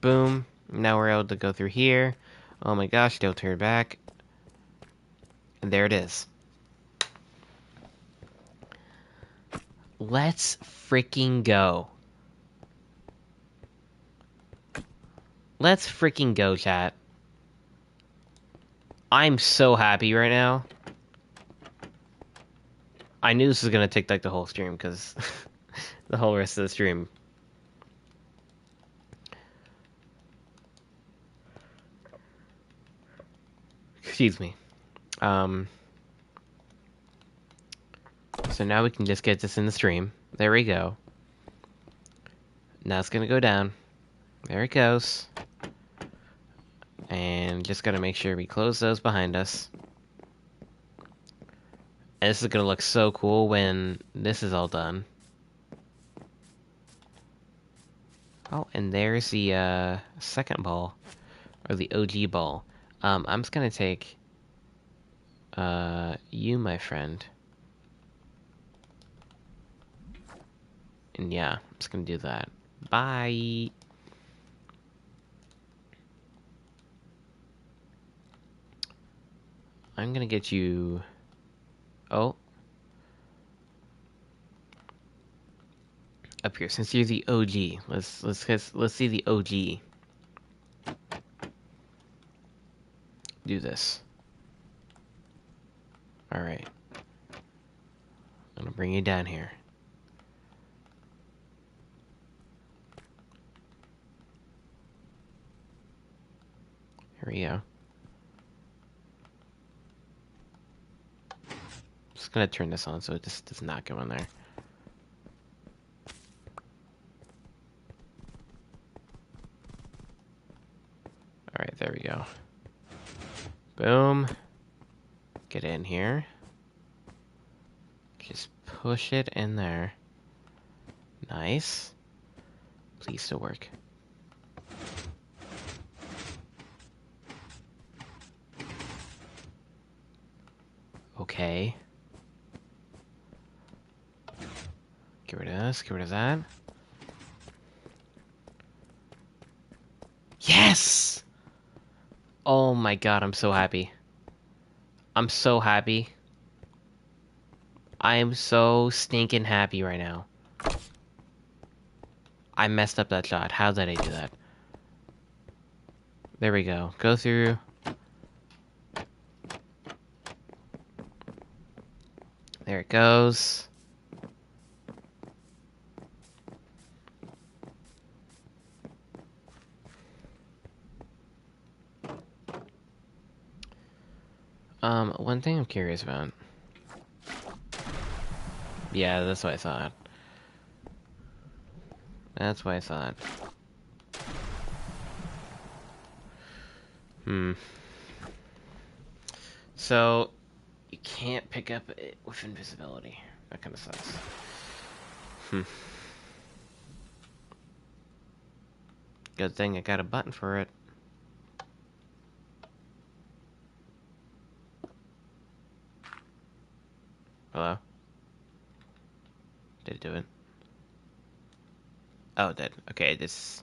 Boom. Now we're able to go through here. Oh my gosh, don't turn back. And there it is. Let's freaking go. Let's freaking go, chat. I'm so happy right now. I knew this was gonna take like the whole stream, because the whole rest of the stream. Excuse me. So now we can just get this in the stream. There we go. Now it's gonna go down. There it goes. And just gotta make sure we close those behind us. And this is gonna look so cool when this is all done. Oh, and there's the second ball. Or the OG ball. I'm just gonna take you, my friend. And yeah, I'm just gonna do that. Bye! I'm gonna get you... Oh. Up here, since you're the OG. Let's see the OG. Do this. Alright. I'm gonna bring you down here. Here we go. Just gonna turn this on so it just does not go in there. Alright, there we go. Boom. Get in here. Just push it in there. Nice. Please still work. Okay. Get rid of this, get rid of that. Yes! Oh my god, I'm so happy. I'm so happy. I am so stinking happy right now. I messed up that shot. How did I do that? There we go. Go through. There it goes. One thing I'm curious about. Yeah, that's what I thought. That's what I thought. So, you can't pick up it with invisibility. That kind of sucks. Good thing I got a button for it. Hello? Did it do it? Oh, it did. Okay, it's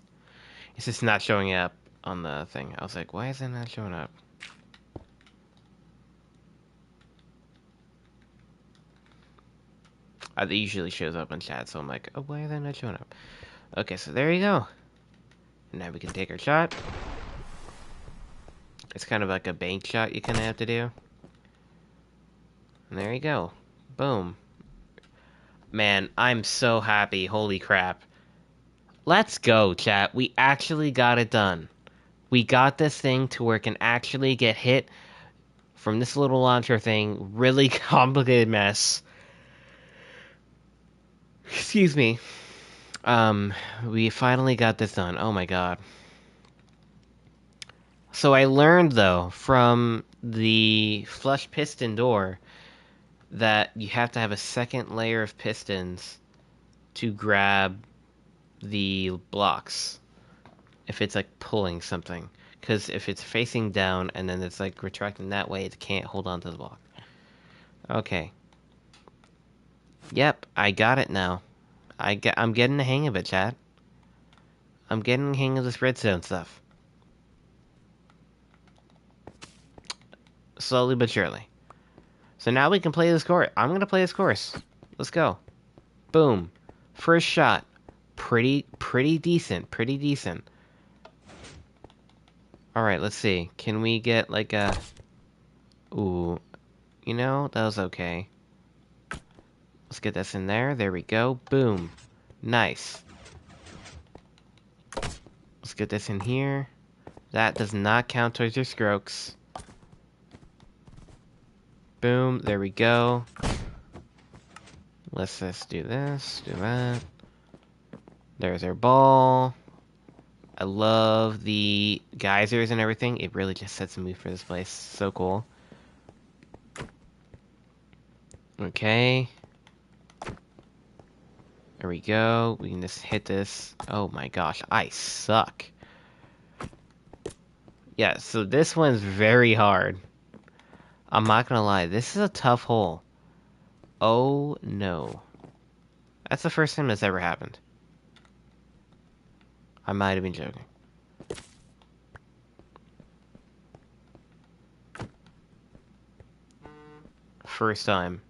just not showing up on the thing. I was like, why is it not showing up? It usually shows up in chat, so I'm like, oh, why is that not showing up? Okay, so there you go. Now we can take our shot. It's kind of like a bank shot you kind of have to do. And there you go. Boom. Man, I'm so happy. Holy crap. Let's go, chat. We actually got it done. We got this thing to where it can actually get hit from this little launcher thing. Really complicated mess. Excuse me. We finally got this done. Oh my god. So I learned, though, from the flush piston door that you have to have a second layer of pistons to grab the blocks if it's like pulling something. Because if it's facing down and then it's like retracting that way, it can't hold on to the block. Okay. Yep, I got it now. I'm getting the hang of it, chat. I'm getting the hang of this redstone stuff. Slowly but surely. So now we can play this course. I'm gonna play this course. Let's go. Boom. First shot. Pretty decent. Pretty decent. Alright, let's see. Can we get like a... Ooh. You know, that was okay. Let's get this in there. There we go. Boom. Nice. Let's get this in here. That does not count towards your strokes. Boom. There we go. Let's just do this. Do that. There's our ball. I love the geysers and everything. It really just sets the mood for this place. So cool. Okay. There we go. We can just hit this. Oh my gosh, I suck. Yeah, so this one's very hard. I'm not gonna lie, this is a tough hole. Oh no. That's the first time that's ever happened. I might have been joking. First time.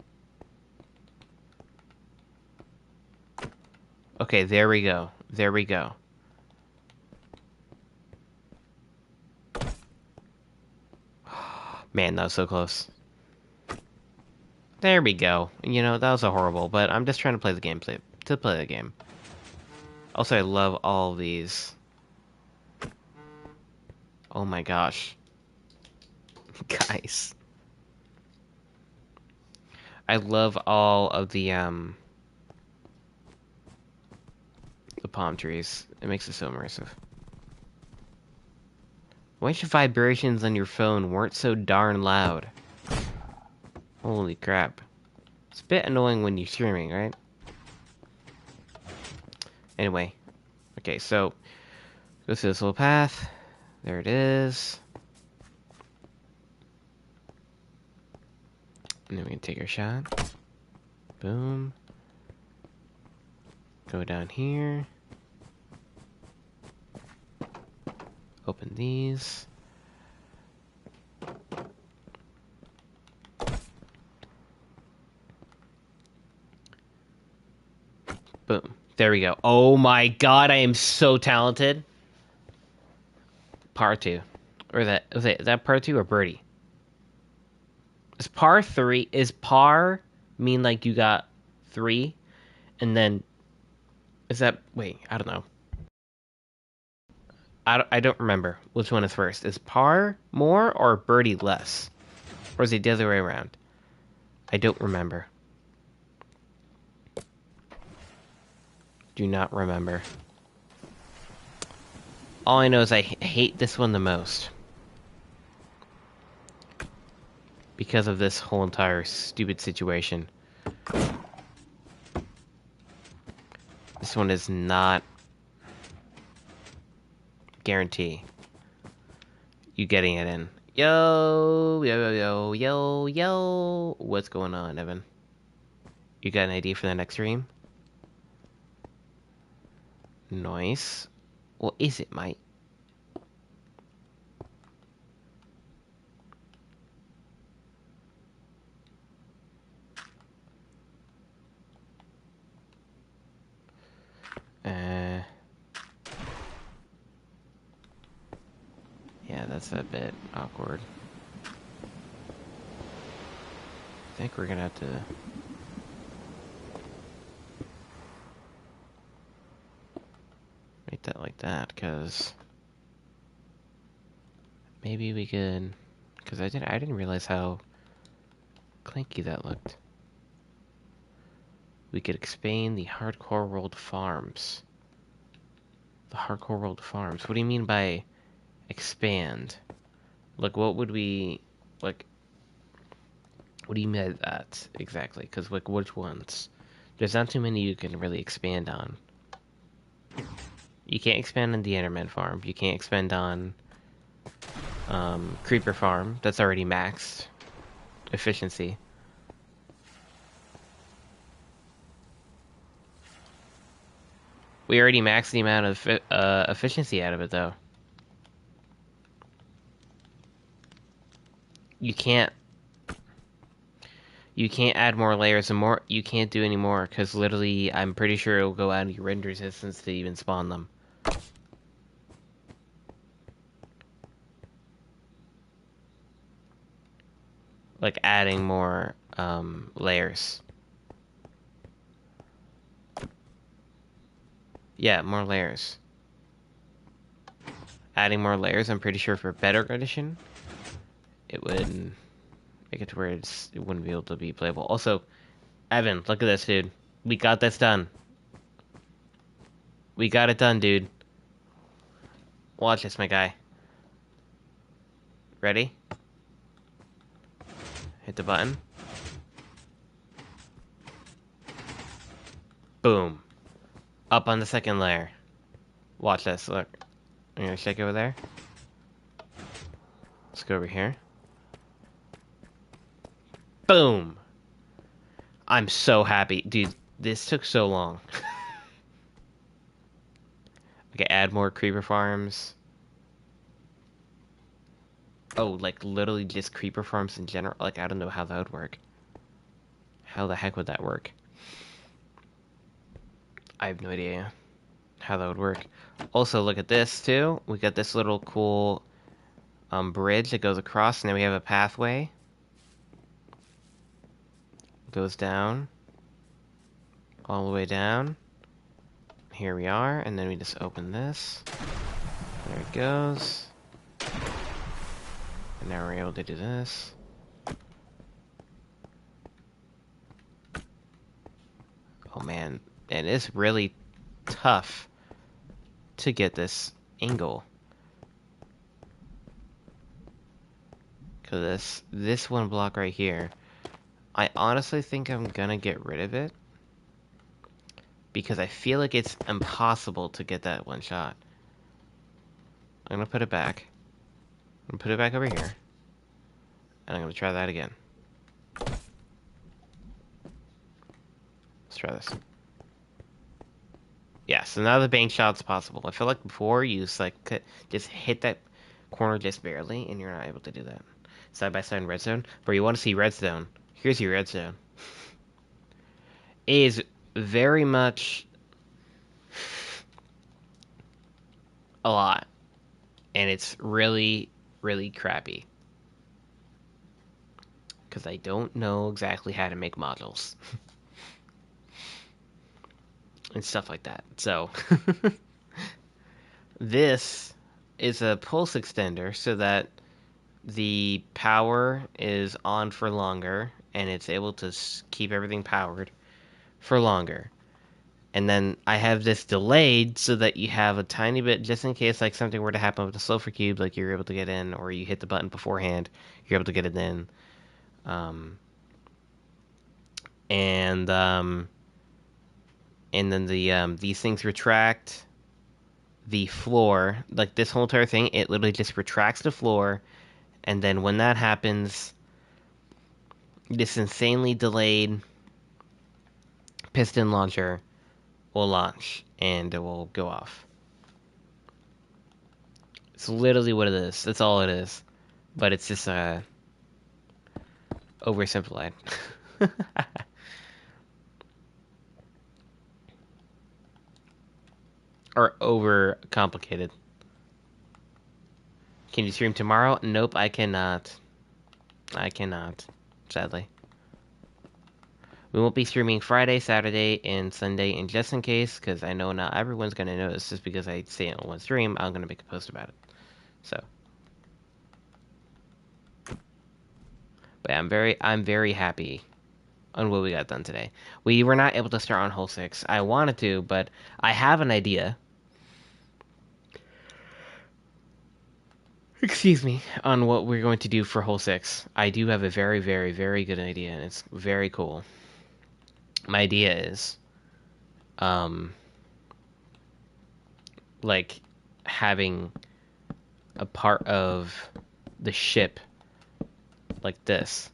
Okay, there we go. There we go. Man, that was so close. There we go. You know, that was a horrible, but I'm just trying to play the game, to play the game. Also, I love all of these. Oh my gosh. Guys. I love all of the palm trees. It makes it so immersive. Wish vibrations on your phone weren't so darn loud. Holy crap. It's a bit annoying when you're streaming, right? Anyway. Okay, so go through this little path. There it is. And then we can take our shot. Boom. Go down here. Open these. Boom. There we go. Oh my god, I am so talented. Par 2. Or is that par 2 or birdie? Is par 3, is par mean like you got 3? And then, is that, wait, I don't know. I don't remember which one is first. Is par more or birdie less? Or is it the other way around? I don't remember. Do not remember. All I know is I hate this one the most. Because of this whole entire stupid situation. This one is not guarantee you getting it in. Yo, yo, yo, yo, yo, yo. What's going on, Evan? You got an idea for the next stream? Nice. What is it, mate? Yeah, that's a bit awkward. I think we're gonna have to... make that like that, because... maybe we could... because I didn't realize how clanky that looked. We could expand the Hardcore World Farms. The Hardcore World Farms. What do you mean by expand? Like, what would we... like... what do you mean by that, exactly? Because, like, which ones? There's not too many you can really expand on. You can't expand on the Enderman Farm. You can't expand on... Creeper Farm. That's already maxed. Efficiency. We already maxed the amount of efficiency out of it, though. You can't add more layers and more. You can't do any more because literally, I'm pretty sure it will go out of your render distance to even spawn them. Like adding more layers. Yeah, more layers. Adding more layers, I'm pretty sure for better condition, it would make it to where it wouldn't be able to be playable. Also, Evan, look at this, dude. We got this done. We got it done, dude. Watch this, my guy. Ready? Hit the button. Boom. Up on the second layer. Watch this, look. I'm gonna check over there. Let's go over here. Boom! I'm so happy. Dude, this took so long. Okay, add more creeper farms. Oh, like literally just creeper farms in general? Like, I don't know how that would work. How the heck would that work? I have no idea how that would work. Also, look at this, too. We got this little cool bridge that goes across, and then we have a pathway. Goes down. All the way down. Here we are, and then we just open this. There it goes. And now we're able to do this. Oh man, and it's really tough to get this angle. Cause this one block right here, I honestly think I'm gonna get rid of it. Because I feel like it's impossible to get that one shot. I'm gonna put it back. I'm gonna put it back over here. And I'm gonna try that again. Let's try this. Yeah, so now the bank shot's possible. I feel like before you just hit that corner just barely, and you're not able to do that. Side by side in redstone. But you want to see redstone. Here's your redstone. It is very much a lot, and it's really, really crappy because I don't know exactly how to make modules and stuff like that. So this is a pulse extender so that the power is on for longer and it's able to keep everything powered for longer. And then I have this delayed so that you have a tiny bit, just in case like something were to happen with the sulfur cube, like you're able to get in, or you hit the button beforehand, you're able to get it in. Um, and um, and then these things retract the floor, like this whole entire thing. It literally just retracts the floor, and then when that happens, this insanely delayed piston launcher will launch and it will go off. It's literally what it is. That's all it is. But it's just oversimplified. Or over complicated. Can you stream tomorrow? Nope, I cannot. I cannot, sadly. We won't be streaming Friday, Saturday, and Sunday, and just in case, because I know not everyone's going to notice, just because I say it on one stream, I'm going to make a post about it. So, but yeah, I'm very happy on what we got done today. We were not able to start on hole 6. I wanted to, but I have an idea. Excuse me, on what we're going to do for hole 6. I do have a very, very, very good idea, and it's very cool. My idea is, um, like, having a part of the ship like this.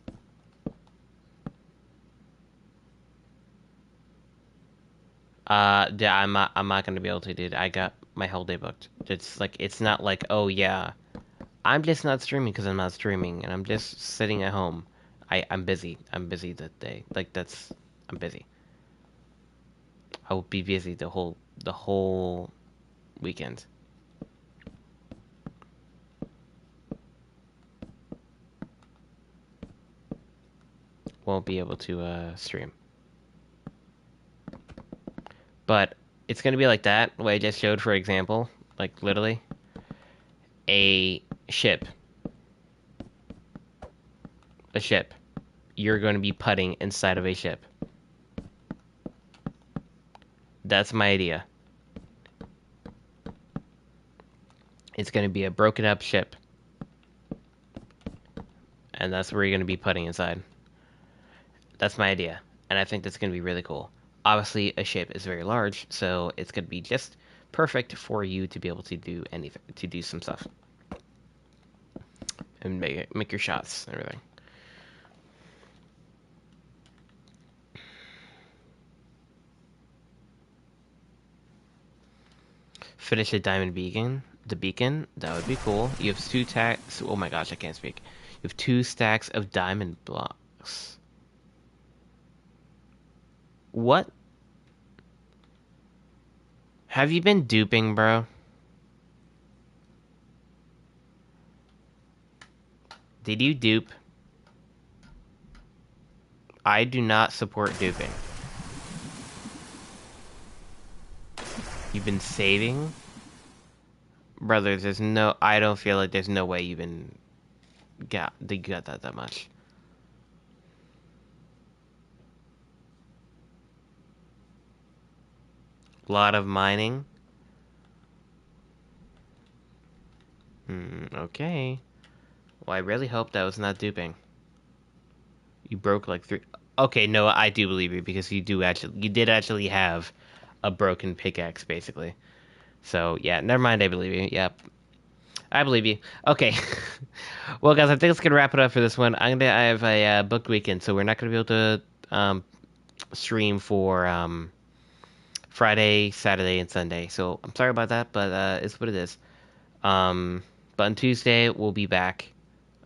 Yeah, I'm not gonna be able to do it. I got my whole day booked. It's like, it's not like, oh yeah, I'm just not streaming because I'm not streaming, and I'm just sitting at home. I'm busy. I'm busy that day. Like, I'm busy. I will be busy the whole weekend. Won't be able to stream. But it's gonna be like that, what I just showed, for example. Like, literally. A ship. A ship. You're going to be putting inside of a ship. That's my idea. It's going to be a broken up ship. And that's where you're going to be putting inside. That's my idea. And I think that's going to be really cool. Obviously, a ship is very large, so it's going to be just perfect for you to be able to do anything, to do some stuff. And make your shots and everything. Finish a diamond beacon. The beacon, that would be cool. You have 2 stacks. Oh my gosh, I can't speak. You have 2 stacks of diamond blocks. What? Have you been duping, bro? Did you dupe? I do not support duping. You've been saving? Brother, I don't feel like there's no way you've been, you got that much. A lot of mining? Okay. Well, I really hope that was not duping. You broke like 3... Okay, no, I do believe you, because you did actually have a broken pickaxe, basically. So, yeah, never mind, I believe you. Yep. I believe you. Okay. Well, guys, I think it's gonna wrap it up for this one. I have a booked weekend, so we're not gonna be able to stream for Friday, Saturday, and Sunday. So I'm sorry about that, but it's what it is. But on Tuesday we'll be back.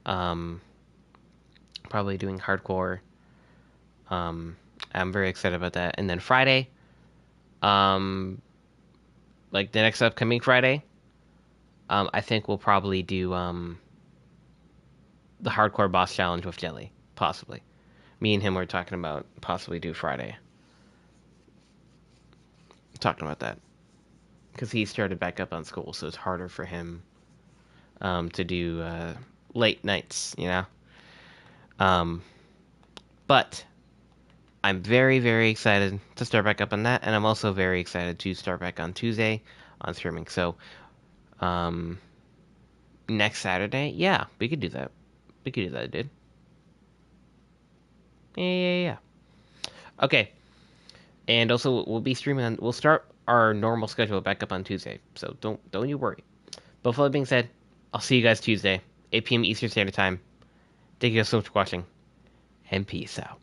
Um, Probably doing hardcore. I'm very excited about that. And then Friday, um, like the next upcoming Friday, I think we'll probably do the hardcore boss challenge with Jelly, possibly. Me and him were talking about possibly do Friday. Talking about that because he started back up on school, so it's harder for him to do late nights, you know. Um, but I'm very, very excited to start back up on that, and I'm also very excited to start back on Tuesday on streaming. So, um, next Saturday, yeah, we could do that. We could do that, dude. Yeah, yeah, yeah. Okay, and also we'll be streaming on. We'll start our normal schedule back up on Tuesday, so don't you worry. But with all that being said, I'll see you guys Tuesday, 8 p.m. Eastern Standard Time. Thank you guys so much for watching, and peace out.